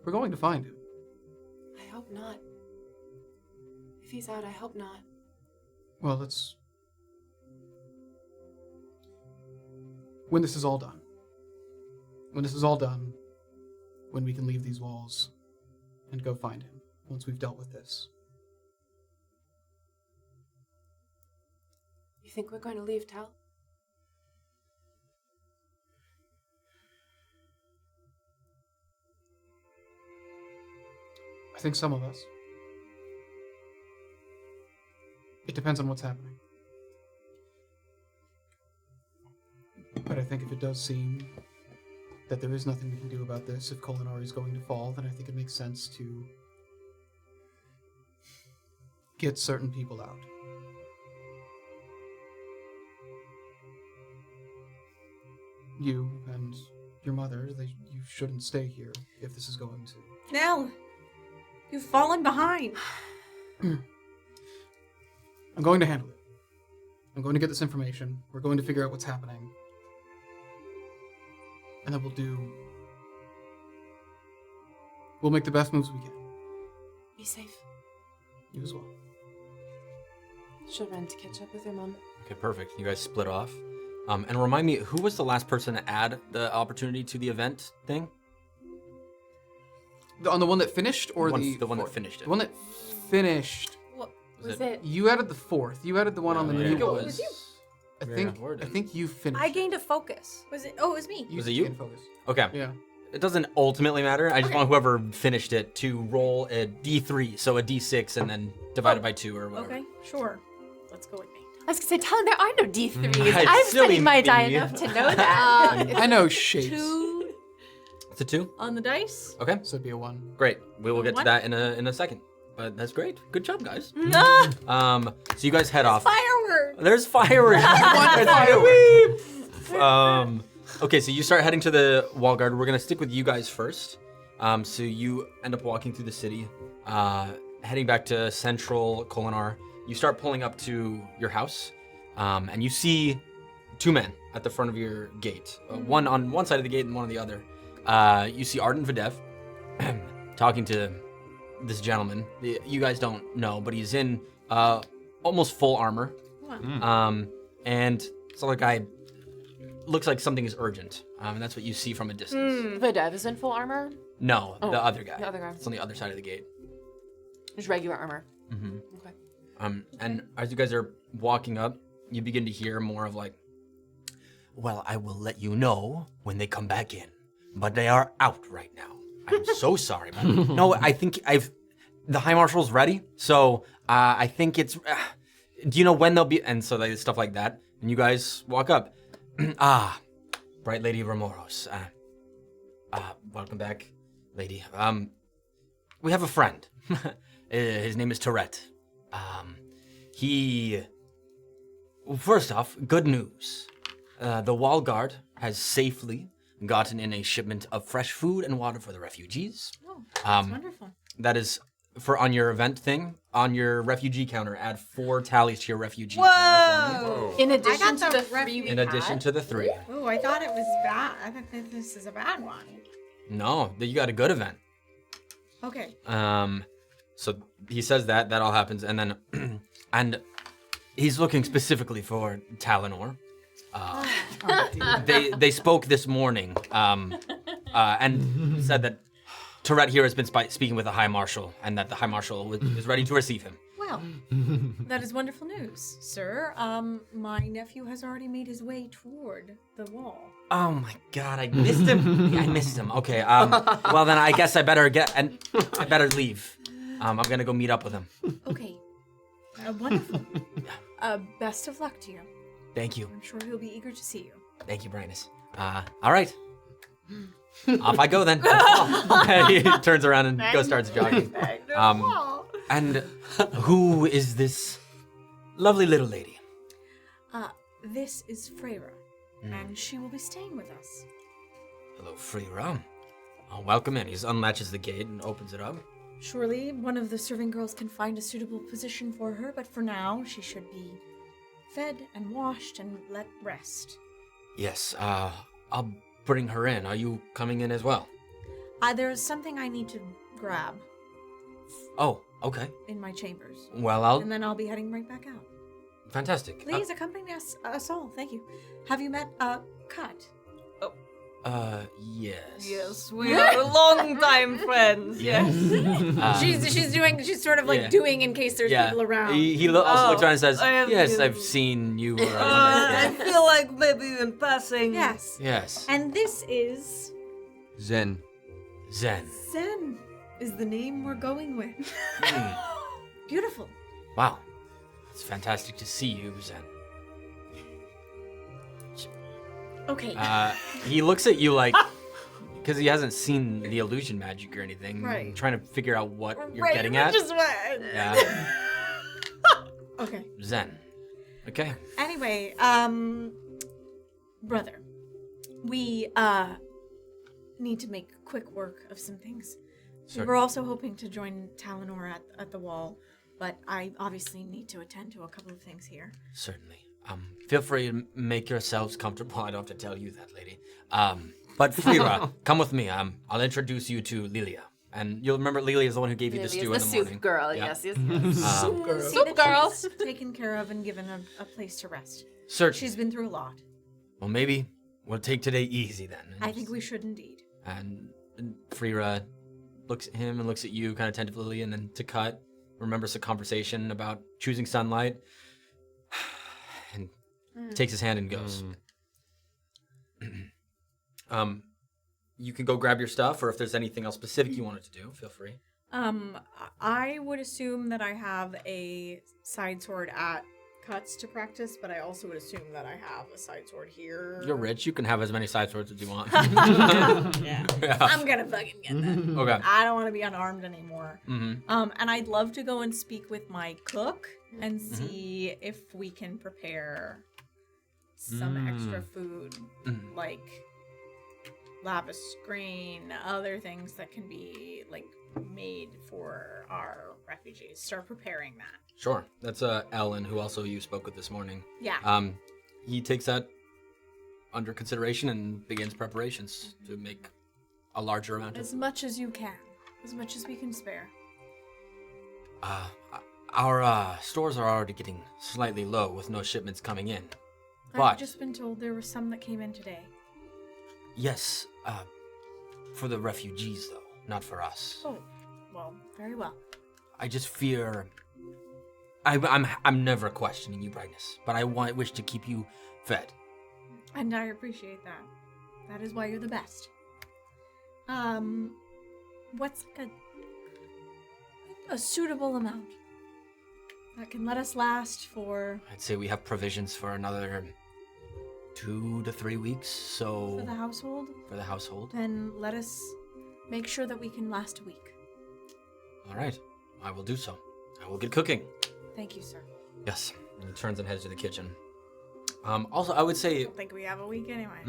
We're going to find him. I hope not. If he's out, I hope not. Well, let's... When this is all done. When this is all done, when we can leave these walls and go find him, once we've dealt with this. You think we're going to leave, Tal? I think some of us. It depends on what's happening. But I think if it does seem that there is nothing we can do about this, if Kholinar is going to fall, then I think it makes sense to get certain people out. You and your mother, you shouldn't stay here if this is going to. Nell, you've fallen behind. I'm going to handle it. I'm going to get this information. We're going to figure out what's happening. And then we'll make the best moves we can. Be safe. You as well. She'll run to catch up with her mom. Okay, perfect. You guys split off. And remind me, who was the last person to add the opportunity to the event thing? On the one that finished, or the one that finished it? The one that finished. What was it? You added the fourth. You added the one on the new one. Was you? I think you finished. I gained a focus. Was it? Oh, it was me. Was it you? gained focus. Okay. Yeah. It doesn't ultimately matter. I just want whoever finished it to roll a D3, so a D6, and then divide it by 2 or whatever. Okay, sure. Let's go with me. I was going to say, Talon, there are no D3s. Right, I've silly studied my die me. enough to know that. I know shapes. 2 It's a 2? on the dice. Okay. So it'd be a 1. Great. We will get to One? that in a second. But that's great. Good job, guys. Ah, So you guys head off. fireworks. There's fireworks. Fireworks. Okay, so you start heading to the wall guard. We're gonna stick with you guys first. So you end up walking through the city, heading back to central Kholinar. You start pulling up to your house, and you see 2 men at the front of your gate. One on one side of the gate and one on the other. You see Arden Videv talking to this gentleman. You guys don't know, but he's in almost full armor. And this other guy looks like something is urgent, and that's what you see from a distance. Videv is in full armor? No, Oh, the other guy. the other guy. It's on the other side of the gate. Just regular armor. Mm-hmm. Okay. And as you guys are walking up, you begin to hear more of like, Well, I will let you know when they come back in. But they are out right now. I'm so sorry, man. No, I think the High Marshal's ready. So I think it's. Do you know when they'll be? And so like stuff like that. And you guys walk up. Bright Lady Ramoros. Welcome back, lady. We have a friend. His name is Tourette. First off, good news. The wall guard has safely gotten in a shipment of fresh food and water for the refugees. Oh, that's wonderful. That is on your event thing, on your refugee counter, add 4 tallies to your refugee Whoa! counter. In addition got to the the 3 we In addition had. to the 3. Oh, I thought it was bad. I thought that this is a bad one. No, you got a good event. Okay. So he says that all happens, and then, and he's looking specifically for Talenor. They spoke this morning, and said that Tourette here has been speaking with the High Marshal, and that the High Marshal is ready to receive him. Well, that is wonderful news, sir. My nephew has already made his way toward the wall. Oh my God, I missed him. Yeah, I missed him. Okay. Well then, I guess I better leave. I'm gonna go meet up with him. Okay. Wonderful. Best of luck to you. Thank you. I'm sure he'll be eager to see you. Thank you, Brightness. All right. Off I go then. He turns around and starts jogging. And who is this lovely little lady? This is Freyra, and she will be staying with us. Hello, Freyra. Welcome in. He unlatches the gate and opens it up. Surely one of the serving girls can find a suitable position for her, but for now, she should be fed and washed and let rest. Yes, I'll bring her in. Are you coming in as well? There's something I need to grab Oh, okay. in my chambers. Well, And then I'll be heading right back out. Fantastic. Please accompany us all. Thank you. Have you met Cut? Yes. Yes, we are longtime friends. Yes. She's sort of like yeah. doing in case there's people around. He also looks around and says, I have yes, you." I've seen you. I feel like maybe in passing. Yes. Yes. And this is Zen. Zen. Zen is the name we're going with. Beautiful. Wow. It's fantastic to see you, Zen. Okay. He looks at you like, because he hasn't seen the illusion magic or anything. Right. Trying to figure out what you're getting at. Which is what. Yeah. Okay. Zen. Okay. Anyway, brother, we need to make quick work of some things. We were also hoping to join Talenor at the wall, but I obviously need to attend to a couple of things here. Certainly. Feel free to make yourselves comfortable. I don't have to tell you that, lady. But Freyra, come with me. I'll introduce you to Lilia. And you'll remember Lilia is the one who gave you the stew in the soup morning. girl. Yeah. Yes. Soup girl. Soup girl. She's taken care of and given a place to rest. Certainly. She's been through a lot. Well, maybe we'll take today easy then. I think we should indeed. And Freyra looks at him and looks at you kind of tentatively, and then to Cut, remembers the conversation about choosing sunlight, and takes his hand and goes. You can go grab your stuff, or if there's anything else specific you wanted to do, feel free. I would assume that I have a side sword at Cuts to practice, but I also would assume that I have a side sword here. You're rich. You can have as many side swords as you want. Yeah. Yeah. I'm gonna fucking get that. Okay. I don't want to be unarmed anymore. Mm-hmm. And I'd love to go and speak with my cook and see if we can prepare some extra food, like lapis green, other things that can be like made for our refugees. Start preparing that. Sure. That's Ellen, who also you spoke with this morning. Yeah. He takes that under consideration and begins preparations to make a larger amount of. As much as you can. As much as we can spare. Our stores are already getting slightly low with no shipments coming in. But I've just been told there were some that came in today. yes, for the refugees though, not for us. Oh, well, very well. I just fear. I'm never questioning you, Brightness, but I wish to keep you fed. And I appreciate that. That is why you're the best. What's like a suitable amount that can let us last for... I'd say we have provisions for another 2 to 3 weeks, so... For the household? For the household. Then let us make sure that we can last a week. All right, I will do so. I will get cooking. Thank you, sir. Yes, and he turns and heads to the kitchen. Also, I would say... I don't think we have a week anyway.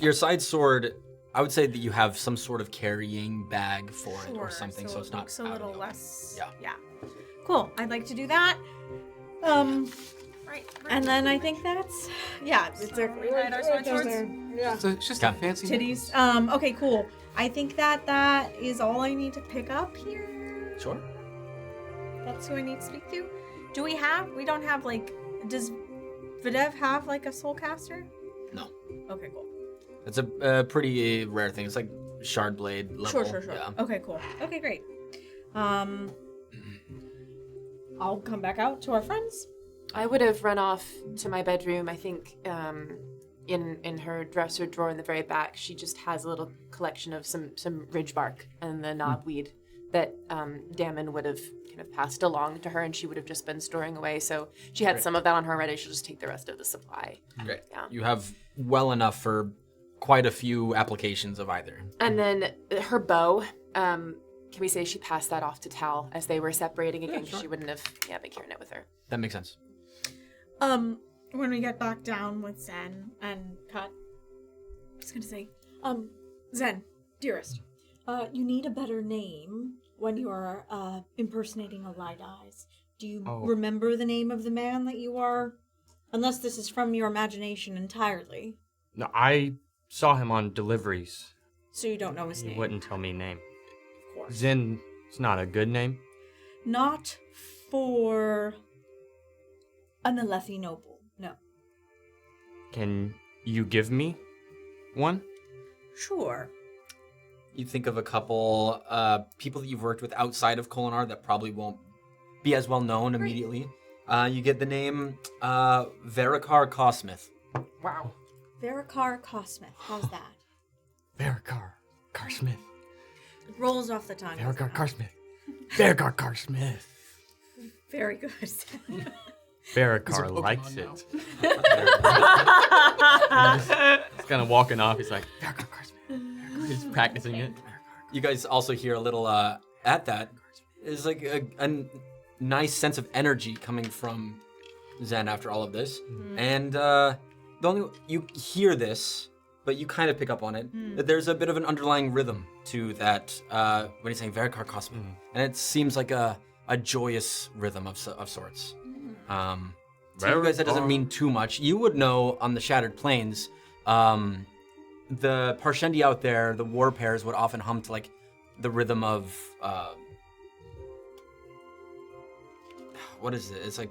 Your side sword, I would say that you have some sort of carrying bag for it or something, so it's not... Looks a little less... Yeah. Yeah. Cool, I'd like to do that. Right. And then I think that's... Yeah, it's our swords. Yeah. So it's just a fancy... Titties. Okay, cool. I think that is all I need to pick up here. Sure. That's who I need to speak to. Do we don't have, like, does Videv have, like, a soulcaster? No. Okay, cool. It's a pretty rare thing. It's like shard blade level. Sure. Yeah. Okay, cool. Okay, great. I'll come back out to our friends. I would have run off to my bedroom. I think in her dresser drawer in the very back, she just has a little collection of some ridge bark and the knobweed that Damon would have kind of passed along to her, and she would have just been storing away. So she had some of that on her already. She'll just take the rest of the supply. Great. Yeah. You have well enough for quite a few applications of either. And then her bow, can we say she passed that off to Tal as they were separating again? Because she wouldn't have been carrying it with her. That makes sense. When we get back down with Zen and Cut, I was gonna say, Zen, dearest, you need a better name when you are impersonating a Light Eyes. Do you remember the name of the man that you are? Unless this is from your imagination entirely. No, I saw him on deliveries. So you don't know his name? He wouldn't tell me name. Of course. Zen, it's not a good name. Not for an Alethi noble, no. Can you give me one? Sure. You think of a couple people that you've worked with outside of Kholinar that probably won't be as well known immediately. You get the name Varikar Cosmere. Wow. Varikar Cosmere. How's that? Varikar Carsmith. It rolls off the tongue. Varikar Carsmith. Varikar Carsmith. Very good. Varikar likes it. He's kind of walking off. He's like, Varikar Carsmith. He's practicing it. You guys also hear a little at that. It's like a nice sense of energy coming from Zen after all of this. Mm-hmm. And you hear this, but you kind of pick up on it, that there's a bit of an underlying rhythm to that when he's saying Varikar Cosmere. Mm-hmm. And it seems like a joyous rhythm of sorts. To you guys, that doesn't mean too much. You would know on the Shattered Plains, the Parshendi out there, the war pairs would often hum to like the rhythm of what is it? It's like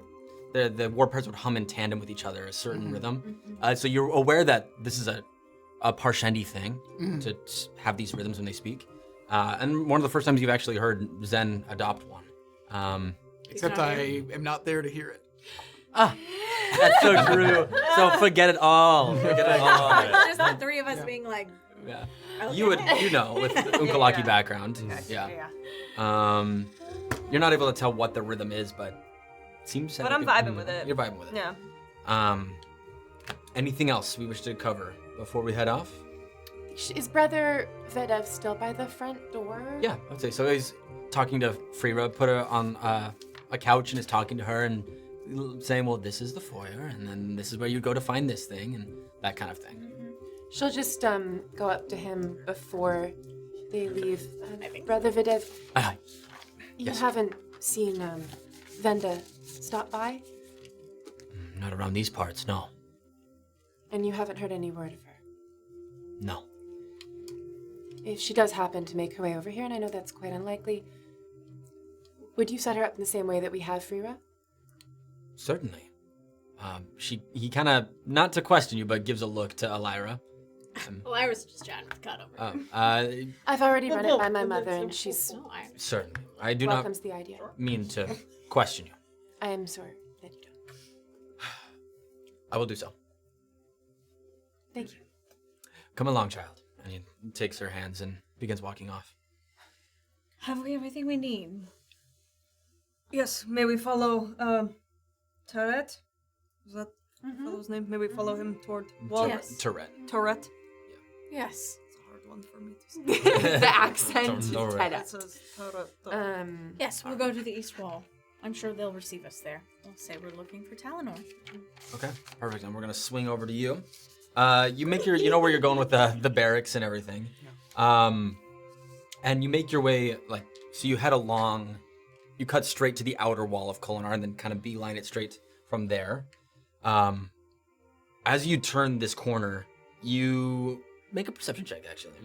the war pairs would hum in tandem with each other, a certain rhythm. So you're aware that this is a Parshendi thing to have these rhythms when they speak. And one of the first times you've actually heard Zen adopt one. Except I am not there to hear it. That's so true. So forget it all. Forget it all. Just the three of us being like, yeah. Okay. You know, with the Unkalaki background. Yeah. You're not able to tell what the rhythm is, but it seems. But I'm vibing with it. You're vibing with it. Yeah. Anything else we wish to cover before we head off? Is Brother Vedev still by the front door? Yeah, I would say so. He's talking to Frira, put her on a couch and is talking to her and saying, well, this is the foyer, and then this is where you go to find this thing, and that kind of thing. She'll just go up to him before they leave. Brother Videv, you yes. haven't seen Venda stop by? Not around these parts, no. And you haven't heard any word of her? No. If she does happen to make her way over here, and I know that's quite unlikely, would you set her up in the same way that we have Frira? Certainly. He kind of, not to question you, but gives a look to Elyra. Elyra's just chatting with Cut over here. I've already run it by my mother, and she's certainly. I do welcomes not the idea. Mean to question you. I am sorry that you I will do so. Thank you. Come along, child. And he takes her hands and begins walking off. Have we everything we need? Yes, may we follow Tourette? Is that the fellow's name? May we follow him toward wall? Yes. Tourette. Tourette. Yes. It's a hard one for me to say. The accent. Tourette. It says Tourette. Yes, we'll go to the east wall. I'm sure they'll receive us there. They'll say we're looking for Talenor. Okay, perfect. And we're gonna swing over to you. You make you know where you're going with the barracks and everything. And you make your way, so you head along, you cut straight to the outer wall of Kholinar and then kind of beeline it straight from there. As you turn this corner, you make a perception check, actually.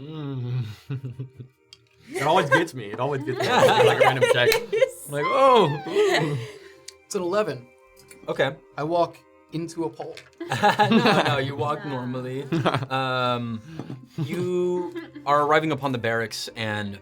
It always gets me. It always gets me. Like a random check. I'm like, oh. It's an 11. Okay. I walk into a pole. No, you walk normally. You are arriving upon the barracks, and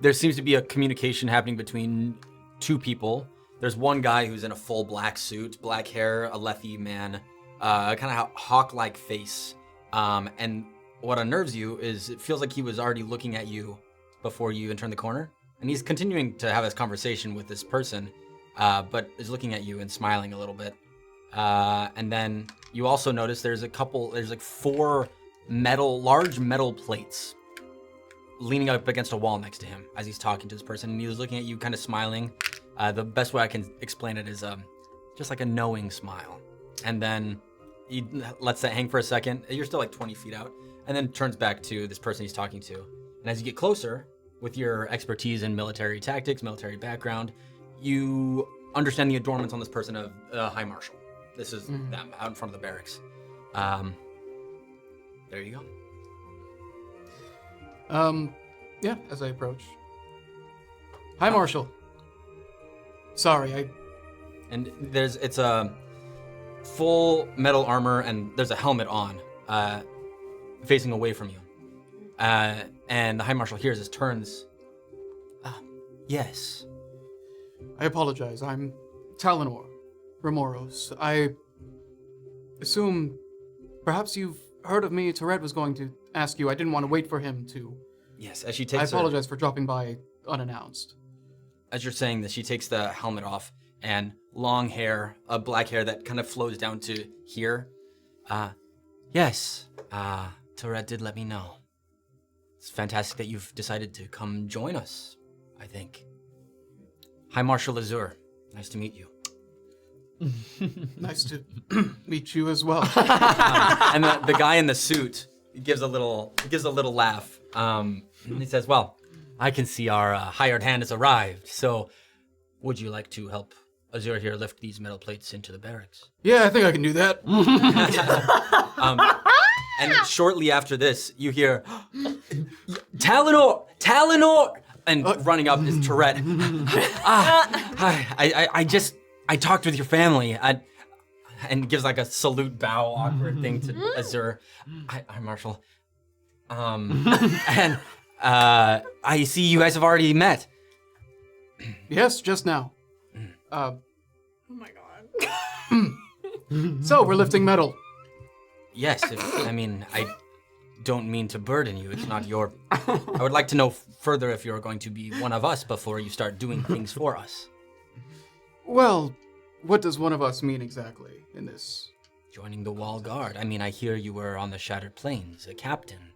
there seems to be a communication happening between two people. There's one guy who's in a full black suit, black hair, Alethi man, kind of hawk-like face. And what unnerves you is it feels like he was already looking at you before you even turned the corner. And he's continuing to have this conversation with this person, but is looking at you and smiling a little bit. And then you also notice there's like 4 large metal plates leaning up against a wall next to him as he's talking to this person. And he was looking at you kind of smiling. The best way I can explain it is just like a knowing smile. And then he lets that hang for a second. You're still like 20 feet out. And then turns back to this person he's talking to. And as you get closer, with your expertise in military tactics, military background, you understand the adornments on this person of High Marshal. This is them out in front of the barracks. There you go. Yeah, as I approach. Hi, Marshal. Sorry, And it's a full metal armor, and there's a helmet on, facing away from you. And the High Marshal hears this, turns. Yes. I apologize. I'm Talenor Ramoros. I assume perhaps you've heard of me. Tourette was going to ask you. I didn't want to wait for him to. Yes, as she takes I apologize for dropping by unannounced. As you're saying this, she takes the helmet off, and long hair, black hair that kind of flows down to here. Yes, Tourette did let me know. It's fantastic that you've decided to come join us, I think. High Marshal Azure, nice to meet you. Nice to meet you as well. And the guy in the suit gives a little laugh. And he says, "Well, I can see our hired hand has arrived. So, would you like to help Azure here lift these metal plates into the barracks?" Yeah, I think I can do that. And shortly after this, you hear, Talenor! And running up is Tourette. I talked with your family. And gives like a salute bow, awkward thing to Azure. Hi, Marshal. And I see you guys have already met. Yes, just now. Oh my god. So, we're lifting metal. Yes, I don't mean to burden you. It's not your... I would like to know further if you're going to be one of us before you start doing things for us. Well, what does one of us mean exactly in this? Joining the Wall Guard. I hear you were on the Shattered Plains, a captain.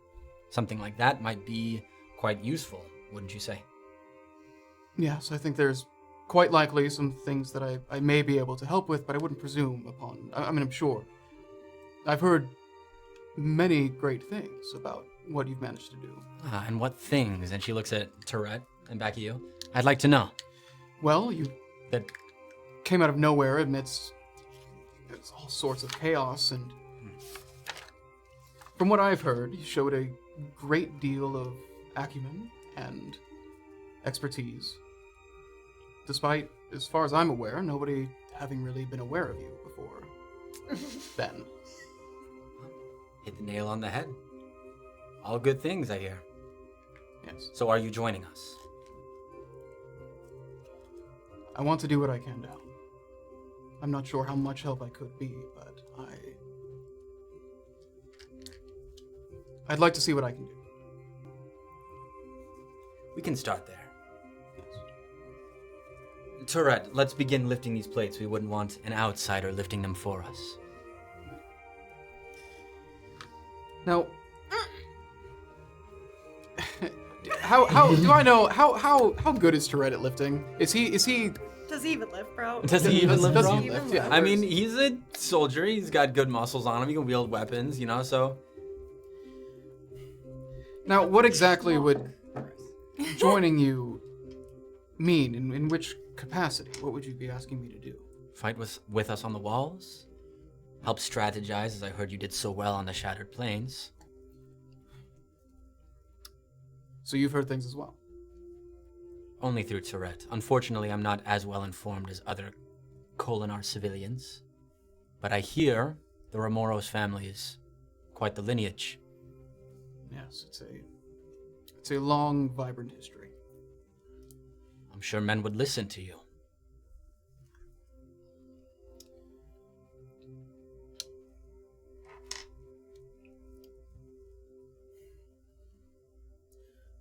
Something like that might be quite useful, wouldn't you say? Yes, I think there's quite likely some things that I may be able to help with, but I wouldn't presume upon. I'm sure. I've heard many great things about what you've managed to do. And what things? And she looks at Tourette and back at you. I'd like to know. Well, you came out of nowhere amidst all sorts of chaos, and from what I've heard, you showed a great deal of acumen and expertise. Despite, as far as I'm aware, nobody having really been aware of you before then. Hit the nail on the head. All good things, I hear. Yes. So are you joining us? I want to do what I can now. I'm not sure how much help I could be, but I'd like to see what I can do. We can start there. Tourette, let's begin lifting these plates. We wouldn't want an outsider lifting them for us. Now, how do I know how good is Tourette at lifting? Is he? Does he even lift, bro? Does he even lift, does bro? he lift? Yeah. I mean, he's a soldier. He's got good muscles on him. He can wield weapons, so... Now, what exactly would joining you mean? In which capacity? What would you be asking me to do? Fight with us on the walls? Help strategize, as I heard you did so well on the Shattered Plains. So you've heard things as well? Only through Tourette. Unfortunately, I'm not as well informed as other Kholinar civilians. But I hear the Ramoros family is quite the lineage. Yes, it's a long, vibrant history. I'm sure men would listen to you.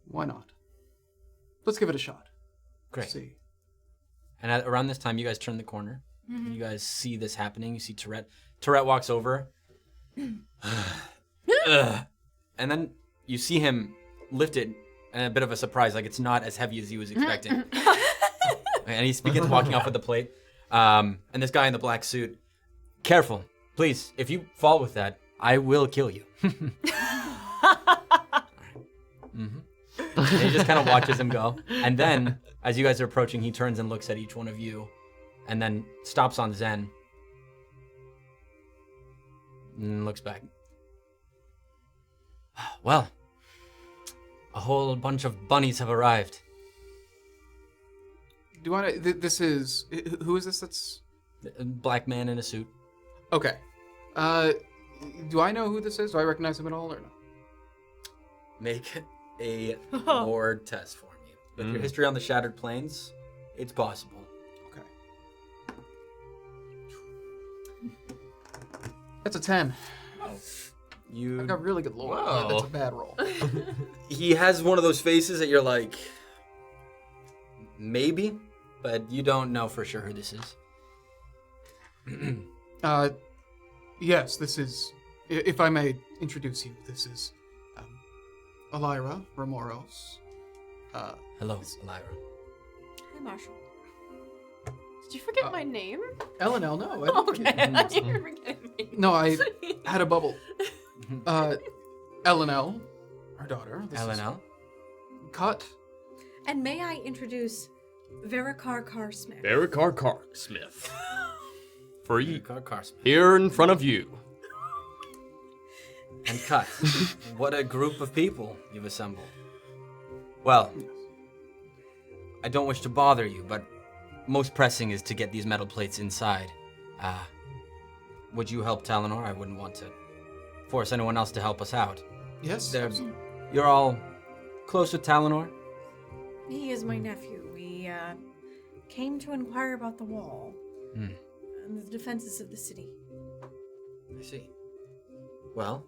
Why not? Let's give it a shot. Great. See. And around this time, you guys turn the corner. You guys see this happening. You see Tourette. Tourette walks over. And then you see him lift it, and a bit of a surprise, like it's not as heavy as he was expecting. And he begins walking off with the plate. And this guy in the black suit, careful, please. If you fall with that, I will kill you. And he just kind of watches him go. And then, as you guys are approaching, he turns and looks at each one of you, and then stops on Zen. And looks back. Well, a whole bunch of bunnies have arrived. Do I? This is who is this? That's A black man in a suit. okay. Do I know who this is? Do I recognize him at all or no? Make a lore test for me. With your history on the Shattered Plains, it's possible. Okay. That's a 10. I've got really good lore. Whoa. That's a bad roll. He has one of those faces that you're like, maybe, but you don't know for sure who this is. Yes, this is. If I may introduce you, this is Elyra Ramoros. Hello, Elyra. Hi, Marshall. Did you forget my name? Elenel, no. I didn't Okay, I thought you were forgetting me. No, I had a bubble. Elenel, our daughter. This is Elenel. Cut. And may I introduce Verikar Carsmith? Verikar Smith. For you. Carsmith. Here in front of you. And Cut. What a group of people you've assembled. Well, I don't wish to bother you, but most pressing is to get these metal plates inside. Would you help Talenor? I wouldn't want to force anyone else to help us out. Yes. You're all close with Talenor? He is my nephew. We came to inquire about the wall and the defenses of the city. I see. Well,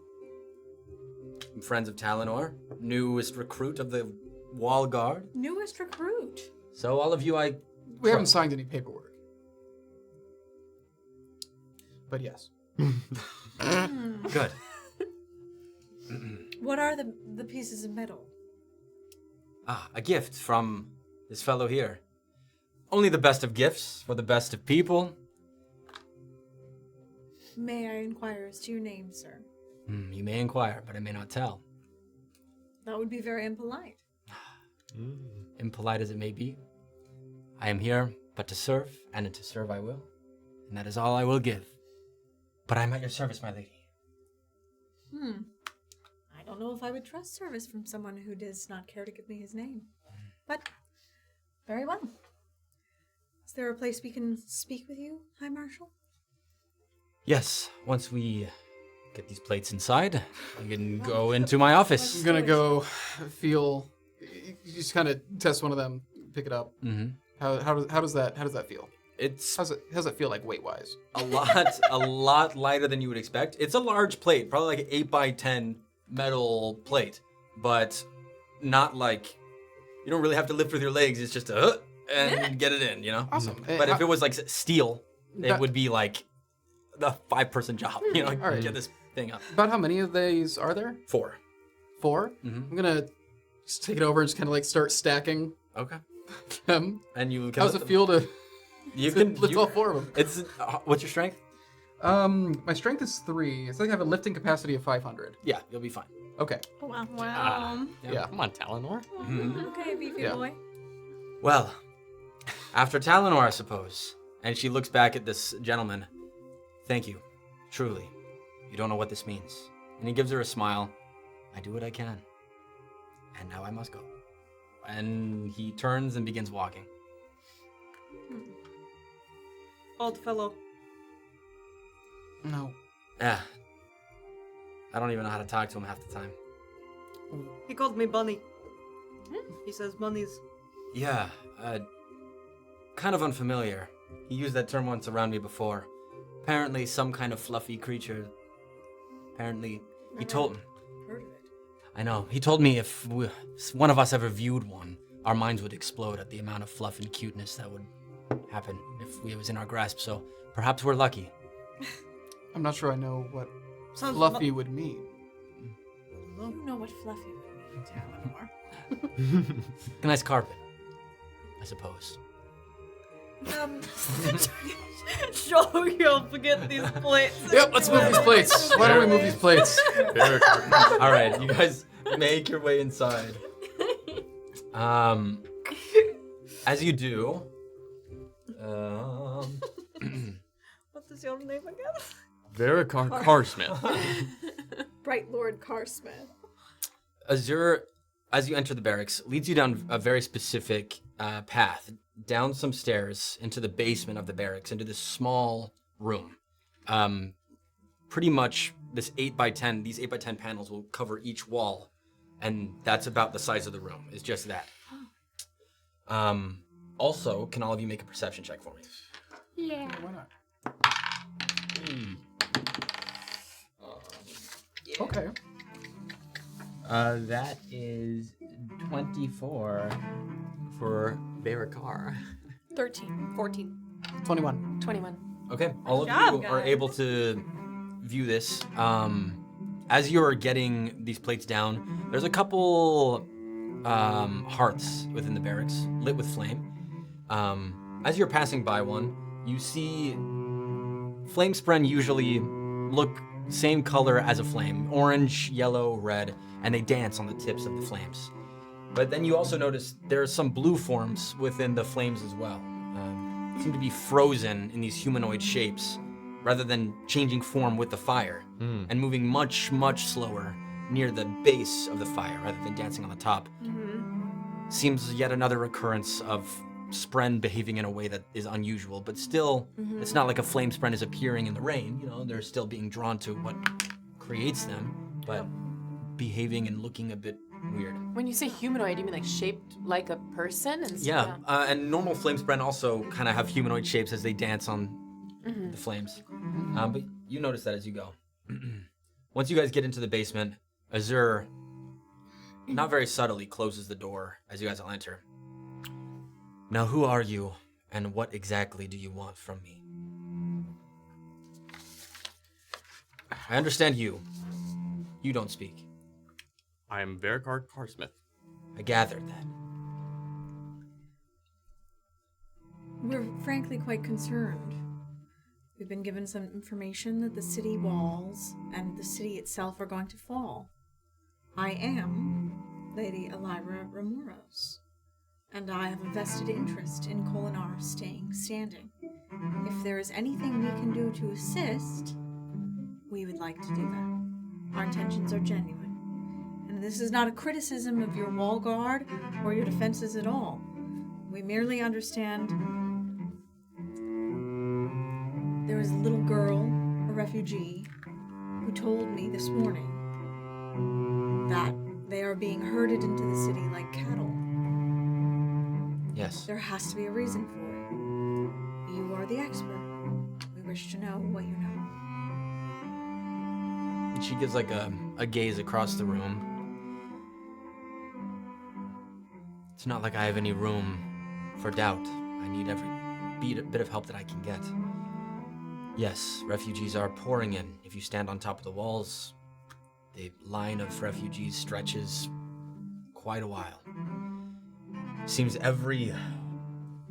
I'm friends of Talenor, newest recruit of the Wall Guard. Newest recruit. So all of you, We haven't signed any paperwork. But yes. Good. What are the pieces of metal? A gift from this fellow here. Only the best of gifts for the best of people. May I inquire as to your name, sir? You may inquire, but I may not tell. That would be very impolite. Impolite as it may be, I am here but to serve, and to serve I will. And that is all I will give. But I'm at your service, my lady. I don't know if I would trust service from someone who does not care to give me his name. But, very well. Is there a place we can speak with you, High Marshal? Yes, once we get these plates inside, we can go into my office. I'm gonna go feel. You just kind of test one of them, pick it up. Mm-hmm. How does that feel? It's How's it feel like weight-wise? a lot lighter than you would expect. It's a large plate, probably like an 8x10 metal plate, but not like you don't really have to lift with your legs. It's just and get it in, you know. Awesome. But if it was like steel, it That- would be like the 5-person job, you know, like, All right. get this thing up. About how many of these are there? 4. 4? Mhm. I'm gonna just take it over and just kind of like start stacking Okay. them. And you can How's it feel to You can lift all 4 of them? It's what's your strength? My strength is 3. It's like I have a lifting capacity of 500. Yeah, you'll be fine. Okay. Oh, wow. Wow. Yeah. Come on, Talenor. Okay, beefy Yeah. boy. Well, after Talenor, I suppose. And she looks back at this gentleman. Thank you. Truly. You don't know what this means. And he gives her a smile. I do what I can. And now I must go. And he turns and begins walking. Old fellow. No. Yeah. I don't even know how to talk to him half the time. He called me Bunny. He says bunnies. Yeah, kind of unfamiliar. He used that term once around me before. Apparently some kind of fluffy creature. Apparently, he told... Heard of it. I know. He told me if one of us ever viewed one, our minds would explode at the amount of fluff and cuteness that would happen if it was in our grasp. So perhaps we're lucky. I'm not sure I know what Sounds fluffy would mean. You know what fluffy would mean, Talenor. A nice carpet, I suppose. Sure, you'll forget these plates. Yep, let's move these plates. Why don't we move these plates? All right, you guys make your way inside. As you do, What is your name again? Verikar Carsmith. Bright Lord Carsmith. Azure, as you enter the barracks, leads you down a very specific path, down some stairs into the basement of the barracks, into this small room. Pretty much this 8x10, these 8x10 panels will cover each wall, and that's about the size of the room. It's just that. Also, can all of you make a perception check for me? Yeah. Why not? Okay. That is 24 for Verikar. 13, 14, 21. 21. Okay, all of job, you are guys. able to view this. As you're getting these plates down, there's a couple hearths within the barracks, lit with flame. As you're passing by one, you see flame spren usually look same color as a flame, orange, yellow, red, and they dance on the tips of the flames. But then you also notice there are some blue forms within the flames as well. Seem to be frozen in these humanoid shapes rather than changing form with the fire and moving much, much slower near the base of the fire rather than dancing on the top. Seems yet another occurrence of spren behaving in a way that is unusual, but still, it's not like a flame spren is appearing in the rain. You know, they're still being drawn to what creates them, but behaving and looking a bit weird. When you say humanoid, you mean like shaped like a person? And Yeah, and normal flame spren also kind of have humanoid shapes as they dance on the flames. But you notice that as you go. Once you guys get into the basement, Azure, not very subtly, closes the door as you guys all enter. Now, who are you, and what exactly do you want from me? I understand you. You don't speak. I am Verikar Carsmith. I gathered that. We're frankly quite concerned. We've been given some information that the city walls and the city itself are going to fall. I am Lady Elyra Ramoros, and I have a vested interest in Kholinar staying standing. If there is anything we can do to assist, we would like to do that. Our intentions are genuine. And this is not a criticism of your wall guard or your defenses at all. We merely understand there is a little girl, a refugee, who told me this morning that they are being herded into the city like cattle. Yes. There has to be a reason for it. You You're the expert. We wish to know what you know. And she gives like a gaze across the room. It's not like I have any room for doubt. I need every bit of help that I can get. Yes, refugees are pouring in. If you stand on top of the walls, the line of refugees stretches quite a while. Seems every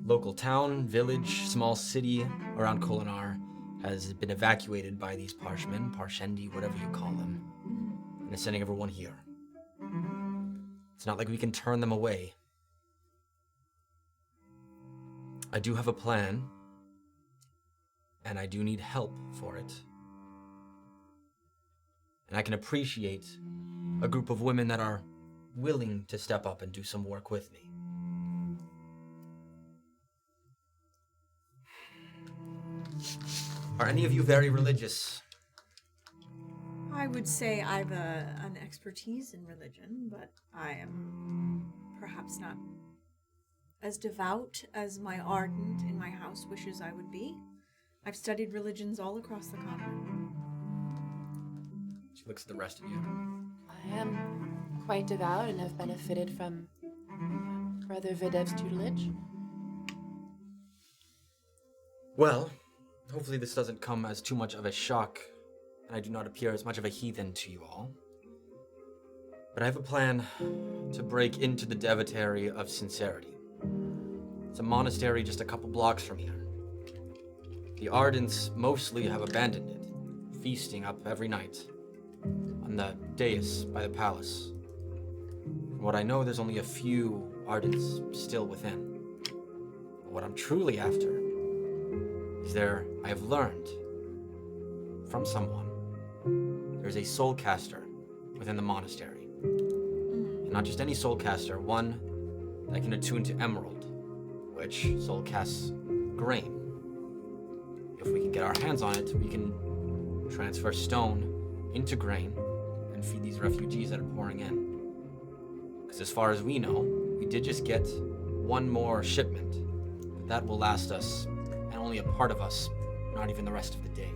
local town, village, small city around Kholinar has been evacuated by these Parshmen, Parshendi, whatever you call them, and they're sending everyone here. It's not like we can turn them away. I do have a plan, and I do need help for it. And I can appreciate a group of women that are willing to step up and do some work with me. Are any of you very religious? I would say I've an expertise in religion, but I am perhaps not as devout as my ardent in my house wishes I would be. I've studied religions all across the continent. She looks at the rest of you. I am quite devout and have benefited from Brother Videv's tutelage. Well, hopefully this doesn't come as too much of a shock, and I do not appear as much of a heathen to you all. But I have a plan to break into the Devotary of Sincerity. It's a monastery just a couple blocks from here. The Ardents mostly have abandoned it, feasting up every night on the dais by the palace. From what I know, there's only a few Ardents still within. But what I'm truly after is I have learned from someone there's a soulcaster within the monastery. And not just any soulcaster, one that can attune to emerald, which soulcasts grain. If we can get our hands on it, we can transfer stone into grain and feed these refugees that are pouring in. Because as far as we know, we did just get one more shipment, but that will last us, and only a part of us, not even the rest of the day.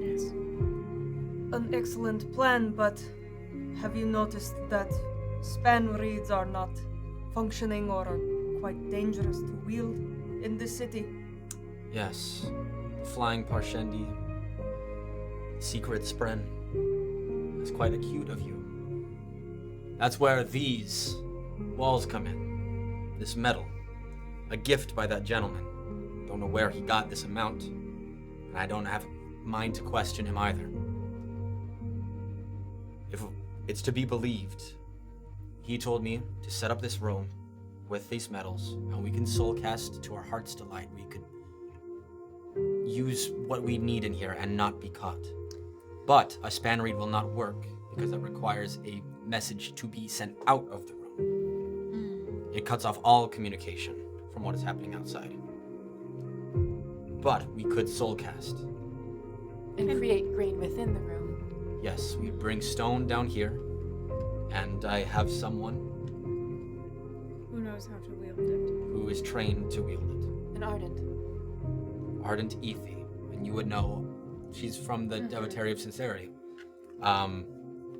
Yes. An excellent plan, but have you noticed that span reeds are not functioning or are quite dangerous to wield in this city? Yes, flying Parshendi, secret spren. That's quite acute of you. That's where these walls come in. This metal, a gift by that gentleman. Don't know where he got this amount, and I don't have a mind to question him either. If it's to be believed, he told me to set up this room with these metals, and we can soulcast to our heart's delight. We could use what we need in here and not be caught. But a span reed will not work because it requires a message to be sent out of the room. It cuts off all communication from what is happening outside. But we could soulcast. And create grain within the room. Yes, we bring stone down here, and I have someone Who knows how to wield it? who is trained to wield it. An ardent. Ardent Ethi, and you would know she's from the Devotary of Sincerity.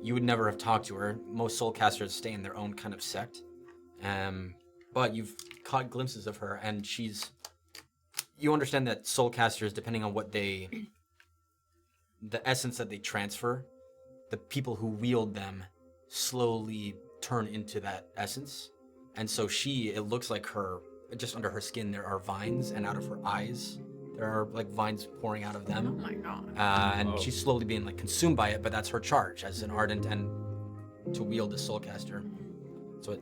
You would never have talked to her. Most soulcasters stay in their own kind of sect. But you've caught glimpses of her, and you understand that soulcasters, depending on what the essence that they transfer, the people who wield them slowly turn into that essence. And so it looks like just under her skin, there are vines, and out of her eyes, there are like vines pouring out of them. Oh my god. And she's slowly being like consumed by it, but that's her charge as an ardent and to wield the soulcaster. That's what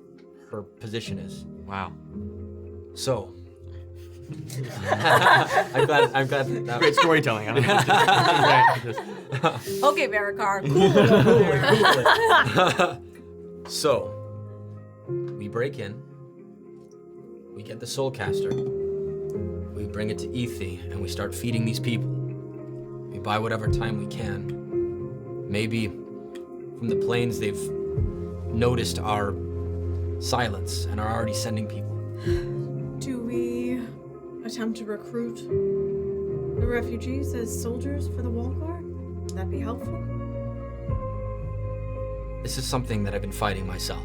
her position is. Wow. So I'm glad that Great storytelling. I don't know. Okay, Barakar, cool. So we break in, we get the soulcaster, we bring it to Ethi, and we start feeding these people. We buy whatever time we can. Maybe from the plains they've noticed our silence and are already sending people. Do we attempt to recruit the refugees as soldiers for the wall guard? Would that be helpful? This is something that I've been fighting myself.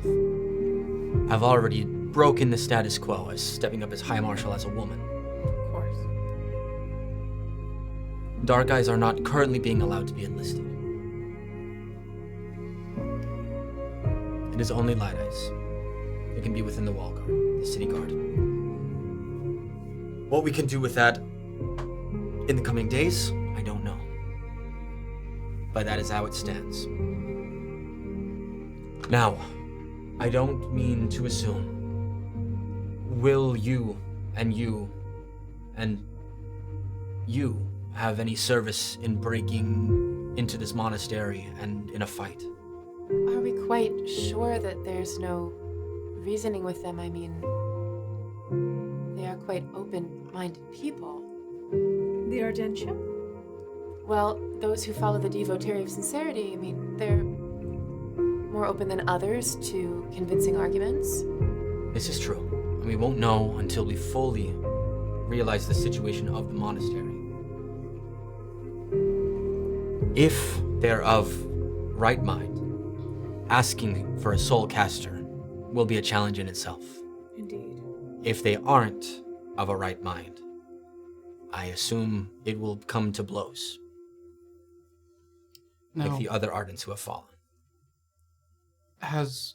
I've already broken the status quo as stepping up as High Marshal as a woman. Of course. Dark Eyes are not currently being allowed to be enlisted. It is only Light Eyes. It can be within the wall guard, the city guard. What we can do with that in the coming days, I don't know. But that is how it stands. Now, I don't mean to assume. Will you and you have any service in breaking into this monastery and in a fight? Are we quite sure that there's no reasoning with them? I mean, they are quite open-minded people. The Ardentia? Well, those who follow the devotary of sincerity, I mean, they're more open than others to convincing arguments. This is true, and we won't know until we fully realize the situation of the monastery. If they're of right mind, asking for a soulcaster will be a challenge in itself. Indeed. If they aren't of a right mind, I assume it will come to blows. Now, like the other Ardents who have fallen. has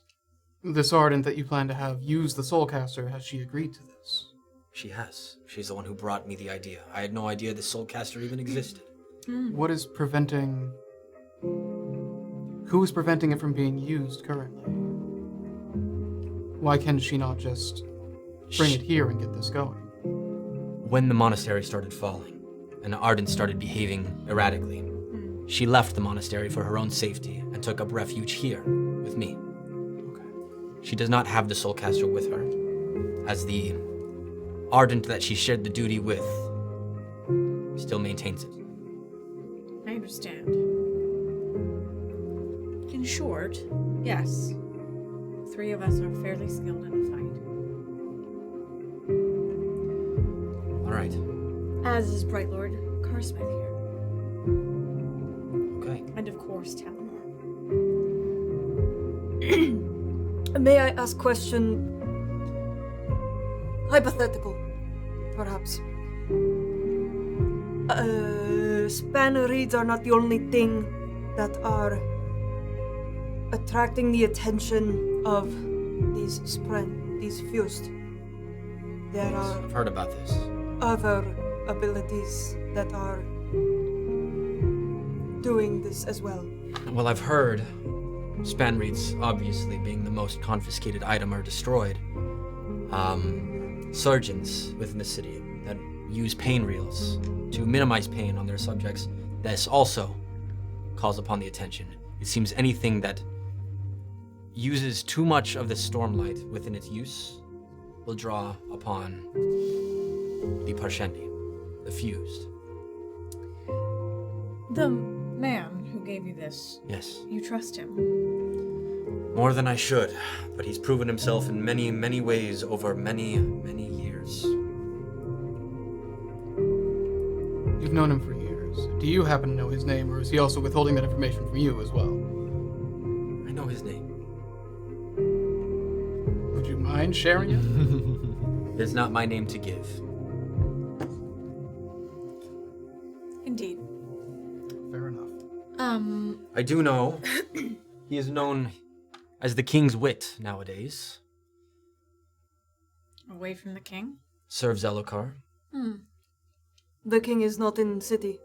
this Ardent that you plan to have use the Soulcaster, has she agreed to this? She has. She's the one who brought me the idea. I had no idea the Soulcaster even existed. What is preventing... Who is preventing it from being used currently? Why can she not just bring it here and get this going? When the monastery started falling, and the Ardents started behaving erratically, she left the monastery for her own safety and took up refuge here with me. Okay. She does not have the Soulcaster with her, as the Ardent that she shared the duty with still maintains it. I understand. In short, yes. The three of us are fairly skilled in a fight. All right. As is Bright Lord Carsmith here. Okay. And of course, Talenor. May I ask question? Hypothetical, perhaps. Span reeds are not the only thing that are attracting the attention of these Spren, these fused. There are I've heard about this. other abilities that are doing this as well. Well, I've heard span reeds, obviously being the most confiscated item, are destroyed. Surgeons within the city that use pain reels to minimize pain on their subjects. This also calls upon the attention. It seems anything that uses too much of the Stormlight within its use will draw upon the Parshendi, the fused. The man who gave you this, Yes. you trust him? More than I should, but he's proven himself in many, many ways over many, many years. You've known him for years. Do you happen to know his name, or is he also withholding that information from you as well? I know his name. Would you mind sharing it? It's not my name to give. Indeed. Fair enough. I do know he is known as the King's Wit nowadays. Away from the king? Serves Alethkar. The king is not in city.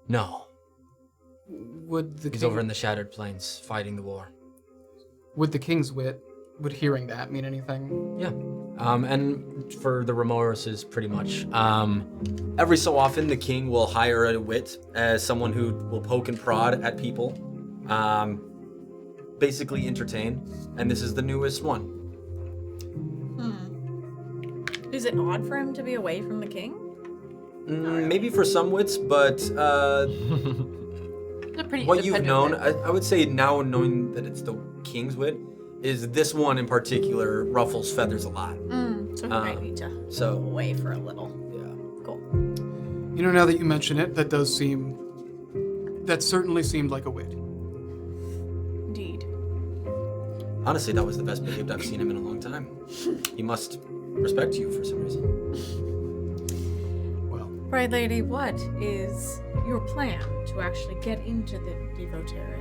No, Would the he's king, over in the Shattered Plains fighting the war. would the King's Wit, would hearing that mean anything? Yeah. And for the Remorses, pretty much. Every so often, the king will hire a wit as someone who will poke and prod at people, basically entertain, and this is the newest one. Is it odd for him to be away from the king? Maybe for some wits, but They're pretty what you've independent known, men. I would say now knowing that it's the king's wit, is this one in particular ruffles feathers a lot. So he might need to So go away for a little. You know, now that you mention it, that certainly seemed like a wit. Indeed. Honestly, that was the best behaved I've seen him in a long time. He must respect you for some reason. Well, Right, lady, what is your plan to actually get into the devotary?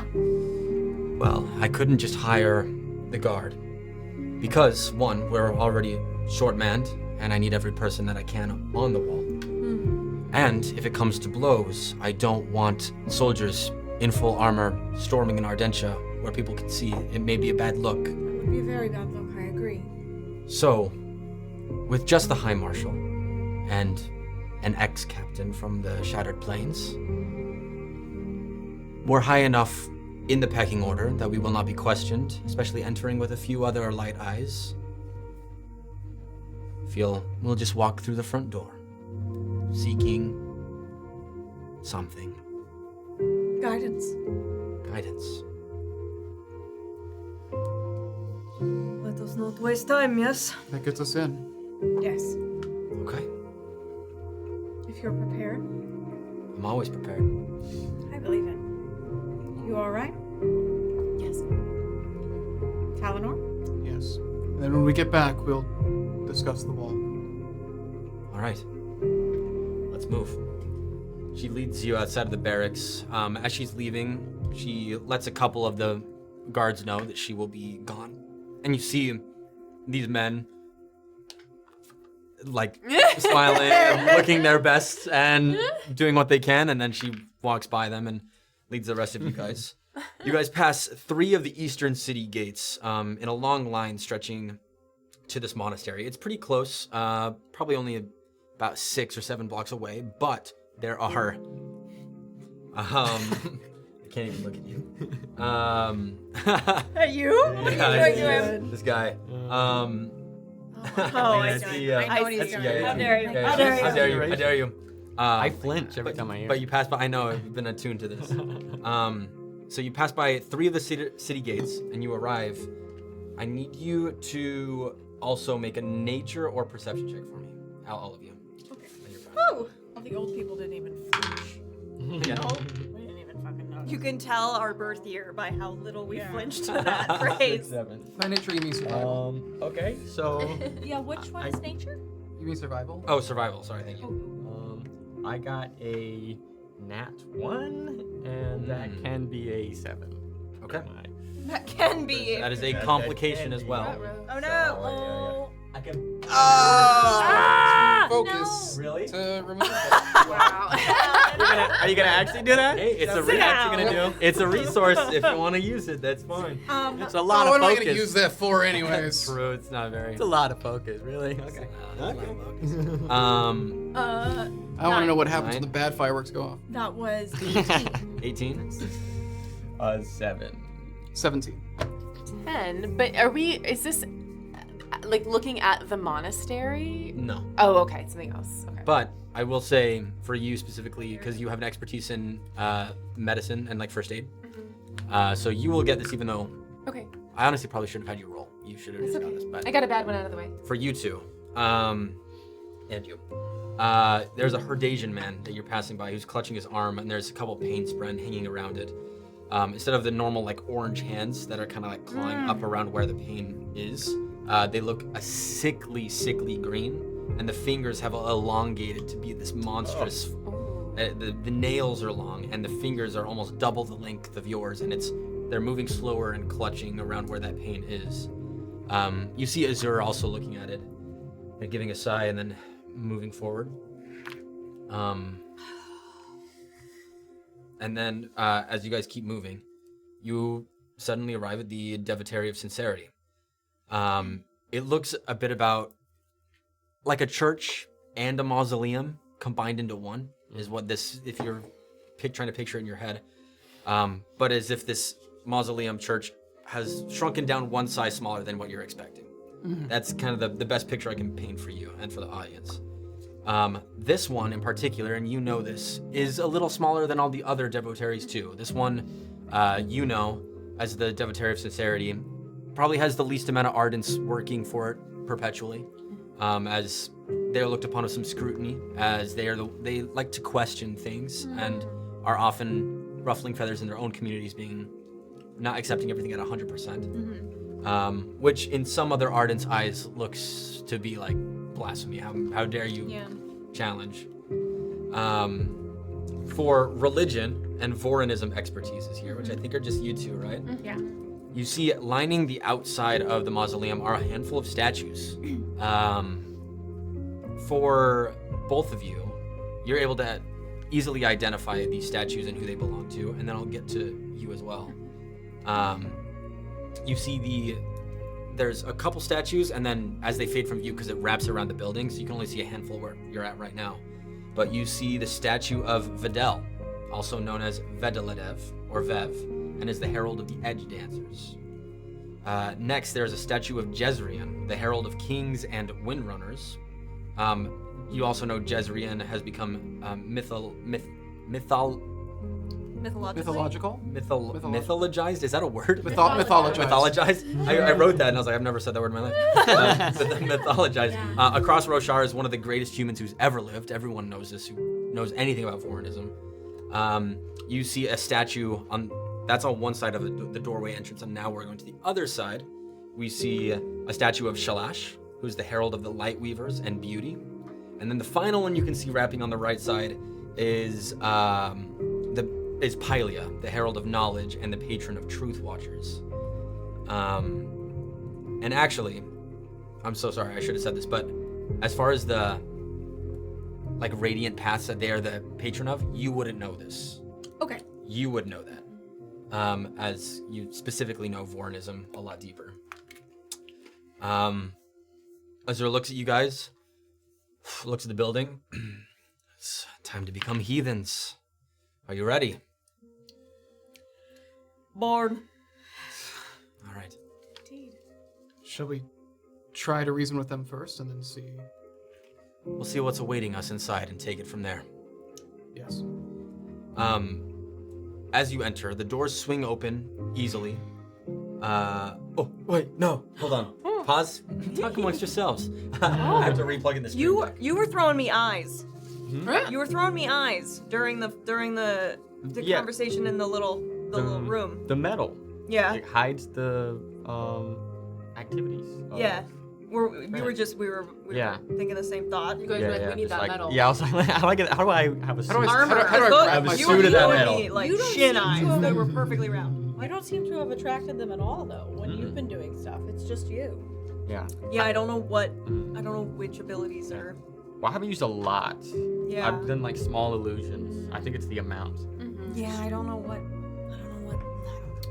Well, I couldn't just hire the guard. Because, one, we're already short-manned, and I need every person that I can on the wall. And if it comes to blows, I don't want soldiers in full armor storming in Ardentia where people can see it may be a bad look. That would be a very bad look, I agree. So, with just the High Marshal and an ex-captain from the Shattered Plains, we're high enough in the pecking order that we will not be questioned, especially entering with a few other light eyes. Feel we'll just walk through the front door, seeking something. Guidance. Guidance. Let us not waste time, yes? that gets us in. Yes. Okay. If you're prepared, I'm always prepared. I believe it. You all right? Yes. Talenor? Yes. And then when we get back, we'll discuss the wall. All right. Let's move. She leads you outside of the barracks. As she's leaving, she lets a couple of the guards know that she will be gone. And you see these men, like, smiling and looking their best and doing what they can. And then she walks by them and leads the rest of you guys. You guys pass 3 of the eastern city gates in a long line stretching to this monastery. It's pretty close, probably only about 6 or 7 blocks away, but there are I can't even look at you. Are you? What are you doing to him? This guy. Oh, I see. I know what he's doing. How dare you? Yeah, How dare you? How dare you? How dare you? I flinch every time I hear. But you pass by. I know. I've been attuned to this. So you pass by 3 of the city gates, and you arrive. I need you to also make a nature or perception check for me. All of you. Okay. Woo! All the old people didn't even flinch. Yeah. No, we didn't even fucking know. You can tell our birth year by how little we flinched to that phrase. 7. By nature, you mean survival. Okay, so Yeah, which one's nature? You mean survival? Oh, survival. Sorry, thank you. I got a nat 1, and that can be a 7. Okay. That can be. That is a complication as well. Oh no! Oh. I can. Focus. Really? To remove that. Wow. Are you gonna actually do that? Hey, it's a Sit down. gonna do? It's a resource if you want to use it. That's fine. It's a lot Oh, what of am I focus. gonna use that for, anyways? True. It's not very. It's a lot of focus, really. Okay. I want to know what happens 9. when the bad fireworks go off. That was 18. 7. 17. 10. But is this like looking at the monastery? No. Oh, okay. Something else. Okay. But I will say, for you specifically, because you have an expertise in medicine and like first aid, so you will get this even though Okay. I honestly probably shouldn't have had you roll. You should have just got this. But I got a bad one out of the way. for you two, and you, there's a Herdasian man that you're passing by who's clutching his arm, and there's a couple paint spread hanging around it. Instead of the normal like orange hands that are kind of like clawing up around where the pain is, they look a sickly thing, and the fingers have elongated to be this monstrous. The nails are long, and the fingers are almost double the length of yours, and they're moving slower and clutching around where that pain is. You see Azur also looking at it, and giving a sigh, and then moving forward. And then, as you guys keep moving, you suddenly arrive at the Devotary of Sincerity. It looks a bit about like a church and a mausoleum combined into one, is what this, if you're trying to picture it in your head. But as if this mausoleum church has shrunken down one size smaller than what you're expecting. That's kind of the best picture I can paint for you and for the audience. This one in particular, and you know this, is a little smaller than all the other devotaries too. This one, you know, as the Devotary of Sincerity, probably has the least amount of ardents working for it perpetually. as they're looked upon with some scrutiny, as they like to question things and are often ruffling feathers in their own communities, being not accepting everything at 100%. Which in some other Ardent's eyes looks to be like blasphemy. How dare you challenge? For religion and Vorinism expertise is here, which I think are just you two, right? Yeah. You see lining the outside of the mausoleum are a handful of statues. For both of you, you're able to easily identify these statues and who they belong to, and then I'll get to you as well. You see there's a couple statues, and then as they fade from view, because it wraps around the building, so you can only see a handful where you're at right now. But you see the statue of Videl, also known as Vedeledev, or Vev, and is the herald of the Edge Dancers. Next, there's a statue of Jezrien, the herald of kings and windrunners. You also know Jezrien has become mythologized? Is that a word? Mythologized. I wrote that and I was like, I've never said that word in my life. Mythologized. Across Roshar is one of the greatest humans who's ever lived. Everyone knows this who knows anything about Vorinism. You see a statue that's on one side of the doorway entrance, and now we're going to the other side. We see a statue of Shalash, who's the herald of the light weavers and beauty. And then the final one you can see wrapping on the right side is Pylia, the herald of knowledge and the patron of truth watchers. And actually, I'm so sorry, I should have said this, but as far as the radiant paths that they are the patron of, you wouldn't know this. Okay. You would know that, as you specifically know Vorinism a lot deeper. Azure looks at you guys, looks at the building. It's time to become heathens. Are you ready? Born. All right. Indeed. Shall we try to reason with them first and then see? We'll see what's awaiting us inside and take it from there. Yes. As you enter, the doors swing open easily. Oh, wait, no, hold on. Pause. Talk amongst yourselves. I have to replug in the screen. You were throwing me eyes. Hmm? You were throwing me eyes during the conversation in the little room. The metal. Yeah. It hides the activities. Yeah. We were thinking the same thought. You guys were like, we need that metal. Yeah, I was like, how do I have a suit? How do I have a you suit of that were metal? me like shin eyes that were perfectly round. I don't seem to have attracted them at all, though. When you've been doing stuff, it's just you. Yeah. Yeah, I don't know which abilities are. Well, I haven't used a lot. Yeah. I've done like small illusions. I think it's the amount. Yeah, I don't know what.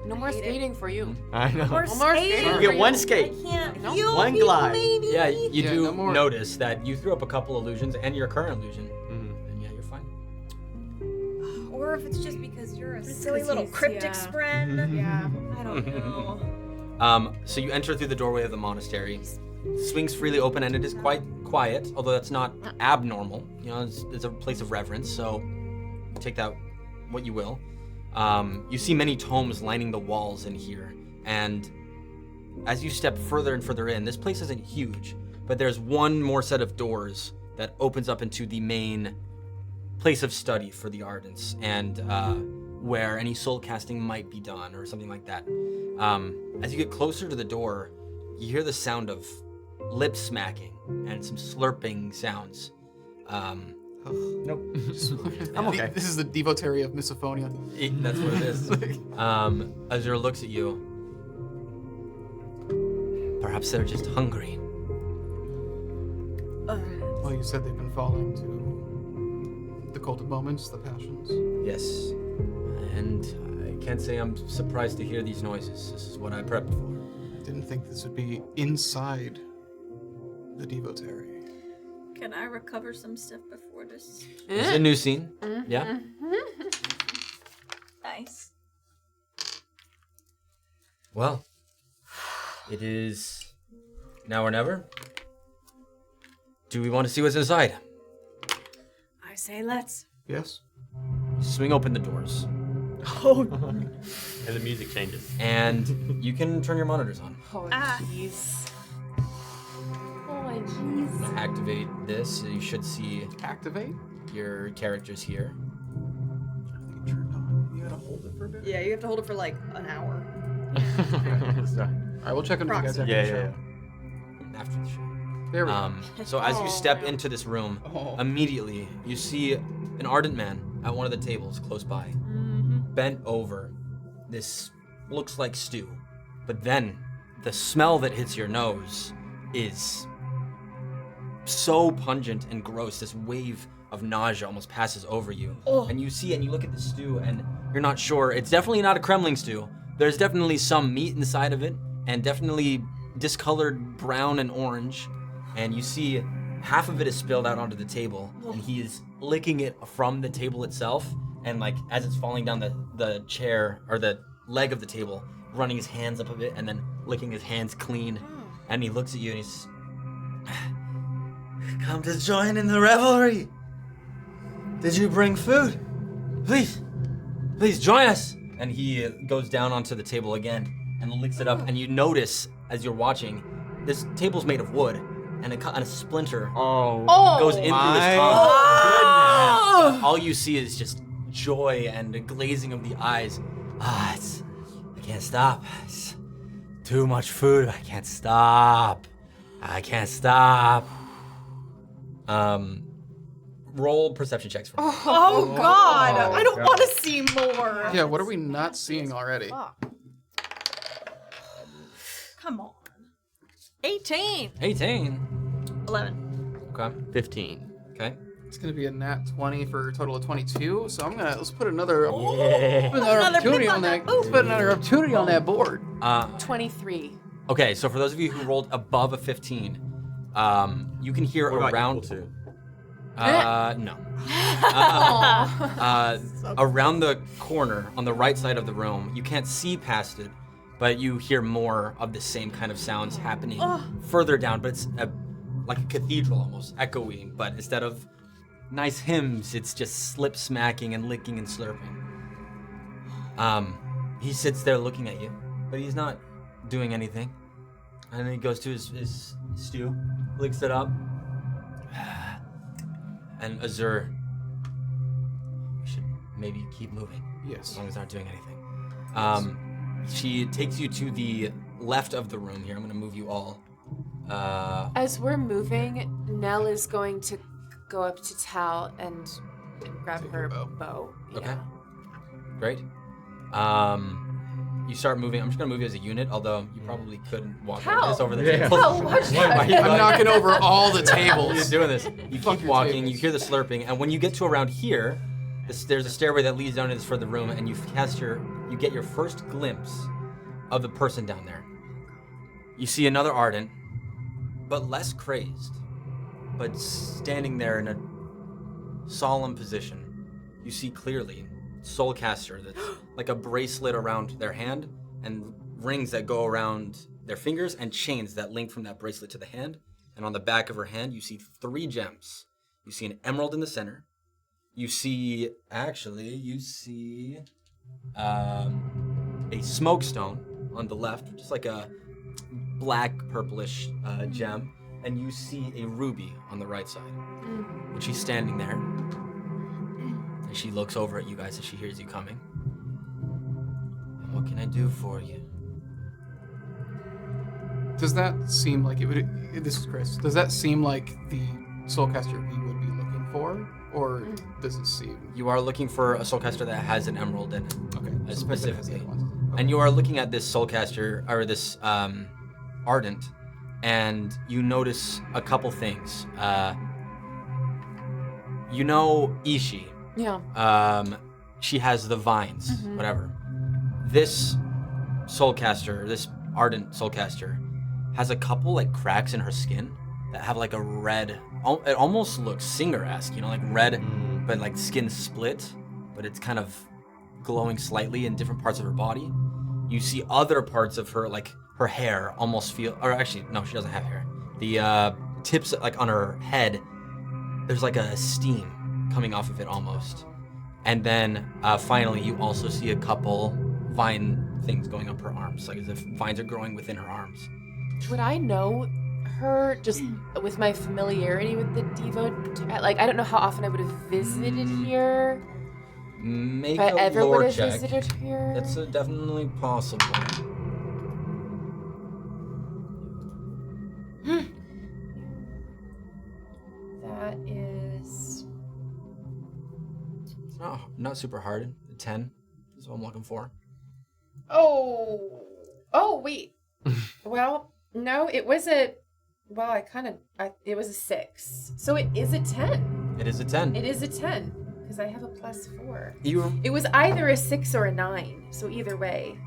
No more skating for you. I know. No more skating. You get one skate. I can't No. heal One people, glide. maybe. Yeah, you Yeah, do no more. notice that you threw up a couple illusions and your current illusion. And yeah, you're fine. Or if it's just because you're a silly little cryptic spren. Yeah. I don't know. So you enter through the doorway of the monastery. Swings freely open and it is quite quiet, although that's not abnormal. You know, it's a place of reverence, so take that what you will. You see many tomes lining the walls in here, and as you step further and further in, this place isn't huge, but there's one more set of doors that opens up into the main place of study for the Ardents, and where any soul casting might be done or something like that. As you get closer to the door, you hear the sound of lip smacking and some slurping sounds. Nope. I'm okay. This is the devotary of misophonia. That's what it is. Azure looks at you. Perhaps they're just hungry. Well, you said they've been falling to the cult of moments, the passions. Yes. And I can't say I'm surprised to hear these noises. This is what I prepped for. Didn't think this would be inside the devotary. Can I recover some stuff before this? This is a new scene. Yeah. Nice. Well, it is now or never. Do we want to see what's inside? I say let's. Yes. You swing open the doors. Oh. And the music changes. And you can turn your monitors on. Oh, jeez. Oh, I I'm gonna activate this. So you should see Activate? your characters here. You gotta hold it for a bit? Yeah, you have to hold it for like an hour. Alright, we'll check on you guys after the show. After the show. There we So as you step into this room, immediately you see an ardent man at one of the tables close by, bent over. This looks like stew, but then the smell that hits your nose is so pungent and gross. This wave of nausea almost passes over you, and you see and you look at the stew and you're not sure. It's definitely not a Kremling stew. There's definitely some meat inside of it, and definitely discolored brown and orange. And you see half of it is spilled out onto the table, and he is licking it from the table itself, and like as it's falling down the chair or the leg of the table, running his hands up of it and then licking his hands clean. And he looks at you and he's, come to join in the revelry. Did you bring food? Please join us. And he goes down onto the table again and licks it up, and you notice as you're watching, this table's made of wood, and a splinter goes in through his tongue. All you see is just joy and a glazing of the eyes. I can't stop. It's too much food. I can't stop. Roll perception checks for me. Oh God! I don't want to see more. Yeah, what are we not seeing already? Come on. 18. 11. Okay. 15. Okay. It's gonna be a nat 20 for a total of 22. So let's put another Another opportunity pick on on that. that. Let's put another opportunity on that board. 23. Okay, so for those of you who rolled above a 15, you can hear around. No. Around the corner on the right side of the room, you can't see past it, but you hear more of the same kind of sounds happening further down. But it's like a cathedral almost, echoing. But instead of nice hymns, it's just slip smacking and licking and slurping. He sits there looking at you, but he's not doing anything. And then he goes to his stew, licks it up. And Azur, we should maybe keep moving. Yes. As long as they're not doing anything. She takes you to the left of the room here. I'm going to move you all. As we're moving, Nell is going to go up to Tal and grab her bow. Okay. Great. You start moving. I'm just gonna move you as a unit, although you probably couldn't walk like this over the table. How? Watch that. I'm knocking over all the tables. You're doing this. You keep walking. You hear the slurping, and when you get to around here, there's a stairway that leads down to this further room, and you get your first glimpse of the person down there. You see another Ardent, but less crazed, but standing there in a solemn position. You see clearly Soulcaster that's like a bracelet around their hand, and rings that go around their fingers, and chains that link from that bracelet to the hand. And on the back of her hand, you see 3 gems. You see an emerald in the center. You see a smoke stone on the left, just like a black purplish gem. And you see a ruby on the right side. And she's standing there. And she looks over at you guys as she hears you coming. And what can I do for you? Does that seem like it would? This is Chris. Does that seem like the Soulcaster we would be looking for, or does it seem? You are looking for a Soulcaster that has an emerald in it. Okay. Specifically. And you are looking at this Soulcaster, or this Ardent, and you notice a couple things. You know Ishi. Yeah. She has the vines, whatever. This Soulcaster, this Ardent Soulcaster, has a couple like cracks in her skin that have like a red, it almost looks Singer-esque, like red, but like skin split, but it's kind of glowing slightly in different parts of her body. You see other parts of her, like her hair almost or actually, no, she doesn't have hair. The tips, like on her head, there's like a steam coming off of it almost. And then finally, you also see a couple vine things going up her arms, like as if vines are growing within her arms. Would I know her just with my familiarity with the Devo. Like, I don't know how often I would have visited here. Make If I a ever lore would have check. visited here. That's definitely possible. That is. It's not super hard. 10 is what I'm looking for. Oh, wait. Well, no, it was a. Well, it was a 6. So it is a 10. It is a 10. It is a 10. Because I have a +4. You It was either a 6 or a 9. So either way.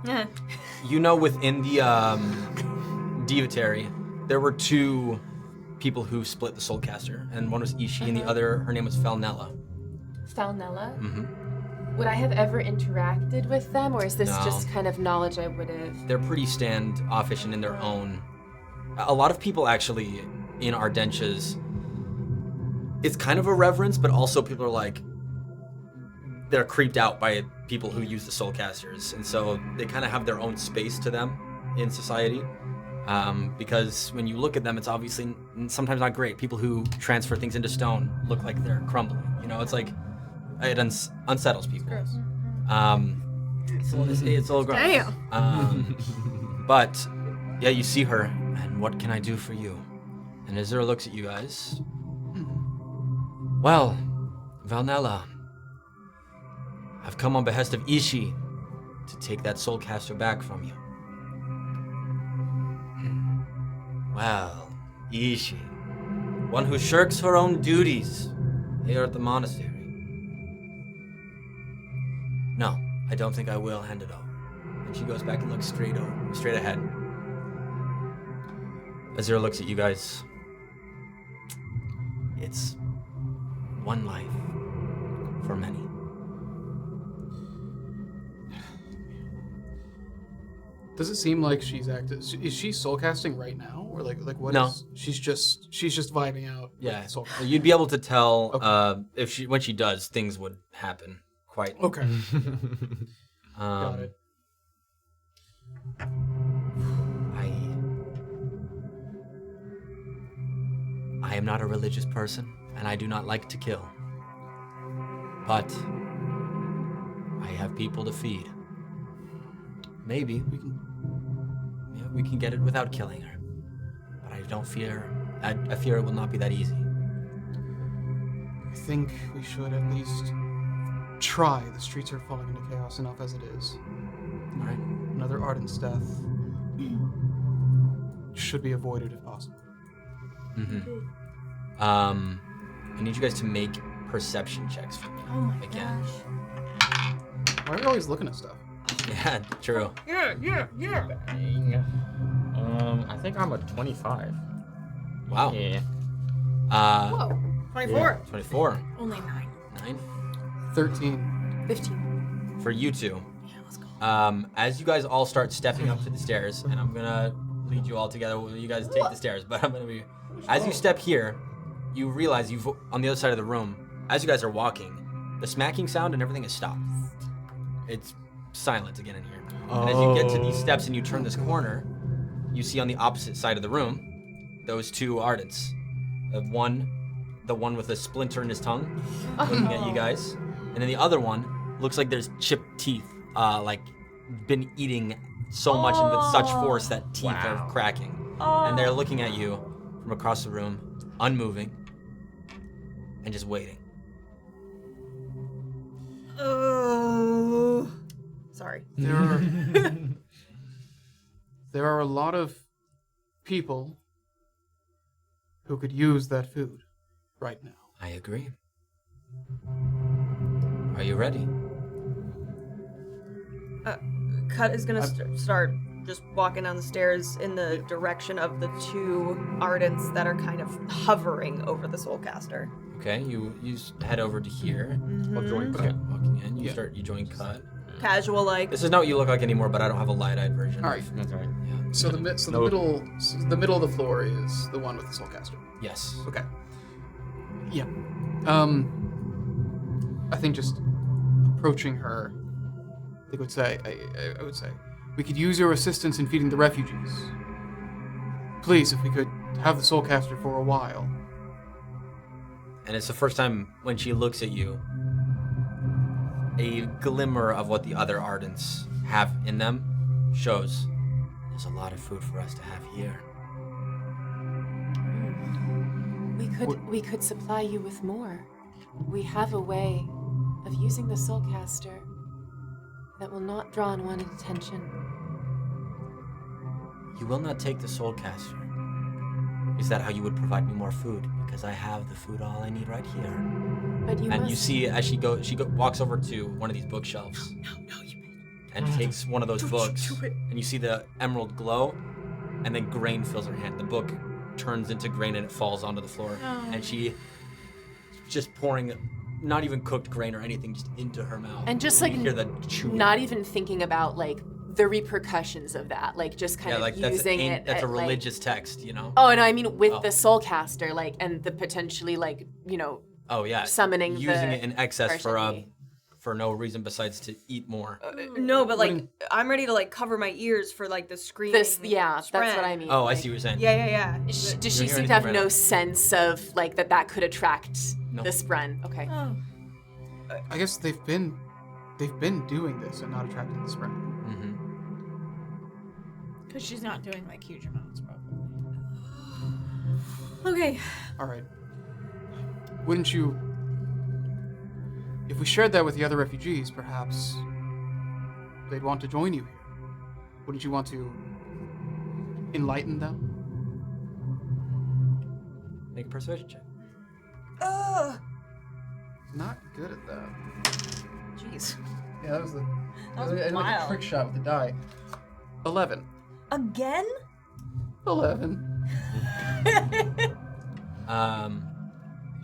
you know within the Divatary, there were 2 people who split the Soulcaster, and one was Ishi, and the other, her name was Falnella. Falnella? Mm-hmm. Would I have ever interacted with them, or is this No. just kind of knowledge I would have? They're pretty standoffish and in their own. A lot of people actually in Ardentia's, it's kind of a reverence, but also people are like, they're creeped out by people who use the Soulcasters, and so they kind of have their own space to them in society. Because when you look at them, it's obviously sometimes not great. People who transfer things into stone look like they're crumbling. You know, it's like it unsettles people. Gross. It's a little gross. Damn. But yeah, you see her, and what can I do for you? And Azura looks at you guys. Well, Valnella, I've come on behest of Ishi to take that Soulcaster back from you. Well, Ishi, one who shirks her own duties here at the monastery. No, I don't think I will hand it over. And she goes back and looks straight ahead. Azura looks at you guys. It's one life for many. Does it seem like she's active? Is she soulcasting right now, or like what? No. She's just vibing out. Yeah, With soul. you'd be able to tell Okay. when she does, things would happen quite. Okay. Got it. I am not a religious person, and I do not like to kill. But I have people to feed. Maybe we can get it without killing her. But I don't fear. I fear it will not be that easy. I think we should at least try. The streets are falling into chaos enough as it is. All right. Another Arden's death should be avoided if possible. Mm-hmm. I need you guys to make perception checks for me. Oh my again. gosh. Why are you always looking at stuff? Yeah, true. Yeah. Dang. I think I'm a 25. Wow. Yeah. Whoa. 24. 24. Only 9. 9. 13. 15. For you two. Yeah, let's go. As you guys all start stepping up to the stairs, and I'm gonna lead you all together. You guys take the stairs, but I'm gonna be. As you step here, you realize you've on the other side of the room. As you guys are walking, the smacking sound and everything has stopped. It's silent again in here. And as you get to these steps and you turn this corner, you see on the opposite side of the room those 2 Ardents. The one with a splinter in his tongue, looking at you guys, and then the other one looks like there's chipped teeth, like been eating so much and with such force that teeth are cracking, and they're looking at you from across the room, unmoving, and just waiting. Sorry. There are a lot of people who could use that food right now. I agree. Are you ready? Cut is gonna start just walking down the stairs in the direction of the 2 Ardents that are kind of hovering over the Soulcaster. Okay, you head over to here. I'll join. Okay, walking in, you Yeah. join Cut. Casual, like. This is not what you look like anymore, but I don't have a light-eyed version. All right. That's right. Yeah. So the middle of the floor is the one with the Soulcaster. Yes. Okay. Yeah. I think just approaching her, I would say, we could use your assistance in feeding the refugees. Please, if we could have the Soulcaster for a while. And it's the first time when she looks at you, a glimmer of what the other Ardents have in them shows there's a lot of food for us to have here. We could supply you with more. We have a way of using the Soulcaster that will not draw unwanted attention. You will not take the Soulcaster. Is that how you would provide me more food? Because I have the food all I need right here. But you And must... you see as she walks over to one of these bookshelves. And takes one of those books. And you see the emerald glow, and then grain fills her hand. The book turns into grain and it falls onto the floor. Oh. And she just pouring not even cooked grain or anything just into her mouth. And just like you hear the chewing. not even thinking about like the repercussions of that, like just kind of like using that's it. a at, religious text, you know? Oh, no, I mean with the Soulcaster, like, and the potentially like, you know, Oh yeah, summoning using the it in excess person. for no reason besides to eat more. No, but like I'm ready to like cover my ears for like the screaming. That's what I mean. Oh, I like, see what you're saying. Yeah. Does You she hear seem to have anything no right sense of like that could attract No. the Spren? Okay. Oh. I guess they've been doing this and not attracting the Spren. Mm-hmm. Because she's not doing like huge amounts, probably. Okay. All right. Wouldn't you? If we shared that with the other refugees, perhaps they'd want to join you here. Wouldn't you want to enlighten them? Make a persuasion check. Not good at that. Jeez. Yeah, that was the. That was I did like a wild. trick shot with the die. 11. Again? 11.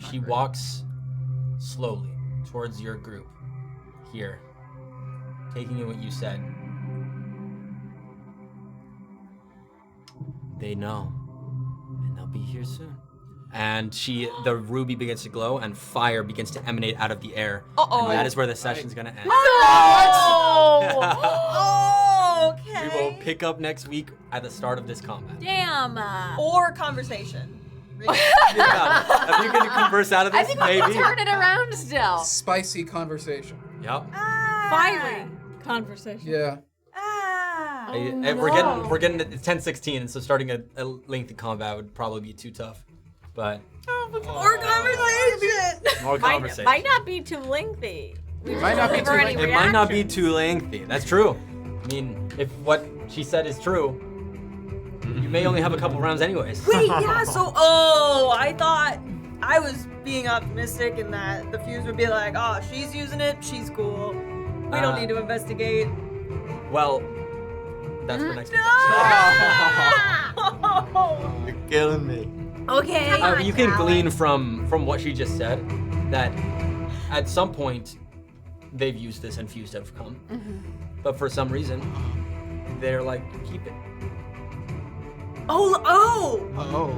She walks slowly towards your group here, taking in what you said. They know, and they'll be here soon. And the ruby begins to glow, and fire begins to emanate out of the air. Uh-oh. And that is where the session's gonna end. Oh, okay. We will pick up next week at the start of this combat. Damn. Or conversation. Yeah, if you can converse out of this, I think we maybe. can turn it around still. Spicy conversation. Yep. Fiery conversation. Yeah. We're getting at 10-16, and so starting a lengthy combat would probably be too tough. But Or conversation. more conversation. Might not be too lengthy. It might not be too lengthy. It might not be too lengthy. That's true. I mean, if what she said is true, you may only have a couple rounds anyways. Wait, yeah, so, I thought I was being optimistic in that the fuse would be like, oh, she's using it, she's cool. We don't need to investigate. Well, that's for next week. You're killing me. Okay. You can glean from what she just said that at some point they've used this and fused have come. But for some reason, they're like, keep it. Oh. Oh.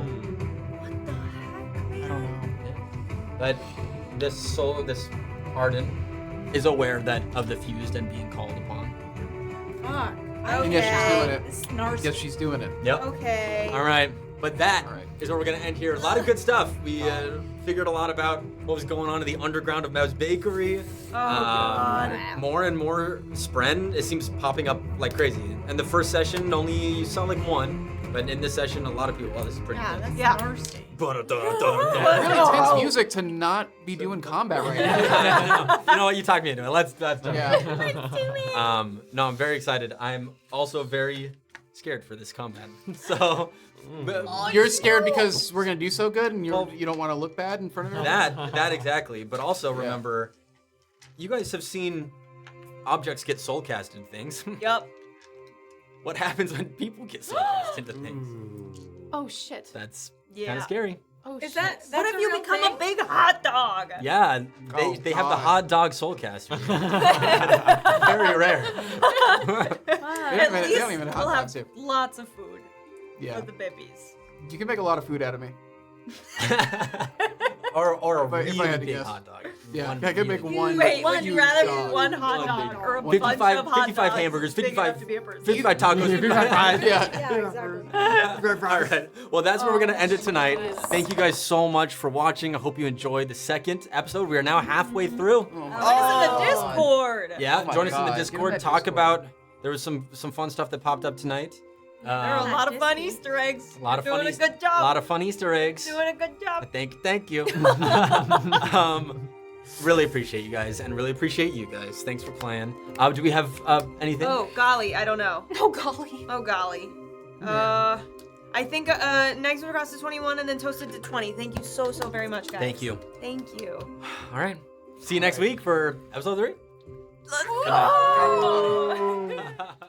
What the heck? I don't know. But this Arden is aware of the fused and being called upon. Fuck. And yes, she's doing it. Snarky. Yes, she's doing it. Yep. Okay. All right. But that All right. is where we're going to end here. A lot of good stuff. We figured a lot about what was going on in the underground of Mev's Bakery. God. More and more Spren, it seems, popping up like crazy. And the first session, you saw like one. But in this session, a lot of people, this is pretty Yeah, good. that's Yeah. nasty. Really intense music to not be doing combat right now. You know what? You talked me into it. Let's jump Yeah. No, I'm very excited. I'm also very scared for this combat. So, You're scared because we're gonna do so good, and you don't want to look bad in front of everyone. that exactly. But also remember, you guys have seen objects get soulcast in things. Yep. What happens when people get soulcast into things? Oh shit. That's Yeah. kind of scary. Oh Is shit. that What if a you real become thing? a big hot dog? Yeah, Oh, they have the God. hot dog soulcast. Very rare. They don't even have we'll hot have dogs here. lots of food Yeah. for the babies. You can make a lot of food out of me. or a If I really had to big guess. hot dog. Yeah, One I could make really one. Wait, would huge you rather dog. be one hot One dog big or a bunch 55 of hot 55 dogs hamburgers, big 55 enough to be a person? 55 tacos, 55 pies. Yeah. Yeah, exactly. All right. Well, that's where we're going to end it tonight. Thank you guys so much for watching. I hope you enjoyed the second episode. We are now halfway through. Join us in the Discord. Yeah, my join us in the God, Discord. get in that Talk Discord. about, there was some fun stuff that popped up tonight. There are a lot of fun Disney. Easter eggs. A lot of You're fun doing Easter- a good job. A lot of fun Easter eggs. Doing a good job. Thank you. Really appreciate you guys, and really appreciate you guys. Thanks for playing. Do we have anything? Oh golly, I don't know. Oh golly. Oh golly. I think next week across to 21 and then toasted to 20. Thank you so very much, guys. Thank you. Thank you. All right. See you next week for episode 3. Let's go.